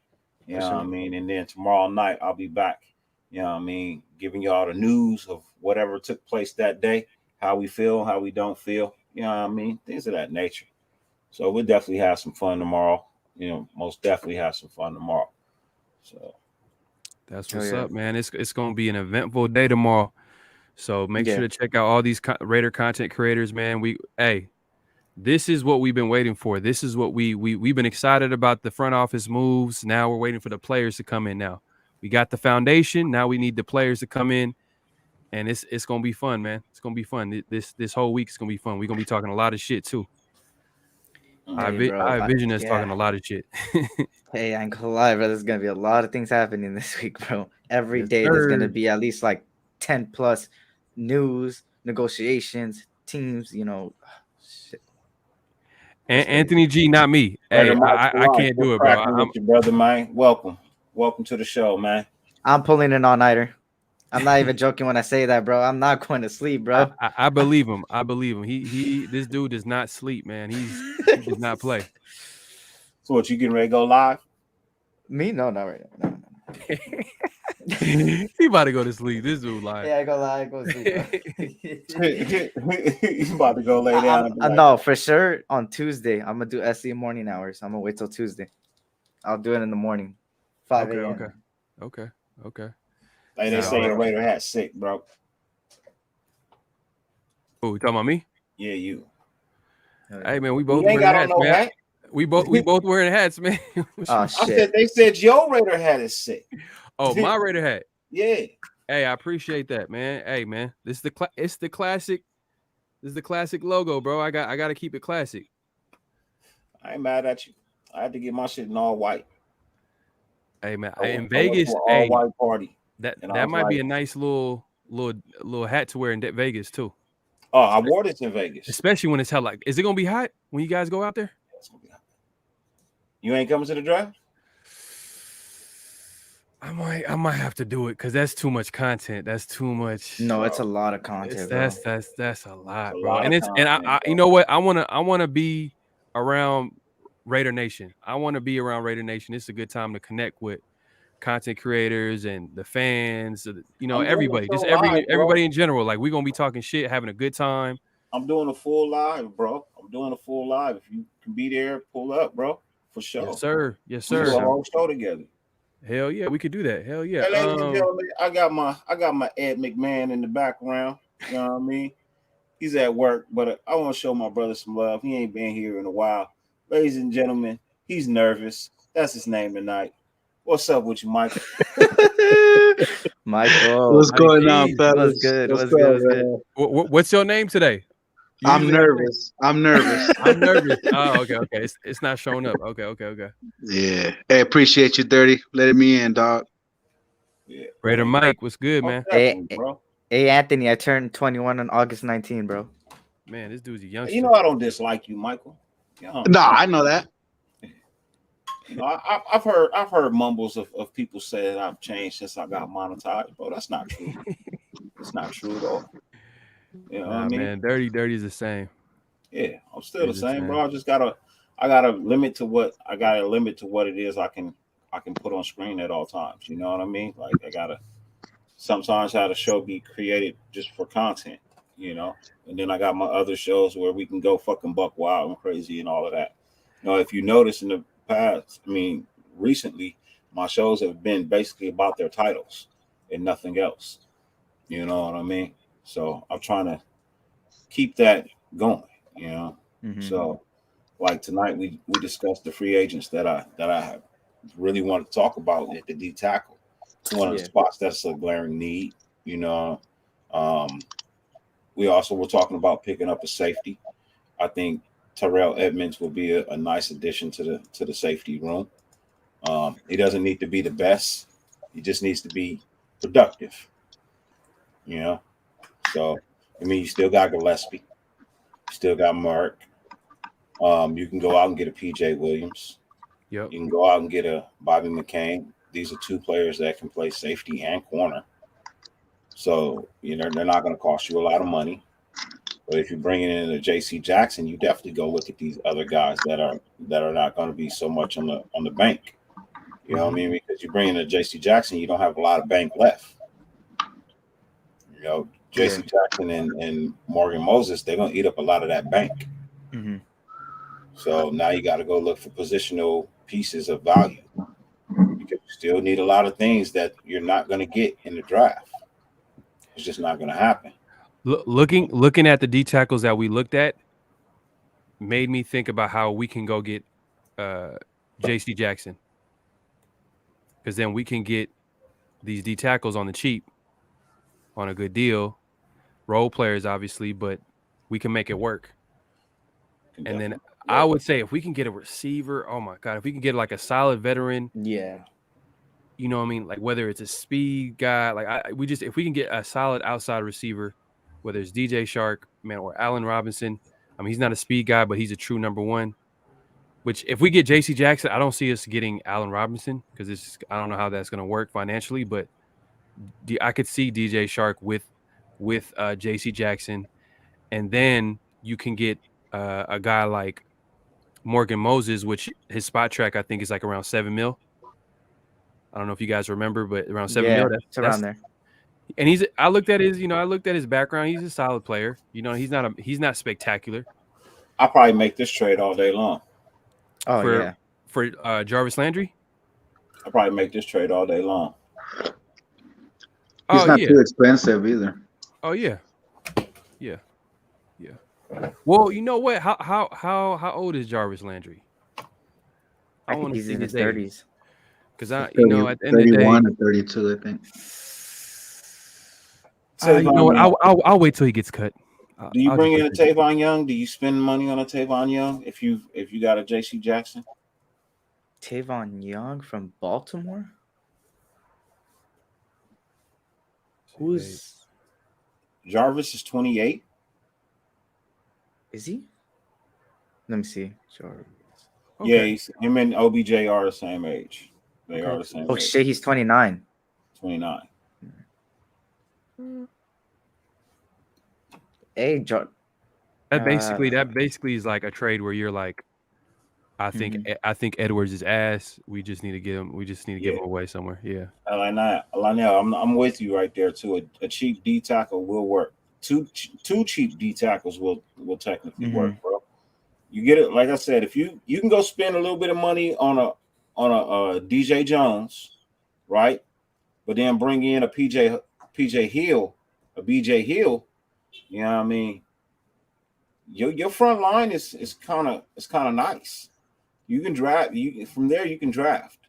You know what I mean? And then tomorrow night I'll be back. You know what I mean? Giving y'all the news of whatever took place that day, how we feel, how we don't feel. You know what I mean? Things of that nature. So we'll definitely have some fun tomorrow. You know, most definitely have some fun tomorrow. So that's what's up, man. It's gonna be an eventful day tomorrow. So make sure to check out all these Raider content creators, man. This is what we've been waiting for. This is what we've been excited about, the front office moves. Now we're waiting for the players to come in. Now we got the foundation. Now we need the players to come in, and it's gonna be fun, man. It's gonna be fun. This whole week is gonna be fun. We're gonna be talking a lot of shit too. I envision us talking a lot of shit. Hey, I ain't gonna lie, bro. There's gonna be a lot of things happening this week, bro. Every day there's gonna be at least like 10 plus news, negotiations, teams. You know, shit. And Anthony G, not me. Hey, I can't do it, bro. I'm your brother, man. Welcome to the show, man. I'm pulling an all-nighter. I'm not even joking when I say that, bro. I'm not going to sleep, bro. I believe him. I believe him. This dude does not sleep, man. He does not play. So what, you getting ready to go live? Me? No, not right now. No. He about to go to sleep. This dude live. Yeah, I go to sleep, bro. He's about to go lay down. No, for sure. On Tuesday, I'm gonna do SC morning hours. I'm gonna wait till Tuesday. I'll do it in the morning, 5 a.m. Okay. Like they say, your Raider hat sick, bro. Oh, you talking about me? Yeah, you. Hey man, we both wearing hats, man. Hat? We both wearing hats, man. Oh shit! They said your Raider hat is sick. Oh, my Raider hat. Yeah. Hey, I appreciate that, man. Hey, man, it's the classic. This is the classic logo, bro. I got to keep it classic. I ain't mad at you. I had to get my shit in all white. Hey man, in Vegas, all white party. That might be a nice little hat to wear in Vegas too. Oh, I wore this in Vegas, especially when it's hell. Like, is it gonna be hot when you guys go out there? Yeah, it's gonna be hot. You ain't coming to the draft? I might have to do it because that's too much content. That's too much. No, it's a lot of content. That's a lot, bro. And I you know what? I wanna be around Raider Nation. I want to be around Raider Nation. It's a good time to connect with content creators and the fans. You know, everybody, just everybody in general. Like, we're gonna be talking shit, having a good time. I'm doing a full live, bro. If you can be there, pull up, bro, for sure. Yes, sir. We do a whole show together. Hell yeah, we could do that. Hell yeah. Hey, ladies and gentlemen, I got my Ed McMahon in the background. You know what I mean? He's at work, but I want to show my brother some love. He ain't been here in a while. Ladies and gentlemen, he's nervous. That's his name tonight. What's up with you, Michael? Michael, what's going on, fellas? What's good? What's your name today? I'm nervous. I'm nervous. Oh, okay. It's not showing up. Okay. Yeah. Hey, appreciate you, Dirty, letting me in, dog. Yeah. Raider Mike, what's good, man? Hey, Anthony, I turned 21 on August 19, bro. Man, this dude's a youngster. You know I don't dislike you, Michael. No, I know that. You know, I've heard mumbles of people say that I've changed since I got monetized, bro. That's not true. It's not true at all. You know what I mean? Man, Dirty is the same. Yeah, I'm still the same, bro. I gotta limit to what it is I can put on screen at all times. You know what I mean? Like, I gotta sometimes have the show be created just for content, you know. And then I got my other shows where we can go fucking buck wild and crazy and all of that. You know, if you notice in the past, recently, my shows have been basically about their titles and nothing else. You know what I mean? So I'm trying to keep that going. You know, Mhm. so like tonight we discussed the free agents that I really want to talk about at the D tackle. It's one of the Yeah. spots that's a glaring need. You know, we also were talking about picking up a safety. I think Terrell Edmonds will be a nice addition to the safety room. He doesn't need to be the best. He just needs to be productive. You know, so I mean, you still got Gillespie, you still got Mark. You can go out and get a PJ Williams. Yep. You can go out and get a Bobby McCain. These are two players that can play safety and corner. So, you know, they're not going to cost you a lot of money. But if you're bringing in a JC Jackson, you definitely go look at these other guys that are not going to be so much on the bank. You know what I mean? Because you bring in a JC Jackson, you don't have a lot of bank left. You know, JC Jackson and Morgan Moses, they're going to eat up a lot of that bank. Mm-hmm. So now you got to go look for positional pieces of value because you still need a lot of things that you're not going to get in the draft. It's just not going to happen. Looking at the D tackles that we looked at made me think about how we can go get JC Jackson, because then we can get these D tackles on the cheap on a good deal, role players obviously, but we can make it work. And then I would say if we can get a receiver, oh my God, if we can get like a solid veteran, Yeah. you know what I mean? Like whether it's a speed guy, like if we can get a solid outside receiver, whether it's DJ Shark, man, or Allen Robinson. I mean, he's not a speed guy, but he's a true number one. Which if we get JC Jackson, I don't see us getting Allen Robinson because I don't know how that's going to work financially, but I could see DJ Shark with JC Jackson, and then you can get a guy like Morgan Moses, which his spot track I think is like around $7 million. I don't know if you guys remember, but around $7 million. It's around there. And I looked at his background. He's a solid player. You know, he's not spectacular. I'll probably make this trade all day long. Oh, for Jarvis Landry. I'll probably make this trade all day long. He's not too expensive either. Oh yeah. Well, you know what? How old is Jarvis Landry? I think he's in his 30s. Because at the end of the day, 31 or 32, I think. You know what? I'll wait till he gets cut. Do you bring in a Tavon Young? Do you spend money on a Tavon Young if you got a JC Jackson? Tavon Young from Baltimore? Who's Jarvis is 28. Is he? Let me see. Jarvis. Okay. Yeah, him and OBJ are the same age. They are the same age. Shit, he's 29. 29. Hey, that basically is like a trade where you're like, I think Edwards is ass. We just need to get him. We just need to give him away somewhere. Yeah. I'm with you right there too. A cheap D tackle will work. Two cheap D tackles will technically work, bro. You get it. Like I said, if you can go spend a little bit of money on a DJ Jones, right? But then bring in a BJ Hill. You know what I mean? Your front line is kind of nice. You can draft. From there you can draft.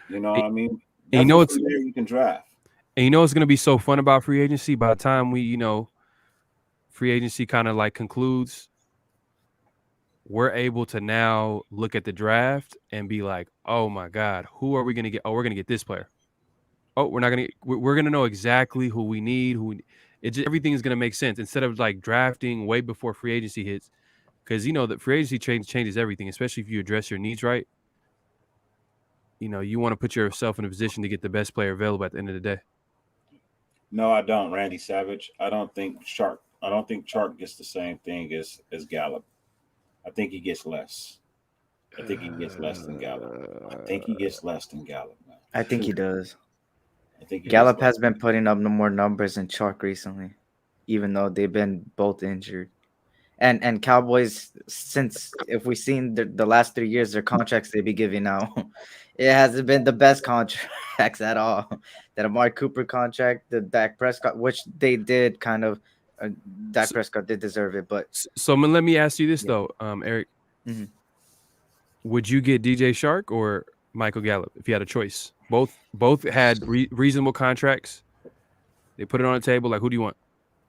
You know what I mean? And you know it's from there you can draft. And you know what's gonna be so fun about free agency? By the time free agency kind of like concludes, we're able to now look at the draft and be like, oh my God, who are we gonna get? Oh, we're gonna get this player. Oh, we're gonna know exactly who we need. Everything is gonna make sense instead of like drafting way before free agency hits, because the free agency changes everything, especially if you address your needs right. You want to put yourself in a position to get the best player available at the end of the day. No, I don't, Randy Savage. I don't think Chark gets the same thing as Gallup. I think he gets less. I think he gets less than Gallup. Man. I think he does. I think Gallup has been putting up no more numbers than Chark recently, even though they've been both injured. And Cowboys, since if we've seen the last 3 years, their contracts they be giving out, it hasn't been the best contracts at all. That Amari Cooper contract, the Dak Prescott, which they did kind of Dak Prescott did deserve it, but So let me ask you this though, Eric. Mhm. Would you get DJ Shark or Michael Gallup if you had a choice? Both had reasonable contracts. They put it on the table. Like, who do you want?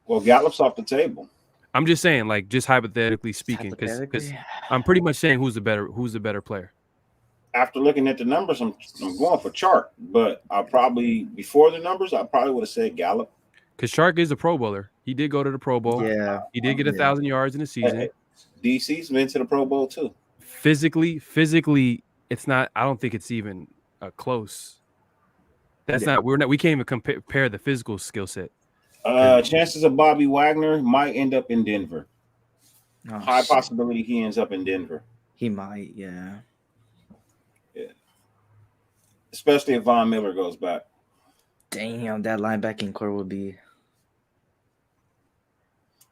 Well, Gallup's off the table. I'm just saying, like, just hypothetically speaking, because Hypothetically? I'm pretty much saying who's the better player. After looking at the numbers, I'm going for Chark, but before the numbers, I probably would have said Gallup. Because Shark is a Pro Bowler. He did go to the Pro Bowl. Yeah. He did get 1,000 yards in a season. Hey, DC's been to the Pro Bowl too. Physically, it's not. I don't think it's even close. That's not. We can't even compare the physical skill set. Chances of Bobby Wagner might end up in Denver. Oh, High shit. possibility he ends up in Denver. He might, yeah. Especially if Von Miller goes back. Damn, that linebacking core would be.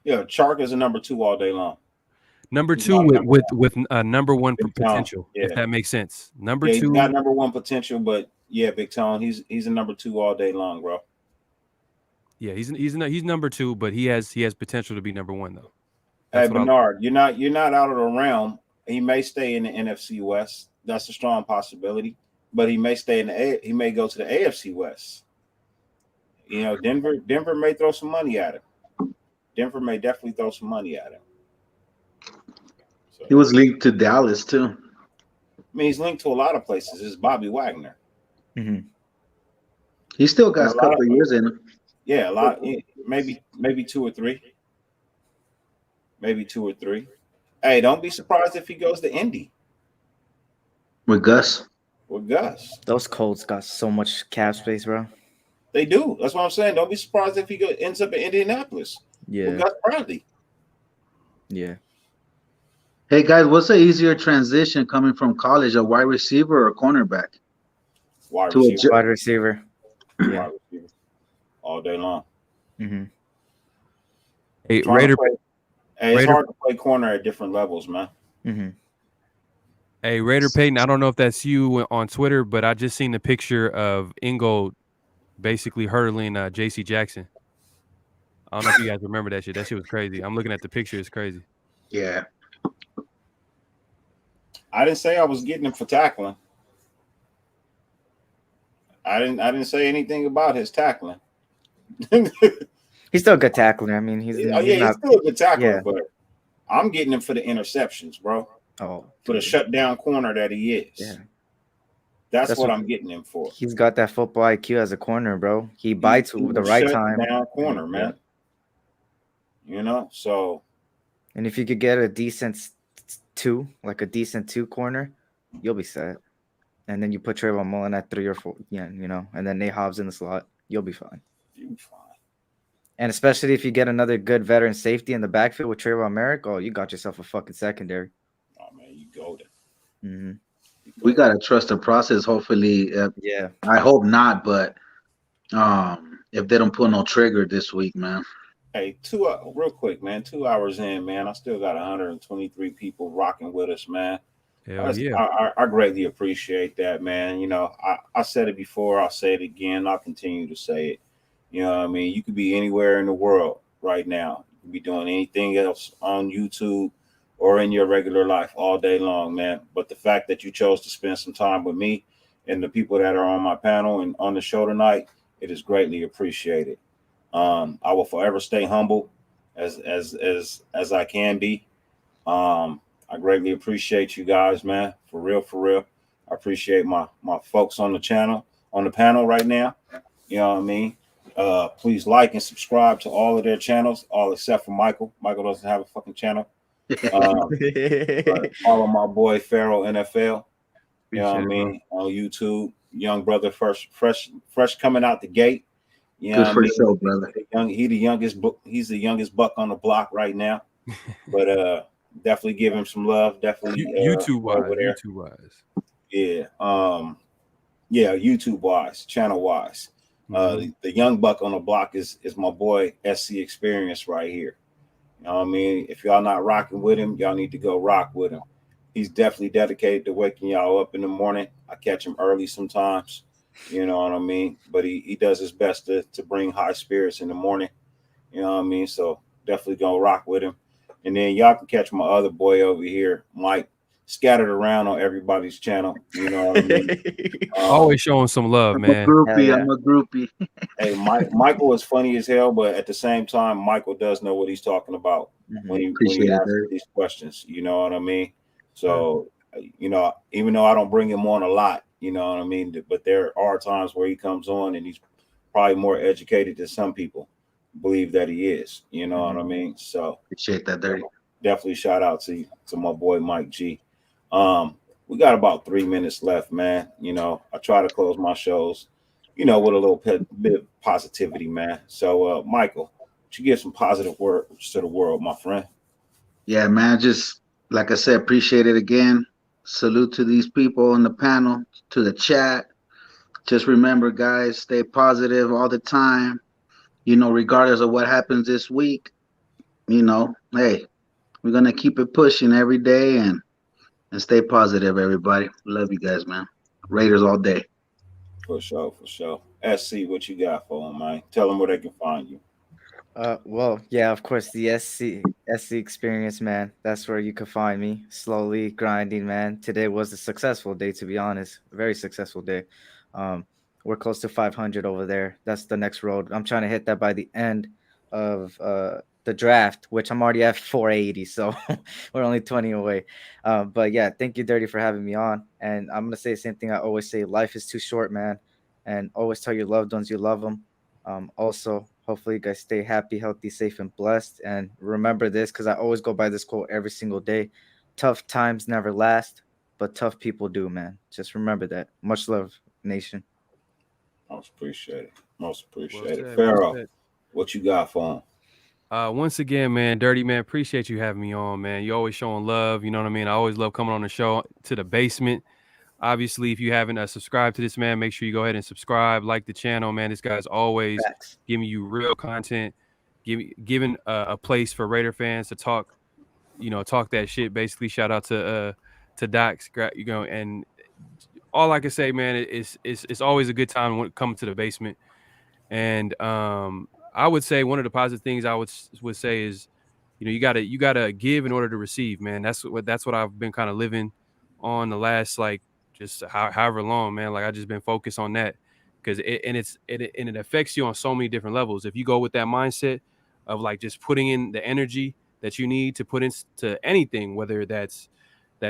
Yeah, Chark is a number 2 all day long. Number He's 2 not number with number 1 Big potential, Tom, yeah. if that makes sense. Number Yeah, 2 he's got number 1 potential, but yeah, Big Tone, he's a number 2 all day long, bro. Yeah, he's number 2, but he has potential to be number 1 though. Hey, Bernard, you're not out of the realm. He may stay in the NFC West. That's a strong possibility. But he may stay he may go to the AFC West. You know, Denver may throw some money at him. Denver may definitely throw some money at him. So, He was linked to Dallas too. I mean, he's linked to a lot of places. It's Bobby Wagner. Mm-hmm. He still got a couple of years in him. Yeah, a lot. Maybe 2 or 3. Maybe 2 or 3. Hey, don't be surprised if he goes to Indy With Gus. with Gus. Those Colts got so much cap space, bro. They do. That's what I'm saying. Don't be surprised if he ends up in Indianapolis with Yeah. Gus Bradley. Yeah. Hey guys, what's the easier transition coming from college, a wide receiver or a cornerback? Wide To a receiver. Wide receiver. Yeah. Wide receiver. All day long. Mm-hmm. Hey, Trying to Raider. play- Hey, it's Raider- hard to play corner at different levels, man. Mm-hmm. Hey, Raider Payton, I don't know if that's you on Twitter, but I just seen the picture of Ingold basically hurdling J.C. Jackson. I don't know if you guys remember that shit. That shit was crazy. I'm looking at the picture. It's crazy. Yeah. I didn't say I was getting him for tackling. I didn't say anything about his tackling. He's still a good tackler. I mean, he's He's not. still a good tackler, Yeah. but I'm getting him for the interceptions, bro. Oh, For the shutdown corner that he is. yeah. That's That's what what- I'm getting him for. He's got that football IQ as a corner, bro. He bites He's with the a right time. shutdown corner, man. You know, so And if you could get a decent 2, like a decent 2 corner, you'll be set. And then you put Trayvon Mullen at 3 or 4, yeah, you know, and then Nate Hobbs in the slot, you'll be fine. you'll be fine. And especially if you get another good veteran safety in the backfield with Trayvon Merrick, oh, you got yourself a fucking secondary. Oh man, you golden. Mm-hmm. We gotta trust the process. Hopefully, Yeah. I hope not, but if they don't pull no trigger this week, man. Hey, real quick, man. 2 hours in, man. I still got 123 people rocking with us, man. Hell yeah. I greatly appreciate that, man. You know, I said it before. I'll say it again. I'll continue to say it. You know what I mean? You could be anywhere in the world right now. You could be doing anything else on YouTube or in your regular life all day long, man. But the fact that you chose to spend some time with me and the people that are on my panel and on the show tonight, it is greatly appreciated. I will forever stay humble as I can be. I greatly appreciate you guys, man. For real. I appreciate my folks on the channel, on the panel right now. You know what I mean? Please like and subscribe to all of their channels, all except for Michael. Michael doesn't have a fucking channel. But follow my boy Pharaoh NFL. You know what I mean? On YouTube, young brother, fresh coming out the gate. You know Good what for I mean? yourself, brother. He's the youngest buck on the block right now. But definitely give him some love. Definitely YouTube over there. Yeah. YouTube wise, channel wise. The young buck on the block is my boy SC Experience right here. You know what I mean? If y'all not rocking with him, y'all need to go rock with him. He's definitely dedicated to waking y'all up in the morning. I catch him early sometimes. You know what I mean? But he does his best to bring high spirits in the morning. You know what I mean? So definitely gonna rock with him. And then y'all can catch my other boy over here, Mike, scattered around on everybody's channel. You know what I mean? Always showing some love, I'm man. a groupie. Yeah. I'm a groupie. Hey, Michael is funny as hell, but at the same time, Michael does know what he's talking about when he Appreciate it, asks Dirty. these questions. You know what I mean? So, you know, even though I don't bring him on a lot, you know what I mean, but there are times where he comes on and he's probably more educated than some people believe that he is. You know what I mean? So Appreciate that, Dirty. definitely shout out to my boy Mike G. We got about 3 minutes left, man. You know, I try to close my shows, you know, with a little bit of positivity, man. So, Michael, would you give some positive words to the world, my friend? Yeah, man. Just like I said, appreciate it again. Salute to these people on the panel, to the chat. Just remember, guys, stay positive all the time. You know, regardless of what happens this week, you know, hey, we're gonna keep it pushing every day and stay positive, everybody. Love you guys, man. Raiders all day. For sure, for sure. SC, what you got for them, man? Tell them where they can find you. Well, yeah, of course, the SC experience, man. That's where you could find me, slowly grinding, man. Today was a successful day, to be honest. A very successful day. We're close to 500 over there. That's the next road. I'm trying to hit that by the end of the draft, which I'm already at 480, so we're only 20 away. But yeah, thank you, Dirty, for having me on. And I'm gonna say the same thing I always say: life is too short, man. And always tell your loved ones you love them. Also, hopefully, you guys stay happy, healthy, safe, and blessed. And remember this, because I always go by this quote every single day: tough times never last, but tough people do, man. Just remember that. Much love, nation. Most appreciated. Most Well appreciated. said, well Pharaoh, said. what you got for him? Once again, man, Dirty man, appreciate you having me on, man. You always showing love. You know what I mean? I always love coming on the show to the basement. Obviously, if you haven't subscribed to this, man, make sure you go ahead and subscribe, like the channel, man. This guy's always Facts. giving you real content, giving a place for Raider fans to talk, talk that shit. Basically, shout out to Docs, you know, and all I can say, man, is it's always a good time when coming to the basement. And I would say one of the positive things I would say is, you gotta give in order to receive, man. That's what I've been kind of living on the last like just however long, man. Like I just been focused on that because it affects you on so many different levels. If you go with that mindset of like just putting in the energy that you need to put into anything, whether that's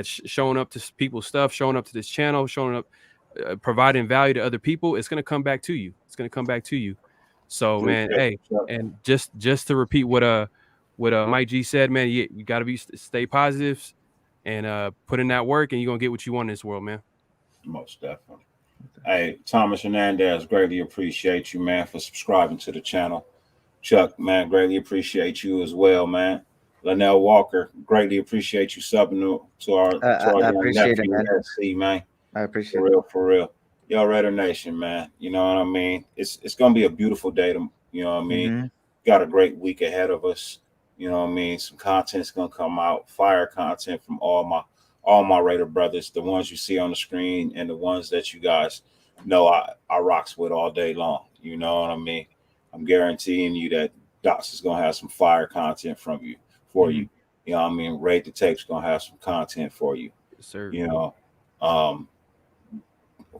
showing up to people's stuff, showing up to this channel, showing up, providing value to other people, it's gonna come back to you. It's gonna come back to you. So, man, Appreciate hey, it. Sure. and just to repeat what Mike G said, man, you got to stay positive and put in that work, and you're gonna get what you want in this world, man. Most definitely. Hey, Thomas Hernandez, greatly appreciate you, man, for subscribing to the channel. Chuck, man, greatly appreciate you as well, man. Linnell Walker, greatly appreciate you subbing to our I young appreciate it, nephew, man. SC, man. I appreciate For it. real, for real. Yo, Raider Nation, man. You know what I mean? It's gonna be a beautiful day. You know what I mean? Mm-hmm. Got a great week ahead of us. You know what I mean? Some content's gonna come out, fire content from all my Raider brothers, the ones you see on the screen and the ones that you guys know I rocks with all day long. You know what I mean? I'm guaranteeing you that Docs is gonna have some fire content from you for you. You know what I mean? Raid the Tape's gonna have some content for you. Yes, sir. You know,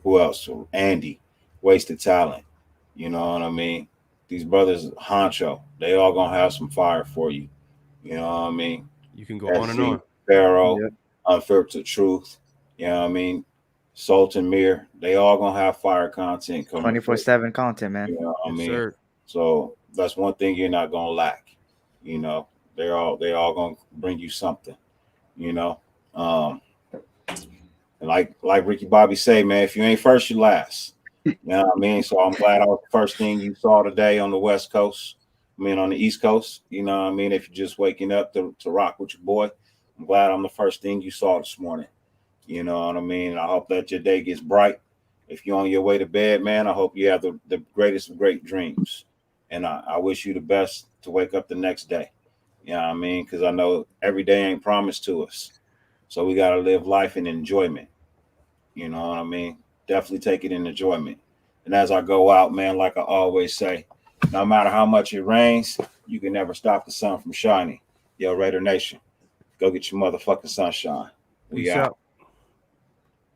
who else? Andy, Wasted Talent. You know what I mean? These brothers, Honcho, they all gonna have some fire for you. You know what I mean? You can go on and on. Pharaoh, Yep. Unfiltered Truth. You know what I mean? Sultan Mir, they all gonna have fire content coming. 24/7 content, man. You know what I Yes, mean? sir. So that's one thing you're not gonna lack. You know, they all gonna bring you something. You know, and like Ricky Bobby say, man, if you ain't first, you last. You know what I mean? So I'm glad I was the first thing you saw today on the West Coast. I mean, on the East Coast. You know what I mean? If you're just waking up to rock with your boy, I'm glad I'm the first thing you saw this morning. You know what I mean? I hope that your day gets bright. If you're on your way to bed, man, I hope you have the greatest of great dreams. And I wish you the best to wake up the next day. You know what I mean? Because I know every day ain't promised to us. So we got to live life in enjoyment. You know what I mean? Definitely take it in enjoyment. And as I go out, man, like I always say, no matter how much it rains, You can never stop the sun from shining. Yo, Raider Nation, go get your motherfucking sunshine. We Peace out. out.